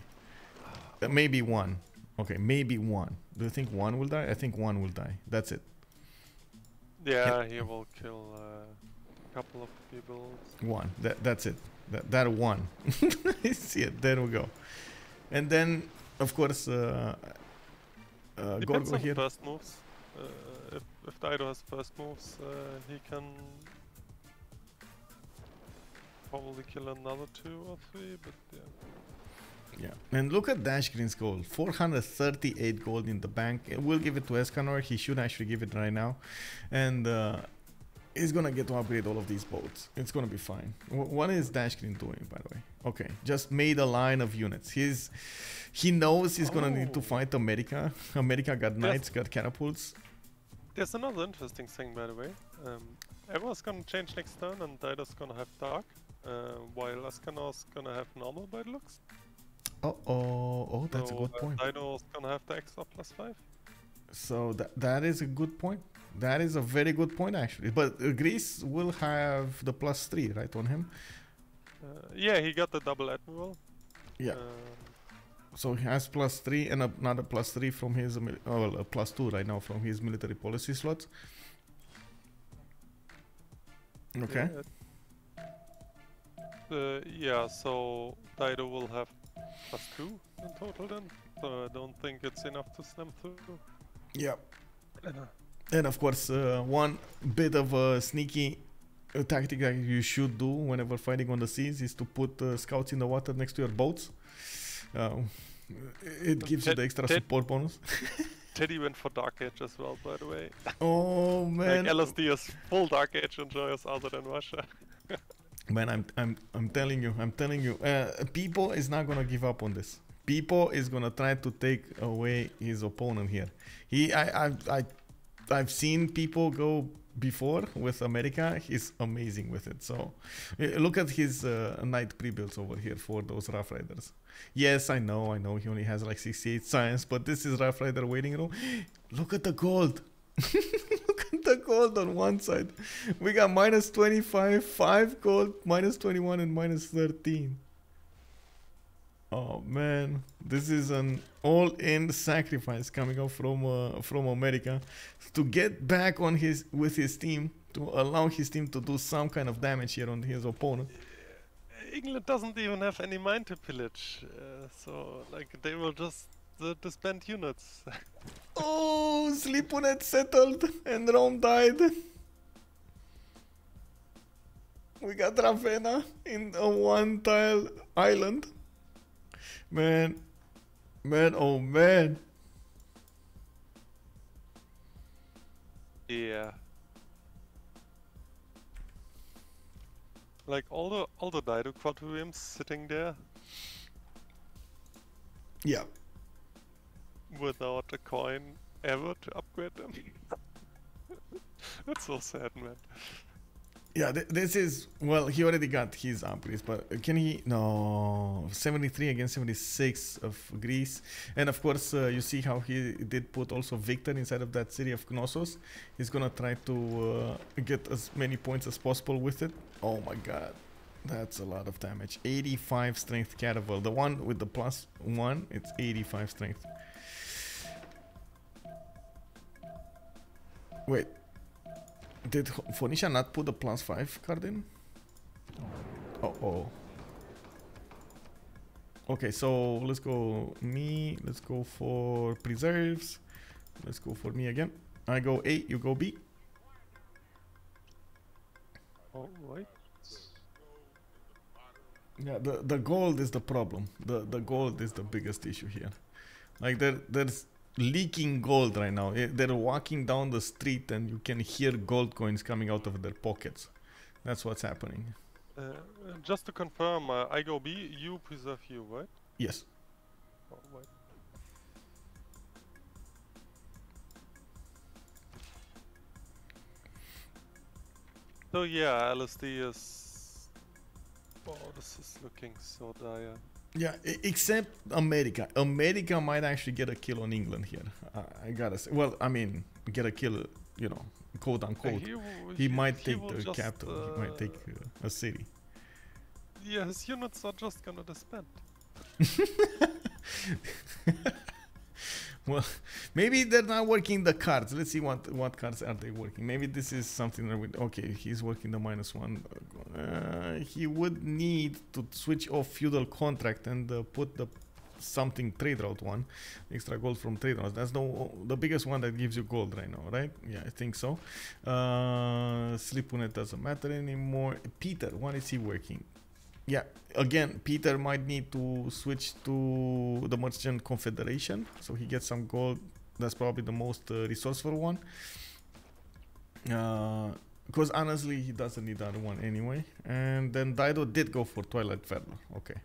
Maybe 1. Okay, maybe 1. Do you think 1 will die? I think 1 will die. That's it. Yeah, he will kill couple of people. 1. That's it. That 1. See it. There we go. And then, of course, Gorgo here. First moves. If Dido has first moves, he can probably kill another 2 or 3. But yeah. Yeah, and look at Dashgreen's gold, 438 gold in the bank. We'll give it to Escanor. He should actually give it right now, and he's gonna get to upgrade all of these boats. It's gonna be fine. What is Dashgreen doing, by the way? Okay, just made a line of units. He knows he's gonna need to fight America. America got knights, got catapults. There's another interesting thing, by the way. Everyone's gonna change next turn, and Dido's gonna have dark, while Escanor's gonna have normal by the looks. Oh, that's a good point. Dido's gonna have the extra +5. So that is a good point. That is a very good point, actually. But Greece will have the +3, right, on him? Yeah, he got the double admiral. Yeah. So he has +3 and another +3 from his, well, a +2 right now from his military policy slots. Okay. Yeah, so Dido will have +2 in total then. So I don't think it's enough to slam through. Yeah. And of course, one bit of a sneaky tactic that you should do whenever fighting on the seas is to put scouts in the water next to your boats. It gives you the extra support bonus. Teddy went for Dark Age as well, by the way. Oh man! Like LSD is full Dark Age enjoyers other than Russia. Man, I'm telling you, Pipo is not gonna give up on this. Pipo is gonna try to take away his opponent here. I've seen people go before with America. He's amazing with it. So look at his knight pre-builds over here for those Rough Riders. Yes, I know he only has like 68 science, but this is Rough Rider waiting room. Look at the gold. Look at the gold on one side. We got -25, 5 gold, -21 and -13. Oh man, this is an all-in sacrifice coming up from America to get back on with his team, to allow his team to do some kind of damage here on his opponent. England doesn't even have any mine to pillage, so like they will just disband units. Oh, Slipounet settled and Rome died. We got Ravenna in a one-tile island. Man, oh man. Yeah. Like all the Dido quadriums sitting there. Yeah. Without a coin ever to upgrade them. That's so sad, man. Yeah, this is, well, he already got his upgrades, but can he? No, 73 against 76 of Greece. And of course, you see how he did put also Victor inside of that city of Knossos. He's gonna try to get as many points as possible with it. Oh my god, that's a lot of damage. 85 strength caravel. The one with the +1, it's 85 strength. Wait. Did Phoenicia not put the +5 card in? Oh. Okay, so let's go me. Let's go for preserves. Let's go for me again. I go A, you go B. Alright. Yeah, the gold is the problem. The gold is the biggest issue here. Like there's leaking gold right now. They're walking down the street and you can hear gold coins coming out of their pockets. That's what's happening. Just to confirm, I go B, you preserve you, right? Yes. Oh, right. So yeah, LSD is... Oh, this is looking so dire. Yeah, except America. America might actually get a kill on England here. I gotta say. Well, I mean, get a kill, you know, quote unquote. He might take the capital. He might take a city. Yeah, his units are just gonna disband. Well, maybe they're not working the cards. Let's see what cards are they working. Maybe this is something that would... Okay, he's working the -1. He would need to switch off feudal contract and put the something trade route one. Extra gold from trade routes. That's the biggest one that gives you gold right now, right? Yeah, I think so. Slipounet doesn't matter anymore. Peter, what is he working? Yeah, again, Peter might need to switch to the Merchant Confederation, so he gets some gold. That's probably the most resourceful one. Because honestly, he doesn't need that one anyway. And then Dido did go for Twilight Feather. Okay.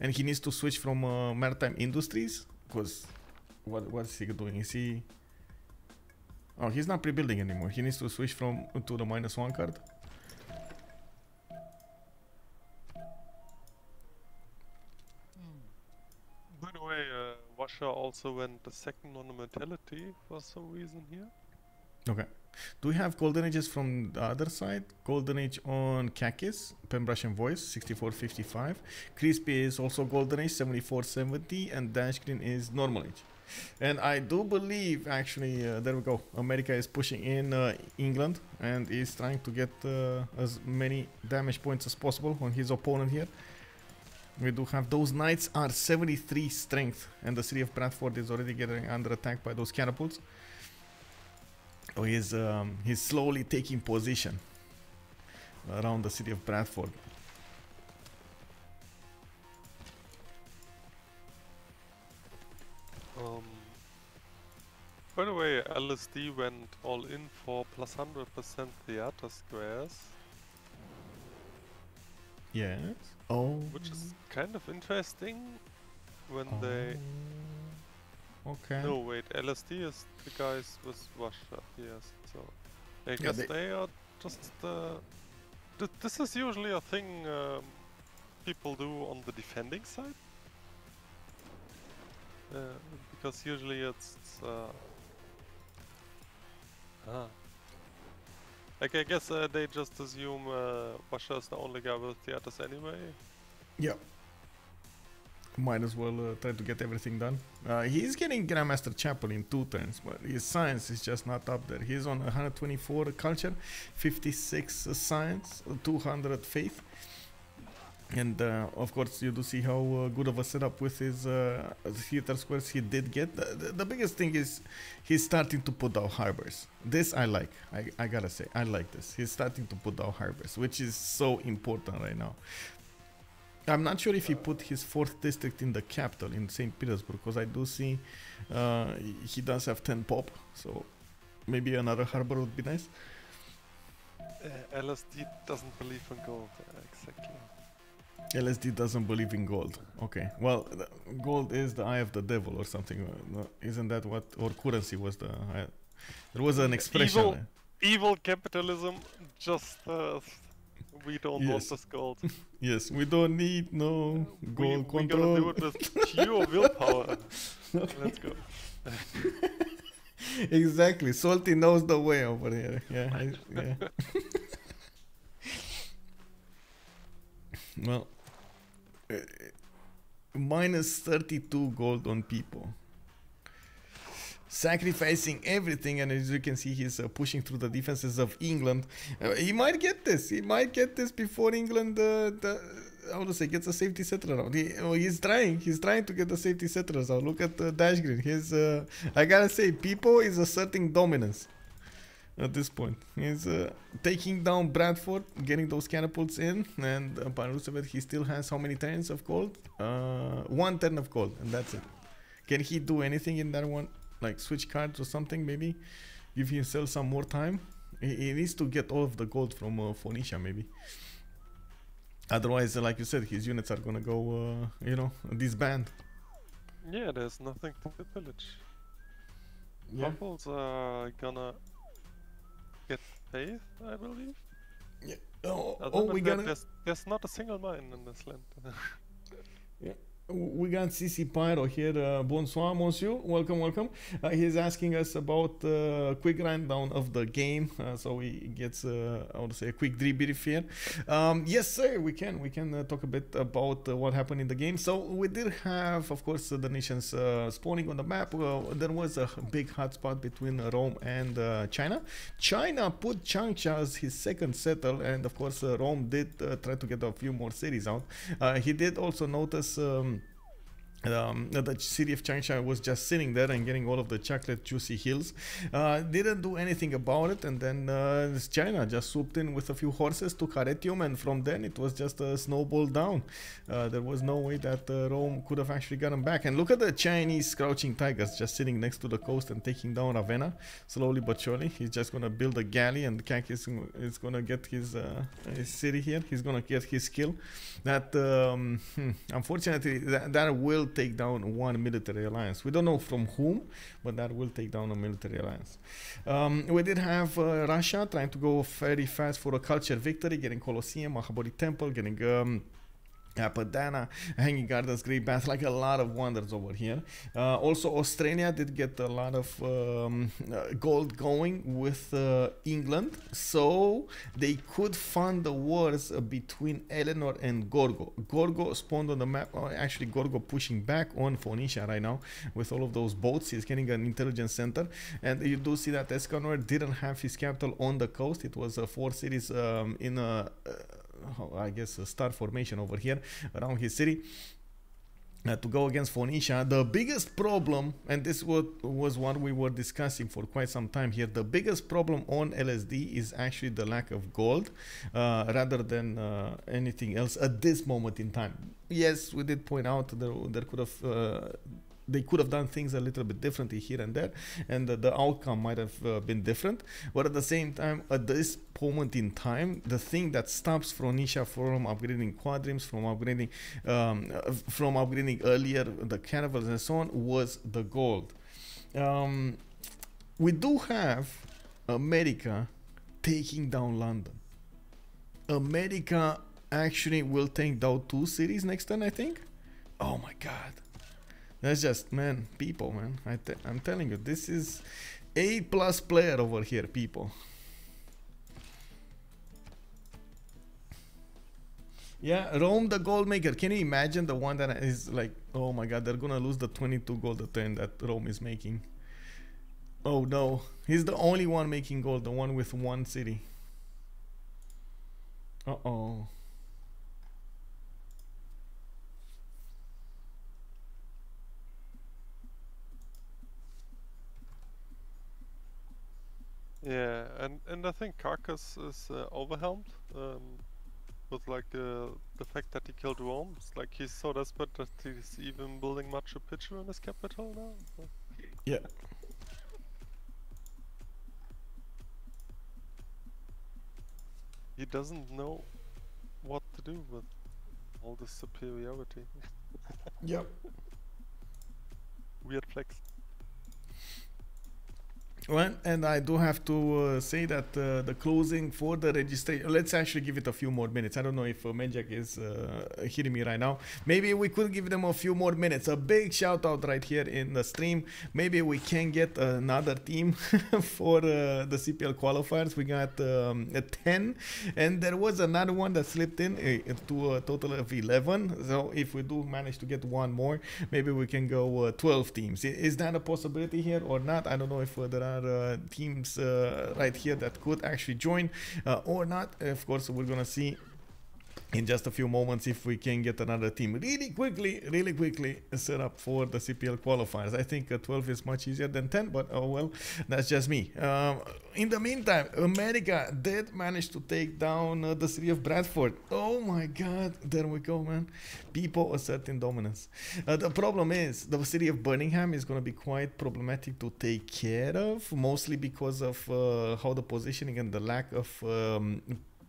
And he needs to switch from Maritime Industries. Because what is he doing? Is he... Oh, he's not pre-building anymore. He needs to switch from to the -1 card. By the way, Russia also went the second on the mentality for some reason here. Okay. Do we have Golden Ages from the other side? Golden Age on Kakis, Pembrush and Voice, 6455. Crispy is also Golden Age, 7470. And Dashgreen is Normal Age. And I do believe, actually, there we go. America is pushing in England and is trying to get as many damage points as possible on his opponent here. We do have those knights are 73 strength, and the city of Bradford is already getting under attack by those catapults. So he's slowly taking position around the city of Bradford. By the way, LSD went all in for plus 100% theater squares. Yes. Oh. Which is kind of interesting when they... Okay. No, wait, LSD is the guys with Russia, yes, so... I guess they are just... this is usually a thing people do on the defending side. Because usually it's... Like, I guess they just assume Russia is the only guy with theaters anyway. Yeah. Might as well try to get everything done. He's getting Grandmaster Chapel in 2 turns, but his science is just not up there. He's on 124 culture, 56 science, 200 faith. And of course you do see how good of a setup with his theater squares he did get. The biggest thing is he's starting to put down harbors. This I like. I gotta say, I like this. He's starting to put down harbors, which is so important right now. I'm not sure if he put his 4th district in the capital in St. Petersburg, because I do see he does have 10 pop, so maybe another harbor would be nice. LSD doesn't believe in gold, exactly. LSD doesn't believe in gold. Okay, well, gold is the eye of the devil or something. Isn't that what, or currency was the... there was an expression. Evil capitalism, just... we don't want this gold. Yes, we don't need no gold control. We're gonna do it with pure willpower. Let's go. Exactly, Salty knows the way over here. Yeah, yeah. Well, minus 32 gold on Pipo. Sacrificing everything, and as you can see, he's pushing through the defenses of England. He might get this. He might get this before England, how to say, gets a safety settler out. He's trying. He's trying to get the safety settlers out. Look at Dashgreen. I gotta say, Pipo is asserting dominance at this point. He's taking down Bradford, getting those catapults in, and by Roosevelt, he still has how many turns of gold? 1 turn of gold, and that's it. Can he do anything in that one? Like switch cards or something, maybe give himself some more time. He needs to get all of the gold from Phoenicia, maybe. Otherwise, like you said, his units are gonna go, you know, disband. Yeah, there's nothing to pillage. Yeah. Couples are gonna get faith, I believe. Yeah. We gonna. There's not a single mine in this land. Yeah. We got CC Pyro here. Bonsoir, monsieur. Welcome, welcome. He's asking us about quick rundown of the game, so he gets, I would say, a quick debrief here. Yes, sir. We can talk a bit about what happened in the game. So we did have, of course, the nations spawning on the map. There was a big hotspot between Rome and China. China put Kamja as his second settle, and of course, Rome did try to get a few more cities out. He did also notice the city of Changsha was just sitting there and getting all of the chocolate juicy hills. Didn't do anything about it, and then China just swooped in with a few horses, took Arretium, and from then it was just a snowball down. There was no way that Rome could have actually gotten back. And look at the Chinese crouching tigers just sitting next to the coast and taking down Ravenna slowly but surely. He's just gonna build a galley, and Kakis is gonna get his city here. He's gonna get his skill. That unfortunately that will take down one military alliance. We don't know from whom, but that will take down a military alliance. We did have Russia trying to go very fast for a culture victory, getting Colosseum, Mahabodhi Temple, getting Padana, Hanging Gardens, Great Bath, like a lot of wonders over here. Also, Australia did get a lot of gold going with England, so they could fund the wars between Eleanor and Gorgo. Gorgo spawned on the map, actually Gorgo pushing back on Phoenicia right now with all of those boats. He's getting an intelligence center, and you do see that Escanor didn't have his capital on the coast. It was 4 cities in a I guess a star formation over here around his city to go against Phoenicia. The biggest problem, and this was what we were discussing for quite some time here, the biggest problem on LSD is actually the lack of gold rather than anything else at this moment in time. Yes, we did point out there could have they could have done things a little bit differently here and there, and the outcome might have been different. But at the same time, at this moment in time, the thing that stops Phoenicia from upgrading quadrims, from upgrading earlier the caravels and so on, was the gold. We do have America taking down London. America actually will take down 2 cities next turn, I think. Oh my god. That's just, man, people, man. I'm telling you, this is A+ player over here, people. Yeah, Rome the gold maker. Can you imagine the one that is like, oh my god, they're gonna lose the 22 gold a turn that Rome is making. Oh no, he's the only one making gold, the one with 1 city. Uh-oh. Yeah, and I think Carcass is overwhelmed with like the fact that he killed Rome. It's like he's so desperate that he's even building Machu Picchu in his capital now. Yeah. He doesn't know what to do with all this superiority. Yep. Weird flex. Well, and I do have to say that the closing for the registration, let's actually give it a few more minutes. I don't know if Menjak is hearing me right now. Maybe we could give them a few more minutes. A big shout out right here in the stream. Maybe we can get another team for the CPL qualifiers. We got 10, and there was another one that slipped in to a total of 11. So if we do manage to get one more, maybe we can go 12 teams. Is that a possibility here or not? I don't know if there are teams right here that could actually join or not. Of course, we're gonna see in just a few moments if we can get another team really quickly set up for the CPL qualifiers. I think 12 is much easier than 10, but oh well, that's just me. In the meantime, America did manage to take down the city of Bradford. Oh my god, there we go, man. People asserting dominance. The problem is the city of Birmingham is going to be quite problematic to take care of, mostly because of how the positioning and the lack of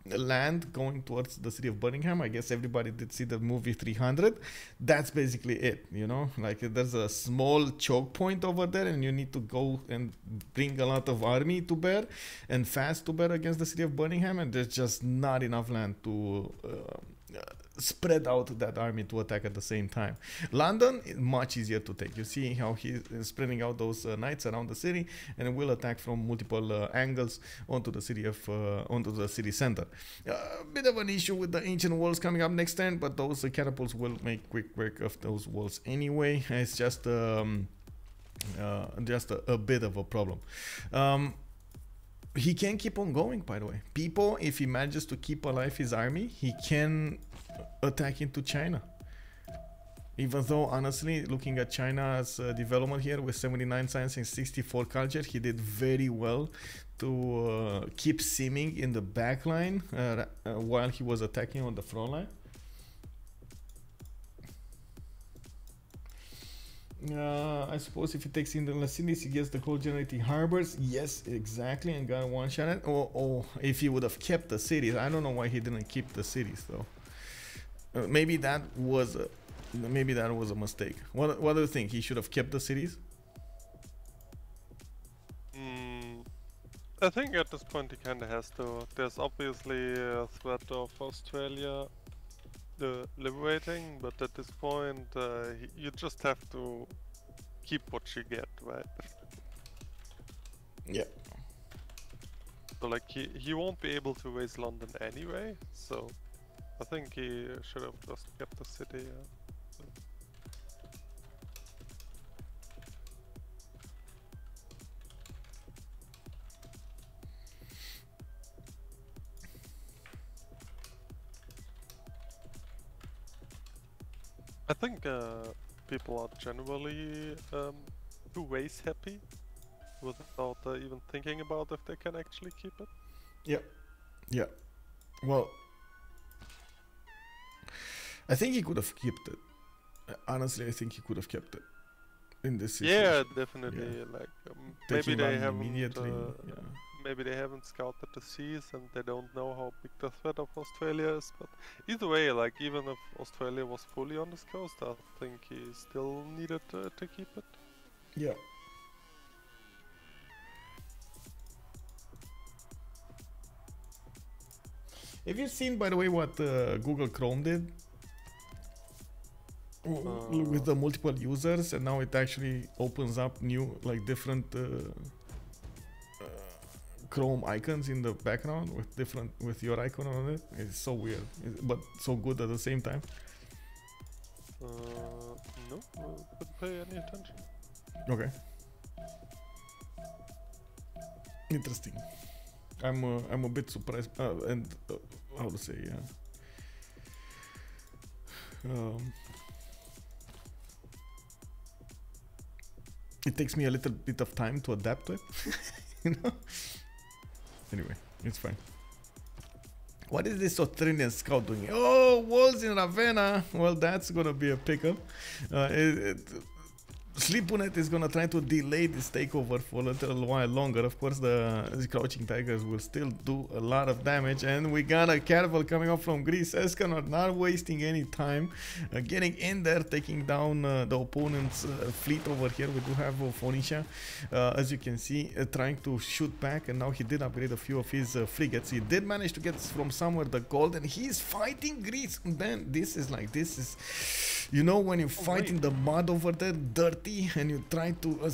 land going towards the city of Birmingham. I guess everybody did see the movie 300. That's basically it, you know, like there's a small choke point over there and you need to go and bring a lot of army to bear and fast to bear against the city of Birmingham, and there's just not enough land to spread out that army to attack at the same time. London is much easier to take. You see how he's spreading out those knights around the city and will attack from multiple angles onto the city of onto the city center. Bit of an issue with the ancient walls coming up next turn, but those catapults will make quick work of those walls anyway. It's just a bit of a problem. He can keep on going, by the way. Pipo, if he manages to keep alive his army, he can attack into China. Even though, honestly, looking at China's development here with 79 science and 64 culture, he did very well to keep simming in the back line while he was attacking on the front line. I suppose if he takes in the Lacinis, he gets the cold generating harbors. Yes, exactly, and got one shot at. Oh, if he would have kept the cities. I don't know why he didn't keep the cities though. Maybe that was a mistake. What do you think? He should have kept the cities? I think at this point he kinda has to. There's obviously a threat of Australia liberating, but at this point you just have to keep what you get, right? Yeah. So like he won't be able to raise London anyway, so I think he should have just kept the city. I think people are generally too race happy without even thinking about if they can actually keep it. Yeah. Yeah. Well, I think he could have kept it. Honestly, I think he could have kept it in this situation. Yeah, definitely. Yeah. Like maybe they haven't immediately. Maybe they haven't scouted the seas and they don't know how big the threat of Australia is. But either way, like even if Australia was fully on this coast, I think he still needed to keep it. Yeah. Have you seen, by the way, what Google Chrome did? With the multiple users, and now it actually opens up new, like different Chrome icons in the background with your icon on it. It's so weird, but so good at the same time. No, couldn't pay any attention. Okay. Interesting. I'm a bit surprised, and how to say, yeah. It takes me a little bit of time to adapt to it, you know. Anyway, it's fine. What is this Australian scout doing? Oh, walls in Ravenna. Well, that's gonna be a pickup. Slipounet is gonna try to delay this takeover for a little while longer. Of course, the crouching tigers will still do a lot of damage, and we got a caravel coming up from Greece. Escanor not wasting any time, getting in there, taking down the opponent's fleet over here. We do have Phoenicia, as you can see, trying to shoot back, and now he did upgrade a few of his frigates. He did manage to get from somewhere the gold, and he's fighting Greece. Man, this is, you know, when you fight in the mud over there, dirty, and you try to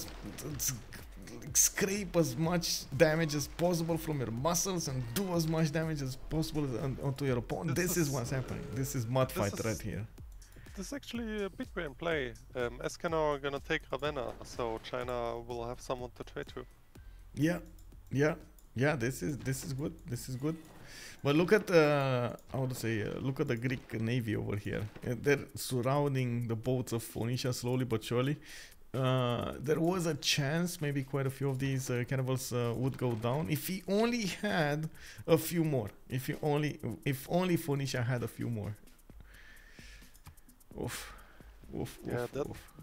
scrape as much damage as possible from your muscles and do as much damage as possible onto your opponent. This is what's happening. This is mud fight right here. This is actually a big brain play. Escanor are gonna take Ravenna, so China will have someone to trade to. Yeah. This is good. This is good. But look at look at the Greek navy over here. They're surrounding the boats of Phoenicia slowly but surely. There was a chance maybe quite a few of these cannibals would go down if he only had a few more. If only Phoenicia had a few more. Oof. Yeah,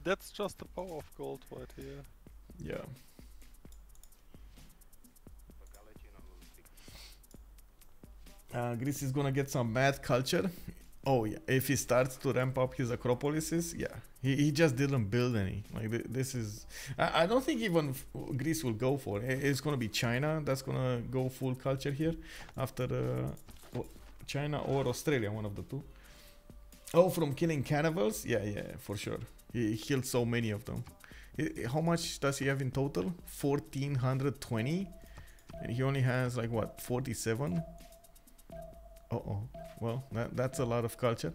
that's just the power of gold right here. Yeah. Greece is gonna get some mad culture. Oh yeah, if he starts to ramp up his acropolises, yeah. He just didn't build any. Like this is, I don't think even Greece will go for it. It's gonna be China that's gonna go full culture here after China or Australia, one of the two. Oh, from killing cannibals? Yeah, for sure. He killed so many of them. How much does he have in total? 1420, and he only has like what, 47? Uh-oh. Well, that's a lot of culture.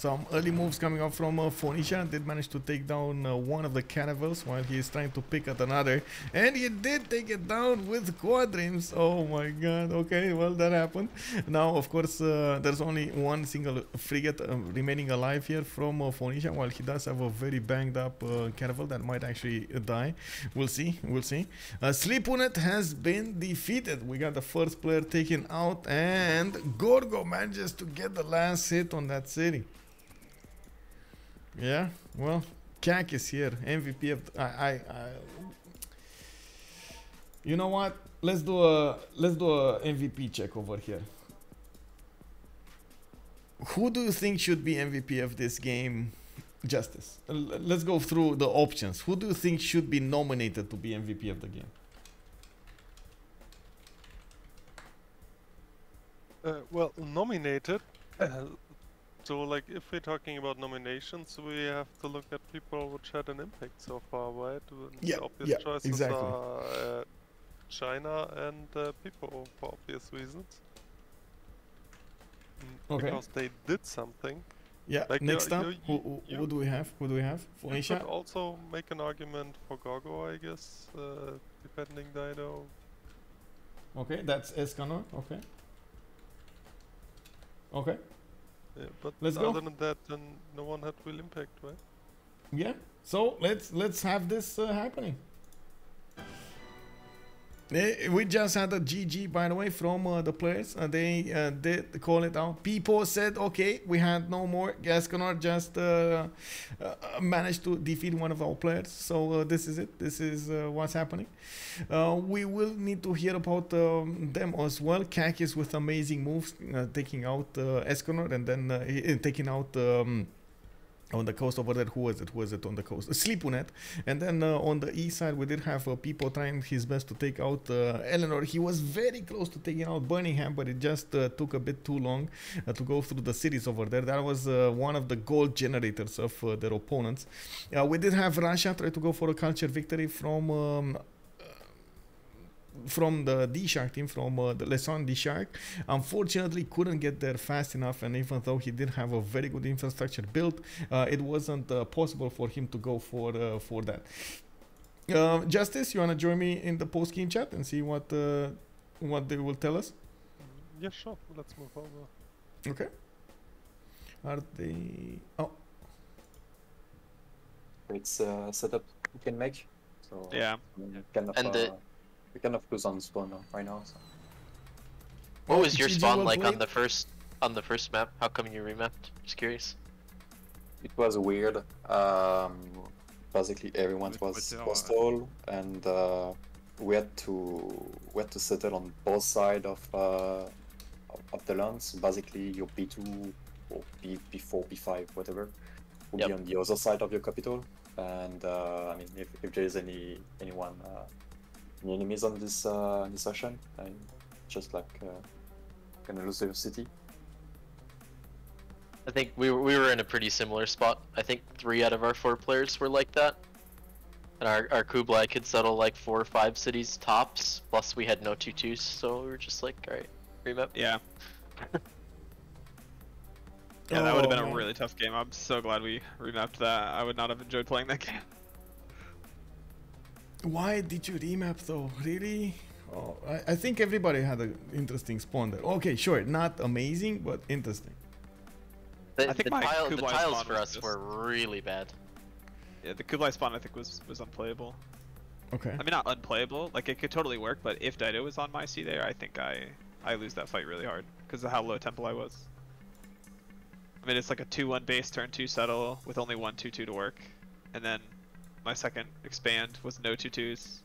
some early moves coming up from Phoenicia. Did manage to take down one of the caravels while he is trying to pick at another. And he did take it down with quadrims. Oh my god. Okay, well, that happened. Now, of course, there's only one single frigate remaining alive here from Phoenicia, while he does have a very banged up caravel that might actually die. We'll see. We'll see. Slipounet has been defeated. We got the first player taken out, and Gorgo manages to get the last hit on that city. Yeah, well, Kak is here, MVP of you know what? Let's do a MVP check over here. Who do you think should be MVP of this game? Justice. Let's go through the options. Who do you think should be nominated to be MVP of the game? Well, nominated. So, like, if we're talking about nominations, we have to look at people which had an impact so far, right? Yeah, the obvious choices exactly. are China and Pipo for obvious reasons. Okay. Because they did something. Yeah. Like next up, who do we have? Who do we have? Phoenicia. You could also make an argument for Gorgo, I guess, depending Dido. Okay, that's Escanor. Okay. Okay. Yeah, but let's other go. than that, then no one had real impact, right? Yeah. So let's have this happening. We just had a GG, by the way, from the players. They did call it out. Pipo said, okay, we had no more. Escanor just managed to defeat one of our players. So this is it. This is what's happening. We will need to hear about them as well. Kakis with amazing moves, taking out Escanor, and then taking out... on the coast over there, who was it on the coast? Slipounet. And then on the east side, we did have Pipo trying his best to take out Eleanor. He was very close to taking out Birmingham, but it just took a bit too long to go through the cities over there. That was one of the gold generators of their opponents. We did have Russia try to go for a culture victory from the DShark team, from the Saint DShark. Unfortunately, couldn't get there fast enough, and even though he did have a very good infrastructure built, it wasn't possible for him to go for that. Justice, you wanna join me in the post-game chat and see what they will tell us? Yeah, sure. Let's move over. Okay. Are they? Oh. It's a setup you can make. So yeah. We kind of lose on spawn right now. So. What was your spawn like on the first map? How come you remapped? Just curious. It was weird. Basically, everyone was hostile, and we had to settle on both sides of the lands. Basically, your B2 or B4, B5, whatever, will be on the other side of your capital. And I mean, if there is any enemies on this session, and just like gonna lose their city. I think we were in a pretty similar spot. I think 3 out of our 4 players were like that, and our Kublai could settle like 4 or 5 cities tops. Plus we had no 2-2s, so we were just like, all right, remap. Yeah. Yeah, that would have been a really tough game. I'm so glad we remapped that. I would not have enjoyed playing that game. Why did you remap though? Really? Oh, I think everybody had an interesting spawn there. Okay, sure, not amazing, but interesting. I think the tiles for us were really bad. Yeah, the Kublai spawn I think was unplayable. Okay. I mean, not unplayable. Like it could totally work, but if Dido was on my C there, I think I lose that fight really hard because of how low tempo I was. I mean, it's like a 2-1 base turn 2 settle with only 1 2-2 to work, and then my second expand was no 2-2s.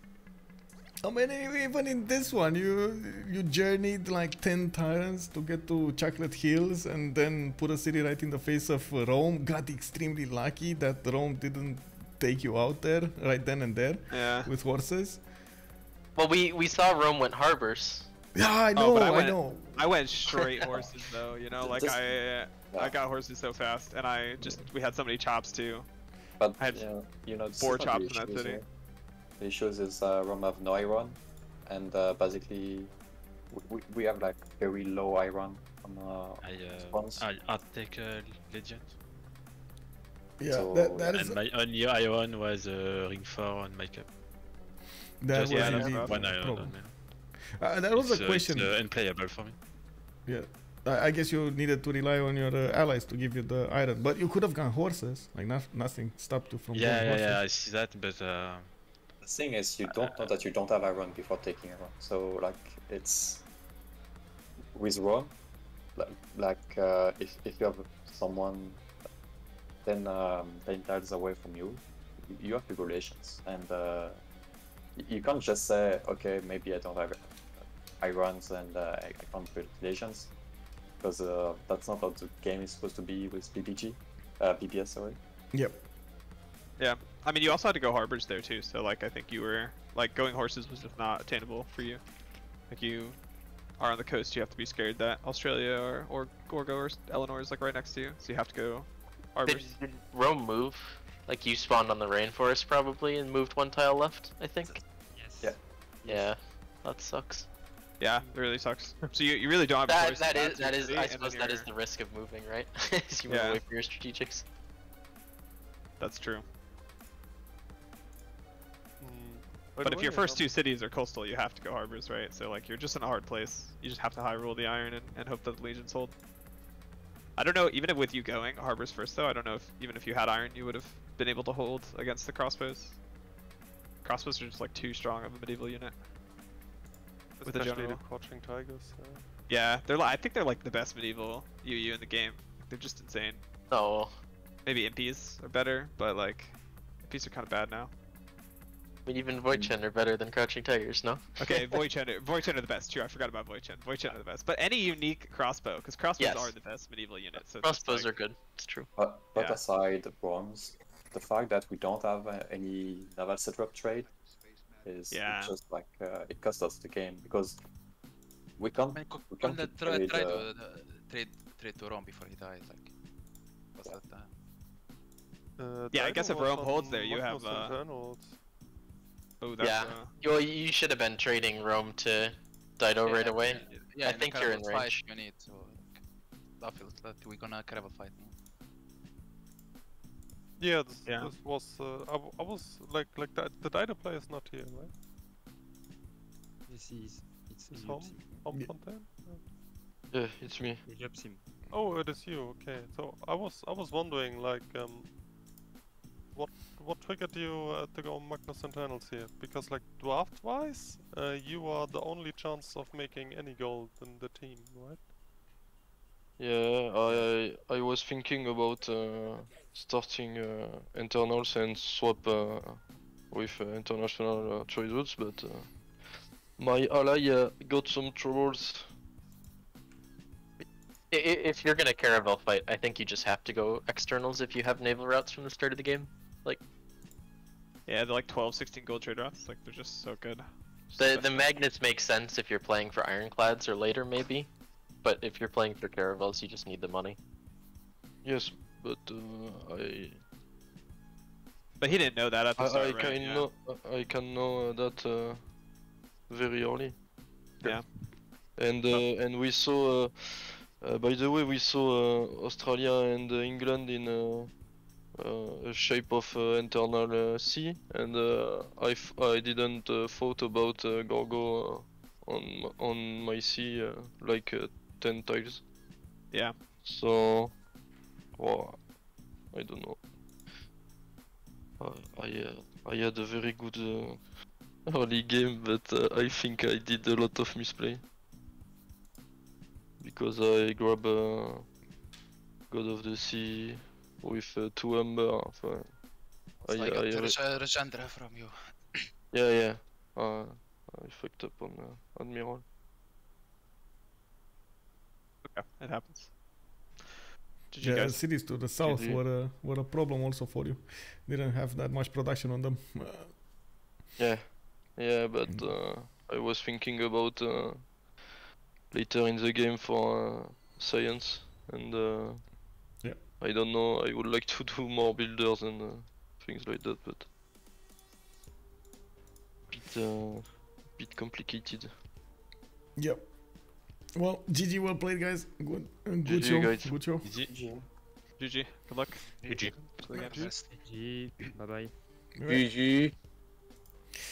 I mean, even in this one, you journeyed like 10 tyrants to get to Chocolate Hills and then put a city right in the face of Rome. Got extremely lucky that Rome didn't take you out there right then and there with horses. Well, we saw Rome went harbors. Yeah, I know, I know. I went straight horses though, you know, like I got horses so fast, and we had so many chops too. But I had you know, 4 chops in that city. The issue is Rome have no iron, and basically we have like very low iron on spawns. I'll take Legend. Yeah, So, that is And my only iron was ring 4 on my cap. that Just was yeah, that's indeed rough. one a iron problem. on me. That was a question. It's unplayable for me. Yeah, I guess you needed to rely on your allies to give you the iron, but you could have gone horses. Like nothing stopped you from going horses. Yeah, I see that, but the thing is, you don't know that you don't have iron before taking iron. So like it's with Rome, if you have someone 10 tiles away from you, you have regulations, and you can't just say, okay, maybe I don't have irons and I can't build relations, because that's not how the game is supposed to be with PPS, sorry. Yep. Yeah, I mean, you also had to go harbors there too, so like I think you were like going horses was just not attainable for you. Like you are on the coast, you have to be scared that Australia or Gorgo or Eleanor is like right next to you, so you have to go harbors. Did Rome move? Like you spawned on the rainforest probably and moved one tile left, I think. Yes. Yeah. Yeah, that sucks. Yeah, it really sucks. So you really don't have a choice. That is I suppose that is the risk of moving, right? As you move away from your strategics. That's true. But if your first two cities are coastal, you have to go harbors, right? So like you're just in a hard place. You just have to high roll the iron and hope that the legions hold. I don't know, even if with you going harbors first though, I don't know if even if you had iron you would have been able to hold against the crossbows. Crossbows are just like too strong of a medieval unit. With the Especially general. the Crouching Tigers. Yeah, I think they're like the best medieval UU in the game. They're just insane. No. Maybe impies are better, but like impies are kind of bad now. I mean, even Voidchen are better than Crouching Tigers, no? Okay, Voidchen are the best. True, I forgot about Voidchen. Voidchen are the best. But any unique crossbow, because crossbows are the best medieval unit. So crossbows are good. It's true. But Yeah. aside the bronze, the fact that we don't have any naval setup trade is just like it costs us the game, because we can't. We can't Try trade, trade to Rome before he dies. Like, what's that? Yeah, I guess if Dido was Rome holds on there, you have, Magnus and Reynolds. Oh, that's, Yeah. You should have been trading Rome to Dido right away. Yeah, I think you're in range. You need to I feel that we're gonna caravel fight now. Yeah, this was. I was like the Dido player is not here, right? It's Homme Fontaine? yeah, it's me. Oh, it is you. Okay, so I was wondering like what triggered you to go Magnus and Reynolds here? Because like draft wise, you are the only chance of making any gold in the team, right? Yeah, I was thinking about starting internals and swap with international trade routes, but my ally got some troubles. If you're gonna caravel fight, I think you just have to go externals if you have naval routes from the start of the game. Like, yeah, they're like 12, 16 gold trade routes. Like they're just so good. the magnets make sense if you're playing for ironclads or later maybe, but if you're playing for caravels, you just need the money. Yes, but But he didn't know that at the start, I right? can Yeah. know I can know that very early. Yeah. And we saw. By the way, we saw Australia and England in a shape of internal sea, and I didn't thought about Gorgo on my sea like 10 tiles. Yeah. So, well, I don't know. I had a very good early game, but I think I did a lot of misplay. Because I grab God of the Sea with 2 Ember. So I got Regendra from you. Yeah. I fucked up on Admiral. Okay, it happens. Did Yeah, you guys? cities to the south were a problem also for you. Didn't have that much production on them. Yeah, but I was thinking about later in the game for science, and I don't know, I would like to do more builders and things like that, but bit complicated. Yep. Well, GG, well played, guys. Good GG, show. guys. Good show. GG. GG. Good luck. GG. GG. Bye bye. GG.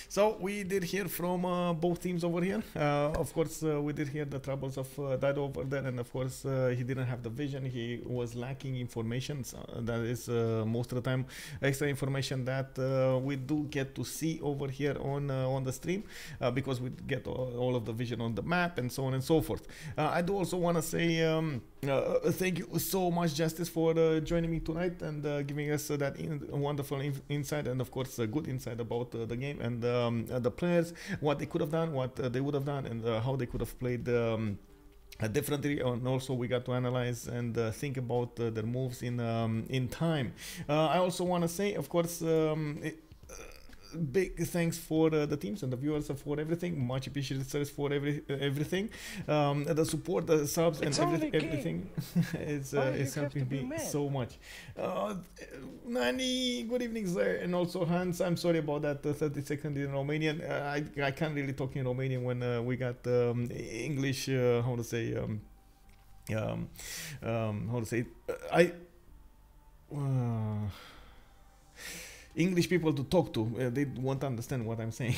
So we did hear from both teams over here. Of course, we did hear the troubles of Dido over there, and of course, he didn't have the vision. He was lacking information. So that is most of the time extra information that we do get to see over here on the stream because we get all of the vision on the map and so on and so forth. I do also want to say thank you so much, Justice, for joining me tonight and giving us that wonderful insight and of course good insight about the game and the players, what they could have done, what they would have done, and how they could have played differently. And also we got to analyze and think about their moves in time. I also want to say, of course, big thanks for the teams and the viewers for everything. Much appreciated, sirs, for everything. The support, the subs, and everything is helping me so much. Nani, good evening, sir, and also Hans. I'm sorry about that 30 seconds in Romanian. I can't really talk in Romanian when we got English. How to say? How to say? English people to talk to, they won't understand what I'm saying.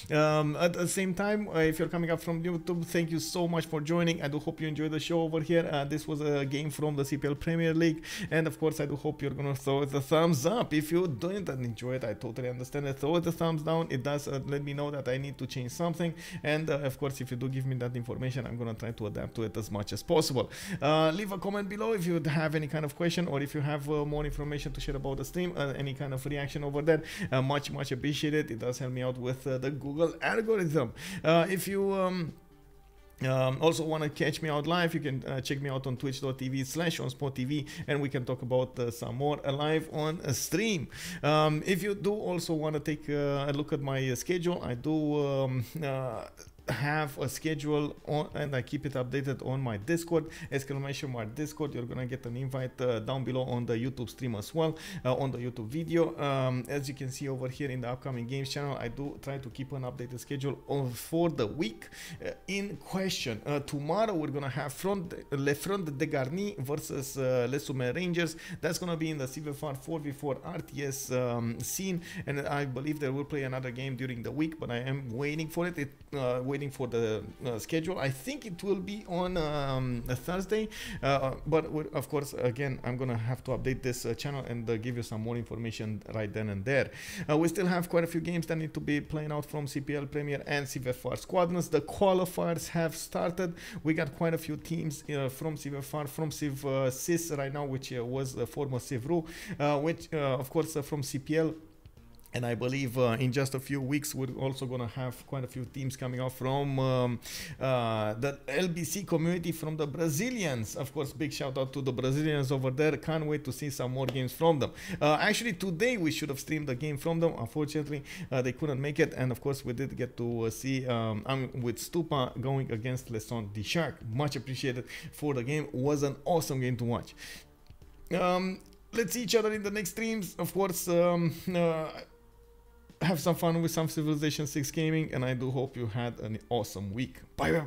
At the same time, if you're coming up from YouTube, thank you so much for joining. I do hope you enjoyed the show over here. This was a game from the CPL Premier League, and of course I do hope you're gonna throw it a thumbs up. If you didn't enjoy it, I totally understand it. Throw it a thumbs down. It does let me know that I need to change something, and of course if you do give me that information, I'm gonna try to adapt to it as much as possible. Leave a comment below if you have any kind of question, or if you have more information to share about the stream, any kind of reaction over there. Much appreciated. It does help me out with the Google algorithm. If you also want to catch me out live, you can check me out on twitch.tv/OnSpotTV, and we can talk about some more live on stream. If you do also want to take a look at my schedule, I do have a schedule on, and I keep it updated on my Discord, !Discord. You're gonna get an invite down below on the YouTube stream as well, on the YouTube video. As you can see over here in the upcoming games channel, I do try to keep an updated schedule for the week in question. Tomorrow we're gonna have Le Front de Garni versus Les Sommets Rangers. That's gonna be in the CVFR 4v4 RTS scene, and I believe they will play another game during the week, but I am waiting for it. Waiting for the schedule. I think it will be on a Thursday, but of course, again, I'm gonna have to update this channel and give you some more information right then and there. We still have quite a few games that need to be playing out from CPL Premier and CVFR Squadrons. The qualifiers have started. We got quite a few teams from CVFR, from Civ CIS right now, which was former Civ RU, which of course from CPL. And I believe in just a few weeks, we're also going to have quite a few teams coming out from the LBC community, from the Brazilians. Of course, big shout out to the Brazilians over there. Can't wait to see some more games from them. Actually, today we should have streamed the game from them. Unfortunately, they couldn't make it. And of course, we did get to see I'm with Stupa going against Saint DShark. Much appreciated for the game. It was an awesome game to watch. Let's see each other in the next streams. Of course, have some fun with some Civilization 6 gaming, and I do hope you had an awesome week. Bye.